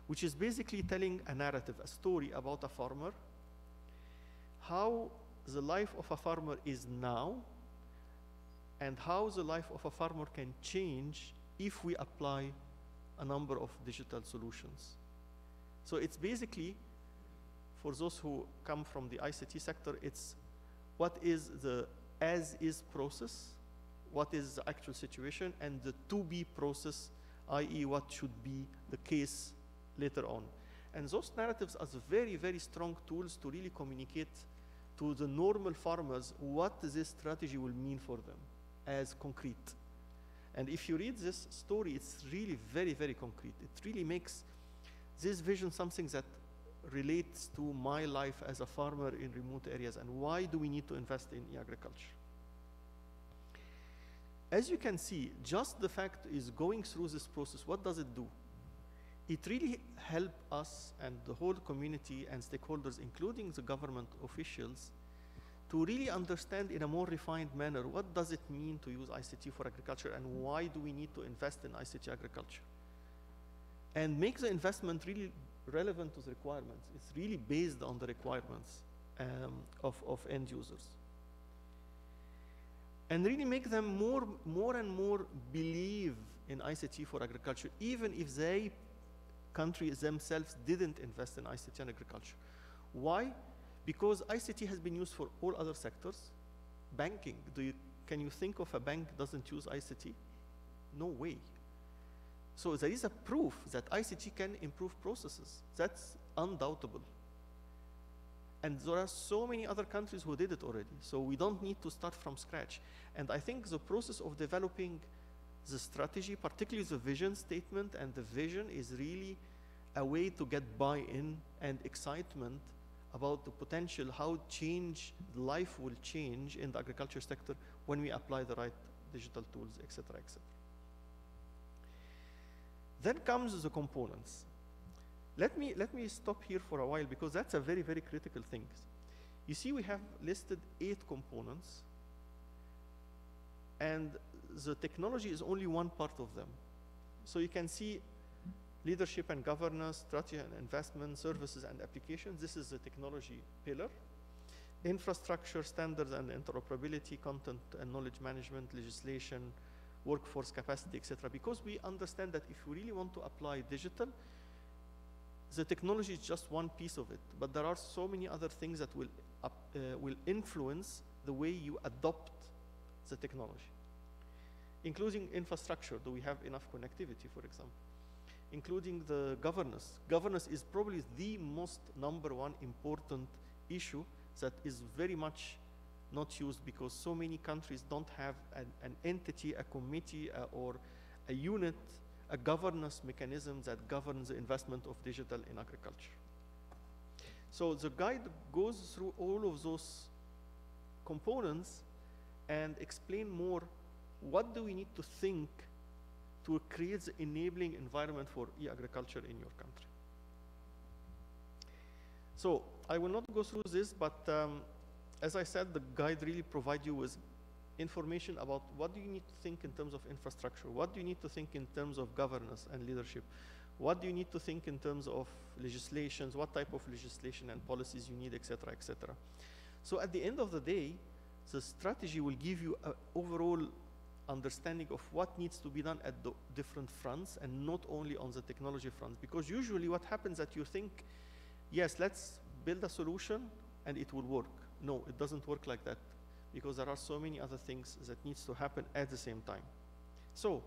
which is basically telling a narrative, a story about a farmer, how the life of a farmer is now, and how the life of a farmer can change if we apply a number of digital solutions. So it's basically, for those who come from the ICT sector, it's what is the as-is process, what is the actual situation, and the to-be process, i.e. what should be the case later on. And those narratives are very, very strong tools to really communicate to the normal farmers what this strategy will mean for them as concrete. And if you read this story, it's really very, very concrete. It really makes this vision something that relates to my life as a farmer in remote areas, and why do we need to invest in agriculture. As you can see, just the fact is going through this process, what does it do? It really helps us and the whole community and stakeholders, including the government officials, to really understand in a more refined manner what does it mean to use ICT for agriculture and why do we need to invest in ICT agriculture. And make the investment really relevant to the requirements. It's really based on the requirements of end users. And really make them more and more believe in ICT for agriculture, even if they countries themselves didn't invest in ICT and agriculture. Why? Because ICT has been used for all other sectors. Banking, can you think of a bank doesn't use ICT? No way. So there is a proof that ICT can improve processes. That's undoubtable. And there are so many other countries who did it already. So we don't need to start from scratch. And I think the process of developing the strategy, particularly the vision statement, and the vision is really a way to get buy-in and excitement about the potential, how life will change in the agriculture sector when we apply the right digital tools, et cetera, et cetera. Then comes the components. Let me stop here for a while because that's a very, very critical thing. You see, we have listed 8 components, and the technology is only one part of them. So you can see leadership and governance, strategy and investment, services and applications. This is the technology pillar. Infrastructure, standards and interoperability, content and knowledge management, legislation, workforce capacity, etc. Because we understand that if we really want to apply digital, the technology is just one piece of it, but there are so many other things that will influence the way you adopt the technology, including infrastructure. Do we have enough connectivity, for example? Including the governance. Governance is probably the most #1 important issue that is very much not used because so many countries don't have an entity, a committee, or a unit, a governance mechanism that governs the investment of digital in agriculture. So the guide goes through all of those components and explain more what do we need to think to create the enabling environment for e-agriculture in your country. So I will not go through this, but as I said, the guide really provides you with information about what do you need to think in terms of infrastructure, what do you need to think in terms of governance and leadership, what do you need to think in terms of legislations, what type of legislation and policies you need, et cetera, et cetera. So at the end of the day, the strategy will give you an overall understanding of what needs to be done at the different fronts and not only on the technology front. Because usually what happens that you think, yes, let's build a solution and it will work. No, it doesn't work like that because there are so many other things that needs to happen at the same time. So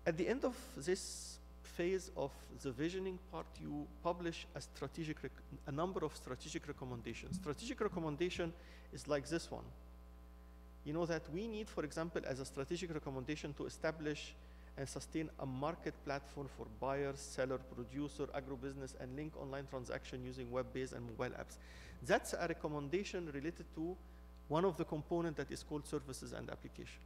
at the end of this phase of the visioning part, you publish a number of strategic recommendations. Strategic recommendation is like this one. You know that we need, for example, as a strategic recommendation to establish and sustain a market platform for buyers, seller, producer, agribusiness, and link online transaction using web-based and mobile apps. That's a recommendation related to one of the components that is called services and application,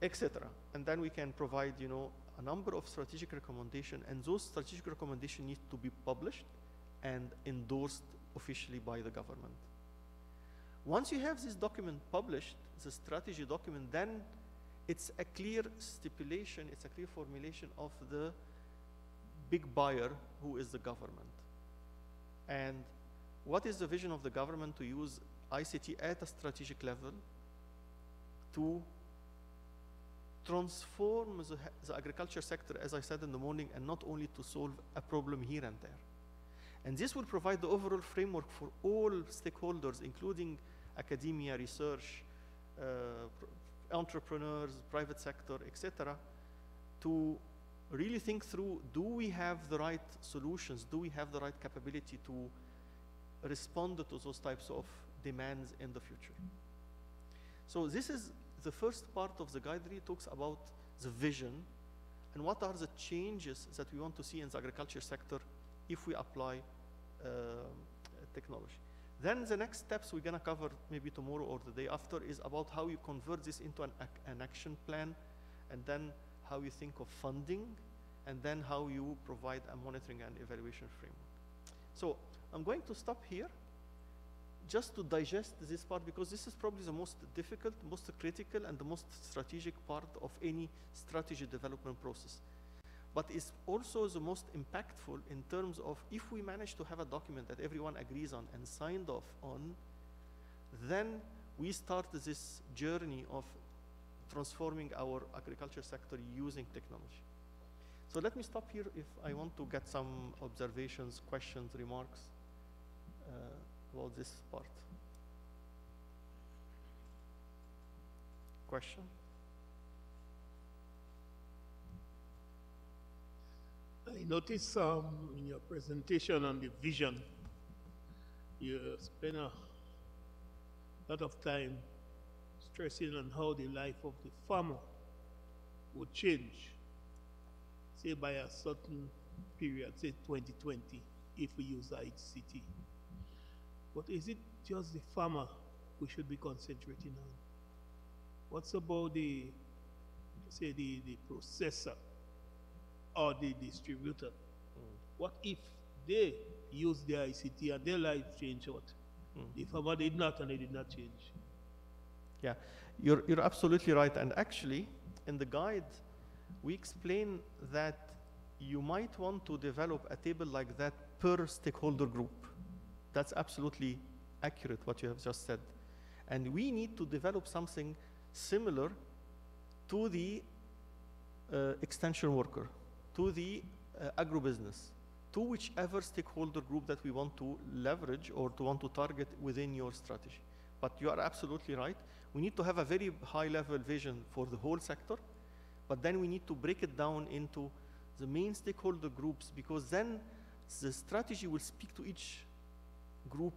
etc. And then we can provide, you know, a number of strategic recommendations, and those strategic recommendations need to be published and endorsed officially by the government. Once you have this document published, the strategy document, then it's a clear stipulation, it's a clear formulation of the big buyer, who is the government. And what is the vision of the government? To use ICT at a strategic level to transform the agriculture sector, as I said in the morning, and not only to solve a problem here and there. And this will provide the overall framework for all stakeholders, including academia, research, entrepreneurs, private sector, etc., to really think through, do we have the right solutions? Do we have the right capability to respond to those types of demands in the future? So this is the first part of the guide really talks about the vision and what are the changes that we want to see in the agriculture sector if we apply technology. Then the next steps we're going to cover maybe tomorrow or the day after is about how you convert this into an action plan, and then how you think of funding, and then how you provide a monitoring and evaluation framework. So I'm going to stop here just to digest this part, because this is probably the most difficult, most critical, and the most strategic part of any strategy development process. But it's also the most impactful in terms of if we manage to have a document that everyone agrees on and signed off on, then we start this journey of transforming our agriculture sector using technology. So let me stop here if I want to get some observations, questions, remarks about this part. Question? I noticed in your presentation on the vision, you spent a lot of time stressing on how the life of the farmer would change, say by a certain period, say 2020, if we use ICT. But is it just the farmer we should be concentrating on? What's about the, say, the processor or the distributor? What if they use the ICT and their life changed? What? The farmer did not, and they did not change. Yeah, you're absolutely right. And actually, in the guide, we explain that you might want to develop a table like that per stakeholder group. That's absolutely accurate, what you have just said. And we need to develop something similar to the extension worker, to the agribusiness, to whichever stakeholder group that we want to leverage or to want to target within your strategy. But you are absolutely right. We need to have a very high-level vision for the whole sector, but then we need to break it down into the main stakeholder groups, because then the strategy will speak to each group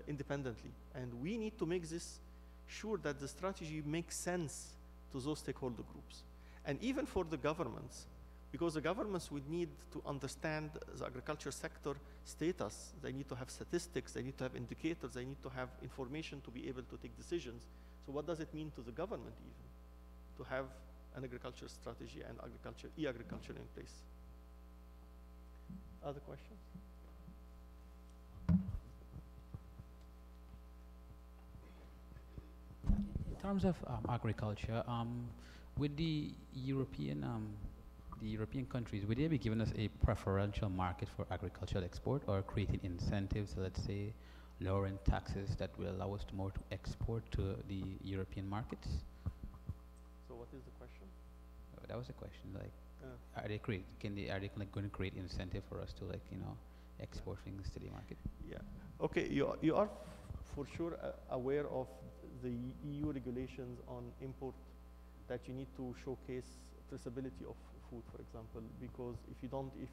independently. And we need to make this sure that the strategy makes sense to those stakeholder groups. And even for the governments, because the governments would need to understand the agriculture sector status. They need to have statistics, they need to have indicators, they need to have information to be able to take decisions. So what does it mean to the government even to have an agriculture strategy and e-agriculture in place? Other questions? In terms of agriculture, with the European countries, would they be giving us a preferential market for agricultural export, or creating incentives, let's say lowering taxes that will allow us to more to export to the European markets? So what is the question? That was the question. Like, are they going to create incentive for us to, like, export things to the market? Yeah. Okay. You are for sure aware of the EU regulations on import, that you need to showcase traceability of food, for example, because if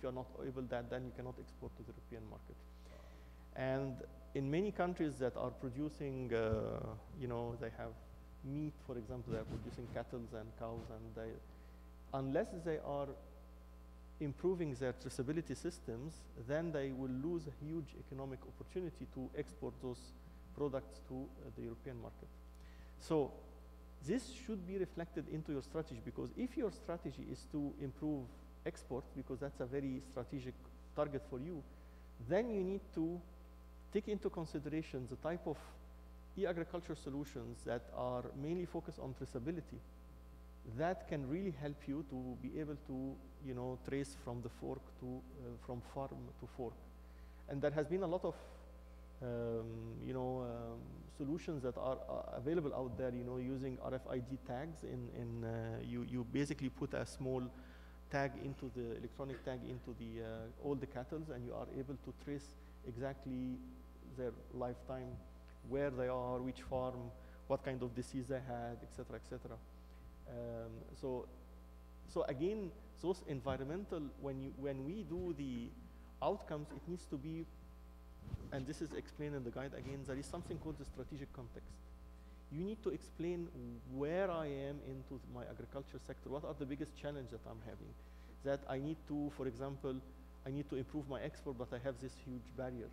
you're not able that, then you cannot export to the European market. And in many countries that are producing, they have meat, for example, they are producing cattle and cows, and unless they are improving their traceability systems, then they will lose a huge economic opportunity to export those products to the European market. So this should be reflected into your strategy, because if your strategy is to improve export, because that's a very strategic target for you, then you need to take into consideration the type of e-agriculture solutions that are mainly focused on traceability, that can really help you to be able to, trace from the fork to, from farm to fork. And there has been a lot of solutions that are available out there, using RFID tags. You basically put a small tag into the electronic tag into the all the cattle, and you are able to trace exactly their lifetime, where they are, which farm, what kind of disease they had, etc., etc. So again, those environmental, when we do the outcomes, it needs to be, and this is explained in the guide again, there is something called the strategic context. you need to explain where I am into my agriculture sector. What are the biggest challenges that I'm having? That I need to, for example, I need to improve my export, but I have this huge barrier.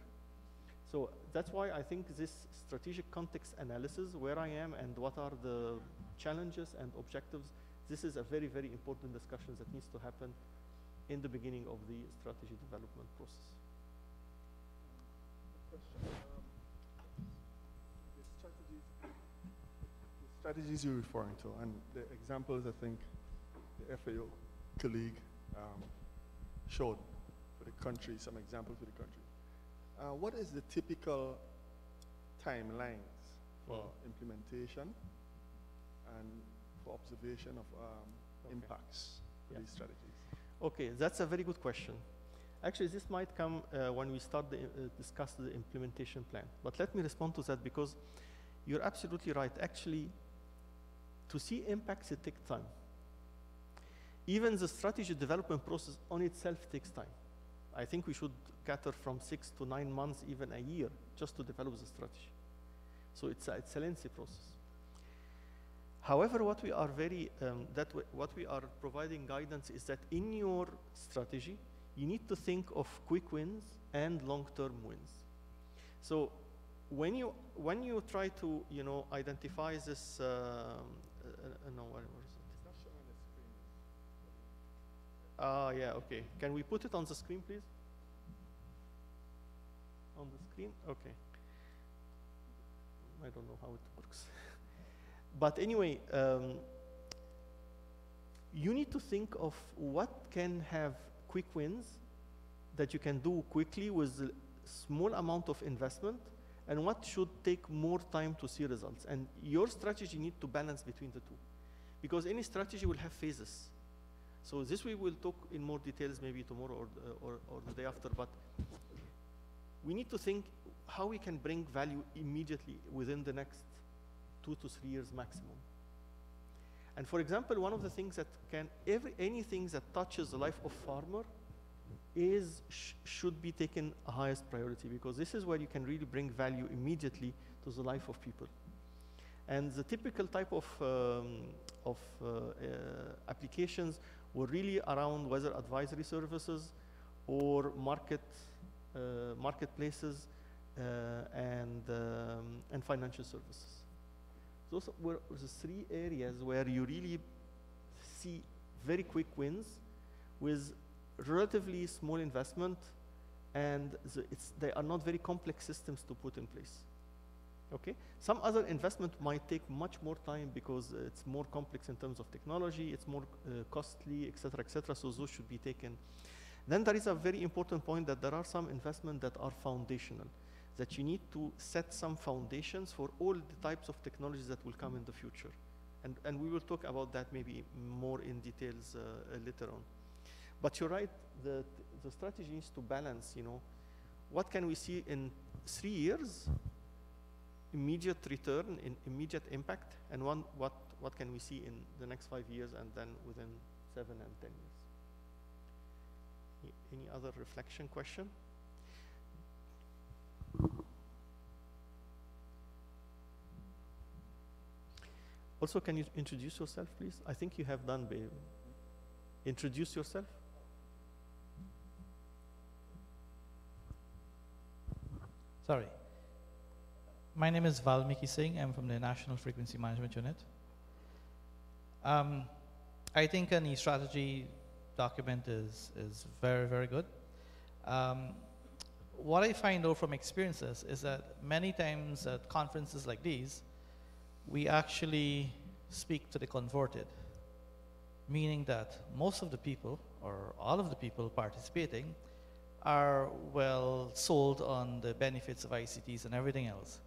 So that's why I think this strategic context analysis, where I am and what are the challenges and objectives, this is a very, very important discussion that needs to happen in the beginning of the strategy development process. The strategies you're referring to, and the examples I think the FAO colleague showed for the country, some examples for the country. What is the typical timelines for implementation and for observation of impacts for these strategies? Okay, that's a very good question. Actually, this might come when we start to discuss the implementation plan. But let me respond to that because you're absolutely right. Actually, to see impacts, it takes time. Even the strategy development process on itself takes time. I think we should cater from 6 to 9 months, even a year, just to develop the strategy. So it's a lengthy process. However, what we are what we are providing guidance is that in your strategy, you need to think of quick wins and long-term wins. So when you try to identify this, no, where is it? It's not shown on the screen. Yeah, okay. Can we put it on the screen, please? On the screen? Okay. I don't know how it works. But anyway, you need to think of what can have quick wins that you can do quickly with a small amount of investment, and what should take more time to see results. And your strategy needs to balance between the two, because any strategy will have phases. So this we will talk in more details maybe tomorrow or the day after, but we need to think how we can bring value immediately within the next 2 to 3 years maximum. And for example, one of the things that anything that touches the life of farmer should be taken a highest priority, because this is where you can really bring value immediately to the life of people. And the typical type of applications were really around whether advisory services or marketplaces and financial services. Those were the 3 areas where you really see very quick wins with relatively small investment, and they are not very complex systems to put in place. Okay? Some other investment might take much more time because it's more complex in terms of technology, it's more costly, et cetera, so those should be taken. Then there is a very important point that there are some investments that are foundational, that you need to set some foundations for all the types of technologies that will come in the future. And we will talk about that maybe more in details later on. But you're right, the strategy needs to balance, what can we see in 3 years, immediate return, immediate impact, and what can we see in the next 5 years and then within 7 and 10 years. Any other reflection question? Also, can you introduce yourself, please? I think you have done, babe. Introduce yourself. Sorry. My name is Valmiki Singh. I'm from the National Frequency Management Unit. I think an e-strategy document is very, very good. What I find out from experiences is that many times at conferences like these, we actually speak to the converted, meaning that most of the people, or all of the people participating, are well sold on the benefits of ICTs and everything else.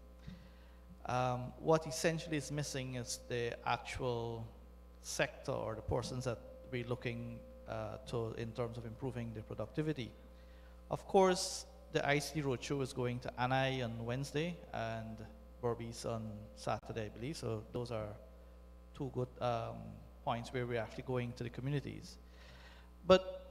What essentially is missing is the actual sector or the persons that we're looking to in terms of improving their productivity. Of course, the ICT Roadshow is going to Anai on Wednesday and Berbice on Saturday, I believe. So those are 2 good points where we're actually going to the communities. But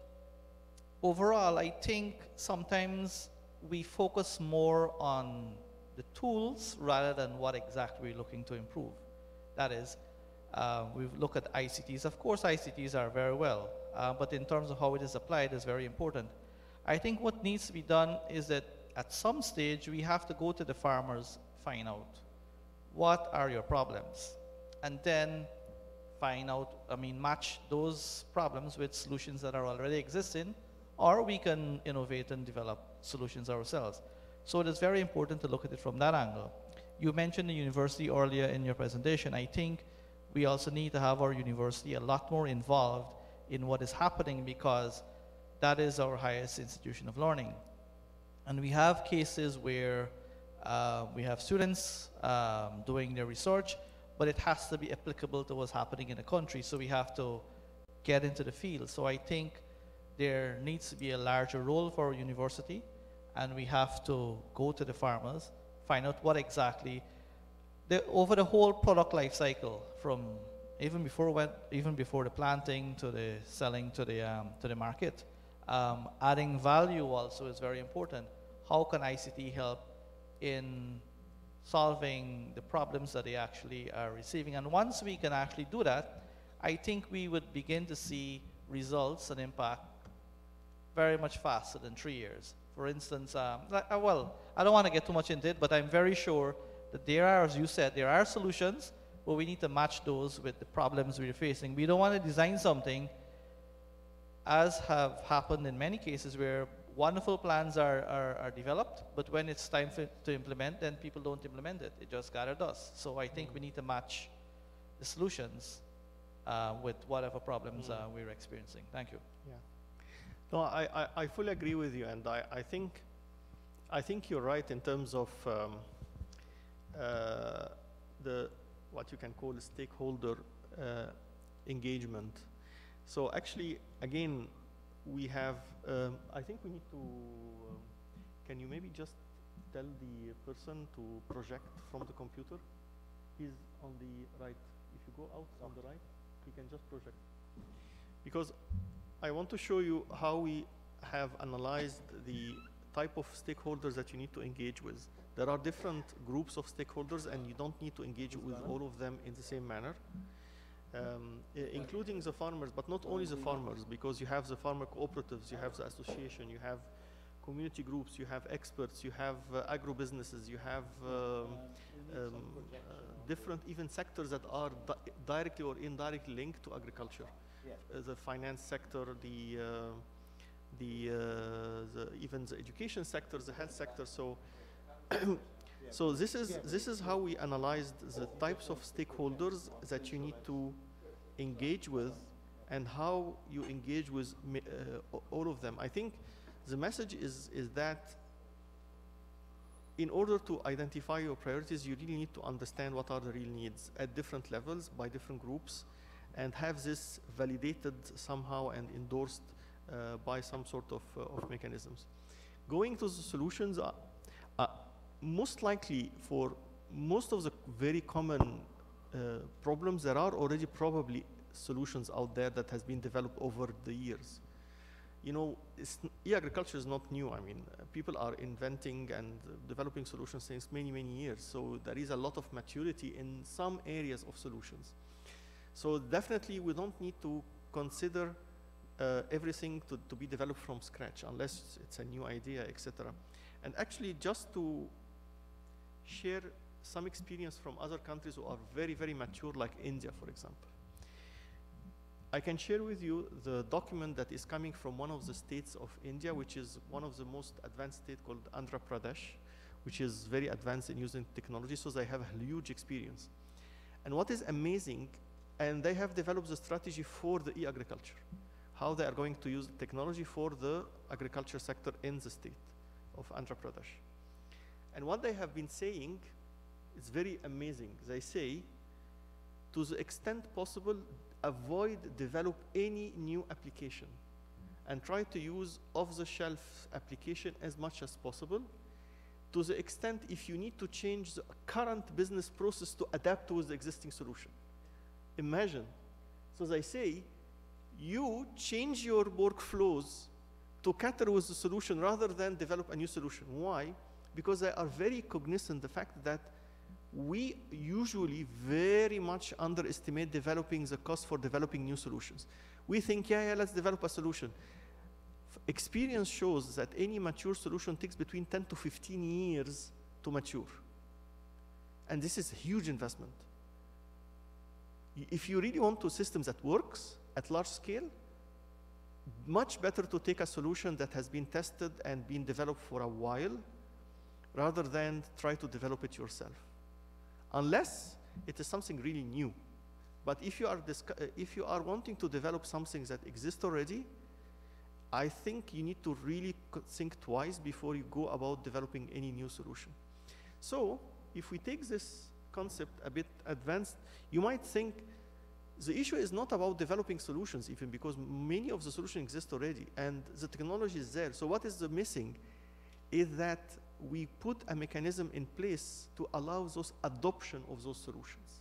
overall, I think sometimes we focus more on the tools rather than what exactly we're looking to improve. That is, we've looked at ICTs. Of course, ICTs are very well, but in terms of how it is applied is very important. I think what needs to be done is that at some stage, we have to go to the farmers, find out what are your problems, and then find out, match those problems with solutions that are already existing, or we can innovate and develop solutions ourselves. So it is very important to look at it from that angle. You mentioned the university earlier in your presentation. I think we also need to have our university a lot more involved in what is happening, because that is our highest institution of learning. And we have cases where we have students doing their research, but it has to be applicable to what's happening in the country, so we have to get into the field. So I think there needs to be a larger role for our university, and we have to go to the farmers, find out what exactly, over the whole product life cycle, from even before the planting to the selling to the market. Adding value also is very important. How can ICT help in solving the problems that they actually are receiving? And once we can actually do that, I think we would begin to see results and impact very much faster than 3 years. For instance, well, I don't want to get too much into it, but I'm very sure that there are, as you said, there are solutions, but we need to match those with the problems we're facing. We don't want to design something, as have happened in many cases, where wonderful plans are developed, but when it's time to implement, then people don't implement it. It just gather dust. So I think we need to match the solutions with whatever problems we're experiencing. Thank you. Yeah. No, I fully agree with you, and I think you're right in terms of what you can call a stakeholder engagement. So actually, again, we have, I think we need to, can you maybe just tell the person to project from the computer? He's on the right. If you go out on the right, he can just project. Because I want to show you how we have analyzed the type of stakeholders that you need to engage with. There are different groups of stakeholders, and you don't need to engage with all of them in the same manner. Including the farmers, but not only the farmers, because you have the farmer cooperatives, you have the association, you have community groups, you have experts, you have agro-businesses, you have different even sectors that are directly or indirectly linked to agriculture. The finance sector, even the education sector, the health sector. So, so this is how we analyzed the types of stakeholders that you need to engage with, and how you engage with all of them. I think the message is that in order to identify your priorities, you really need to understand what are the real needs at different levels by different groups, and have this validated somehow and endorsed by some sort of mechanisms. Going to the solutions, most likely for most of the very common problems, there are already probably solutions out there that has been developed over the years. You know, e-agriculture is not new. I mean, people are inventing and developing solutions since many, many years. So there is a lot of maturity in some areas of solutions. So definitely we don't need to consider everything to be developed from scratch, unless it's a new idea, etc. And actually, just to share some experience from other countries who are very, very mature, like India, for example. I can share with you the document that is coming from one of the states of India, which is one of the most advanced states, called Andhra Pradesh, which is very advanced in using technology, so they have a huge experience. And what is amazing, and they have developed the strategy for the e-agriculture, how they are going to use technology for the agriculture sector in the state of Andhra Pradesh. And what they have been saying is very amazing. They say, to the extent possible, develop any new application, and try to use off-the-shelf application as much as possible, to the extent if you need to change the current business process to adapt to the existing solution. Imagine. So they say, you change your workflows to cater with the solution rather than develop a new solution. Why? because they are very cognizant the fact that we usually very much underestimate developing the cost for developing new solutions. We think, yeah, let's develop a solution. Experience shows that any mature solution takes between 10 to 15 years to mature. And this is a huge investment. If you really want systems that works at large scale, much better to take a solution that has been tested and been developed for a while rather than try to develop it yourself. Unless it is something really new. But if you are wanting to develop something that exists already, I think you need to really think twice before you go about developing any new solution. So if we take this concept a bit advanced, you might think the issue is not about developing solutions even, because many of the solutions exist already and the technology is there. So what is the missing is that we put a mechanism in place to allow those adoption of those solutions.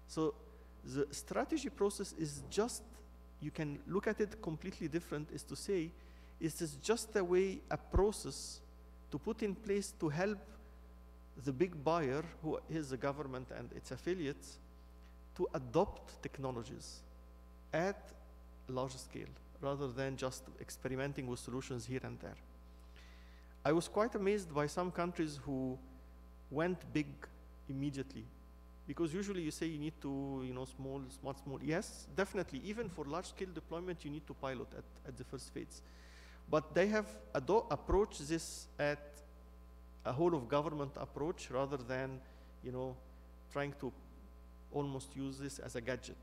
So the strategy process is just, you can look at it completely different, is to say, is this just a process to put in place to help the big buyer, who is the government and its affiliates, to adopt technologies at large scale, rather than just experimenting with solutions here and there. I was quite amazed by some countries who went big immediately. Because usually you say you need to, small. Yes, definitely. Even for large-scale deployment, you need to pilot at the first phase. But they have approached this at a whole-of-government approach rather than, trying to almost use this as a gadget.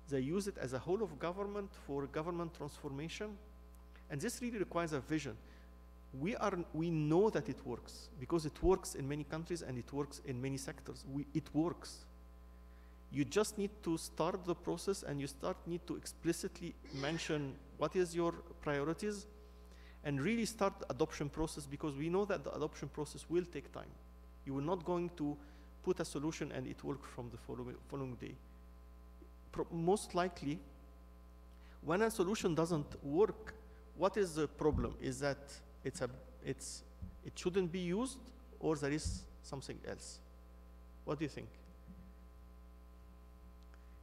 They use it as a whole-of-government for government transformation, and this really requires a vision. We know that it works because it works in many countries and it works in many sectors. It works. You just need to start the process, and you need to explicitly mention what is your priorities and really start the adoption process, because we know that the adoption process will take time. You are not going to put a solution and it works from the following day. Most likely, when a solution doesn't work, what is the problem? Is that it shouldn't be used, or there is something else? What do you think?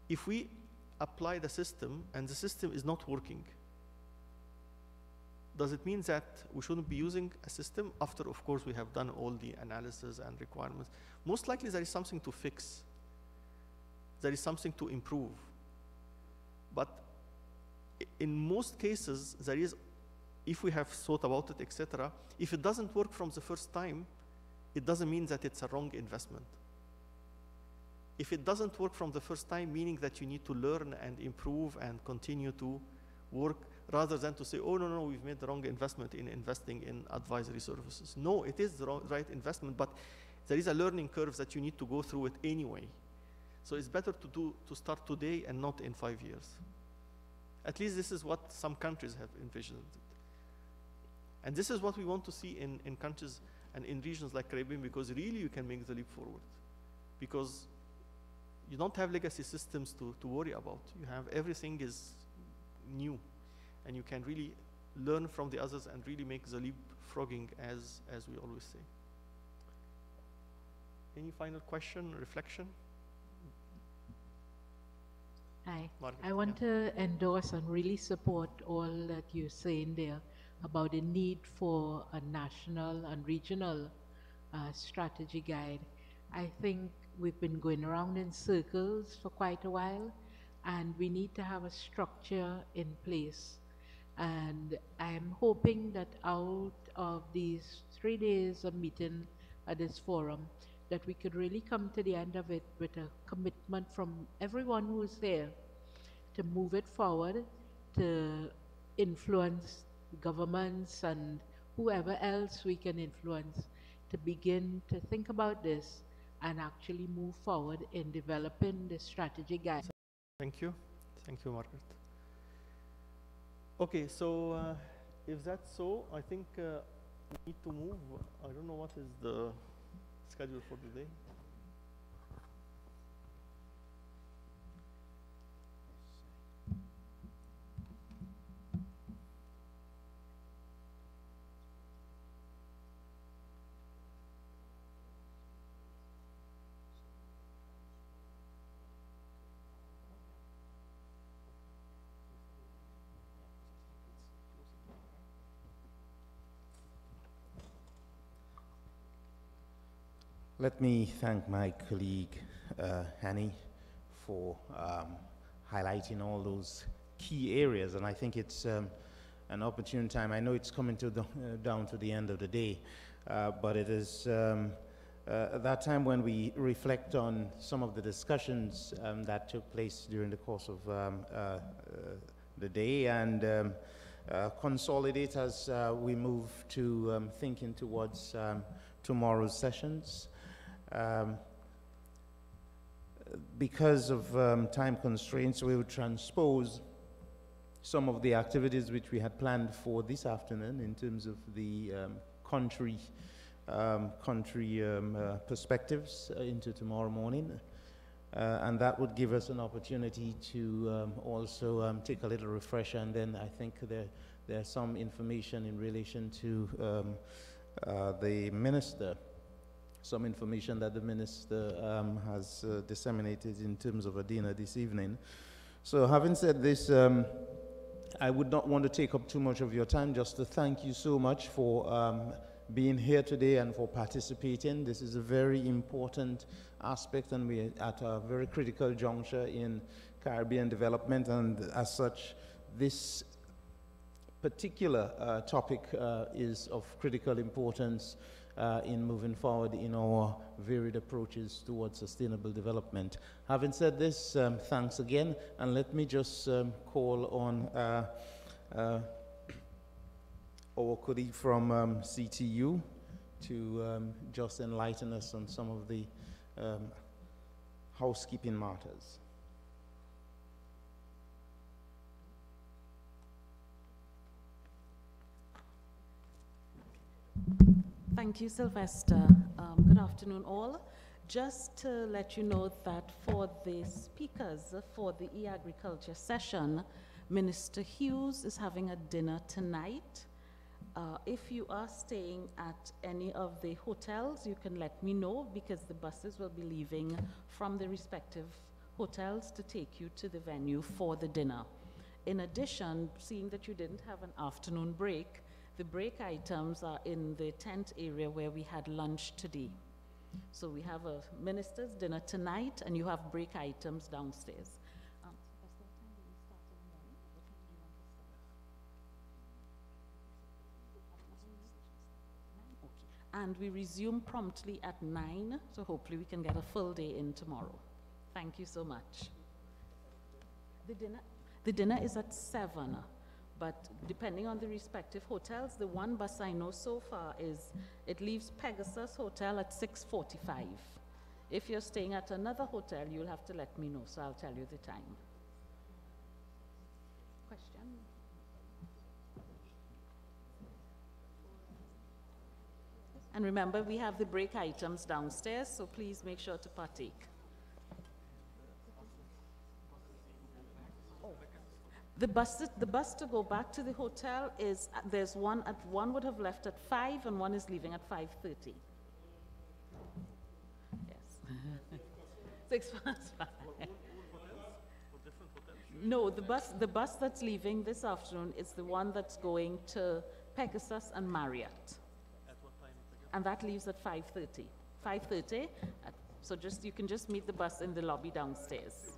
If we apply the system and the system is not working, does it mean that we shouldn't be using a system after, of course, we have done all the analysis and requirements? Most likely there is something to fix. There is something to improve. But in most cases, there is, if we have thought about it, etc., if it doesn't work from the first time, it doesn't mean that it's a wrong investment. If it doesn't work from the first time, meaning that you need to learn and improve and continue to work, rather than to say, oh, no, we've made the wrong investment in investing in advisory services. No, it is the right investment, but there is a learning curve that you need to go through it anyway. So it's better to start today and not in 5 years. At least this is what some countries have envisioned. And this is what we want to see in countries and in regions like Caribbean, because really you can make the leap forward. Because you don't have legacy systems to worry about. You have everything is new. And you can really learn from the others and really make the leapfrogging, as we always say. Any final question, reflection? Hi. Margaret, I want to endorse and really support all that you're saying there about the need for a national and regional strategy guide. I think we've been going around in circles for quite a while, and we need to have a structure in place. And I'm hoping that out of these 3 days of meeting at this forum, that we could really come to the end of it with a commitment from everyone who is there to move it forward, to influence governments and whoever else we can influence to begin to think about this and actually move forward in developing the strategy guide. Thank you. Thank you, Margaret. Okay, so if that's so, I think we need to move. I don't know what is the schedule for today. Let me thank my colleague, Hanny, for highlighting all those key areas, and I think it's an opportune time. I know it's coming to the, down to the end of the day, but it is that time when we reflect on some of the discussions that took place during the course of the day and consolidate as we move to thinking towards tomorrow's sessions. Because of time constraints, we will transpose some of the activities which we had planned for this afternoon in terms of the country perspectives into tomorrow morning. And that would give us an opportunity to also take a little refresher, and then I think there's some information in relation to the minister, some information that the minister has disseminated in terms of a dinner this evening. So having said this, I would not want to take up too much of your time, just to thank you so much for being here today and for participating. This is a very important aspect, and we're at a very critical juncture in Caribbean development, and as such, this particular topic is of critical importance in moving forward in our varied approaches towards sustainable development. Having said this, thanks again, and let me just call on our colleague from CTU to just enlighten us on some of the housekeeping matters. Thank you, Sylvester. Good afternoon, all. Just to let you know that for the speakers for the e-agriculture session, Minister Hughes is having a dinner tonight. If you are staying at any of the hotels, you can let me know, because the buses will be leaving from the respective hotels to take you to the venue for the dinner. In addition, seeing that you didn't have an afternoon break, the break items are in the tent area where we had lunch today. So we have a minister's dinner tonight, and you have break items downstairs. And we resume promptly at 9, so hopefully we can get a full day in tomorrow. Thank you so much. The dinner is at 7, but depending on the respective hotels, the one bus I know so far is, it leaves Pegasus Hotel at 6:45. If you're staying at another hotel, you'll have to let me know, so I'll tell you the time. Question? And remember, we have the break items downstairs, so please make sure to partake. The bus to go back to the hotel is, there's one would have left at 5 and one is leaving at 5:30. Yes. 5:06. No, the bus that's leaving this afternoon is the one that's going to Pegasus and Marriott. And that leaves at 5:30. 5:30. So you can just meet the bus in the lobby downstairs.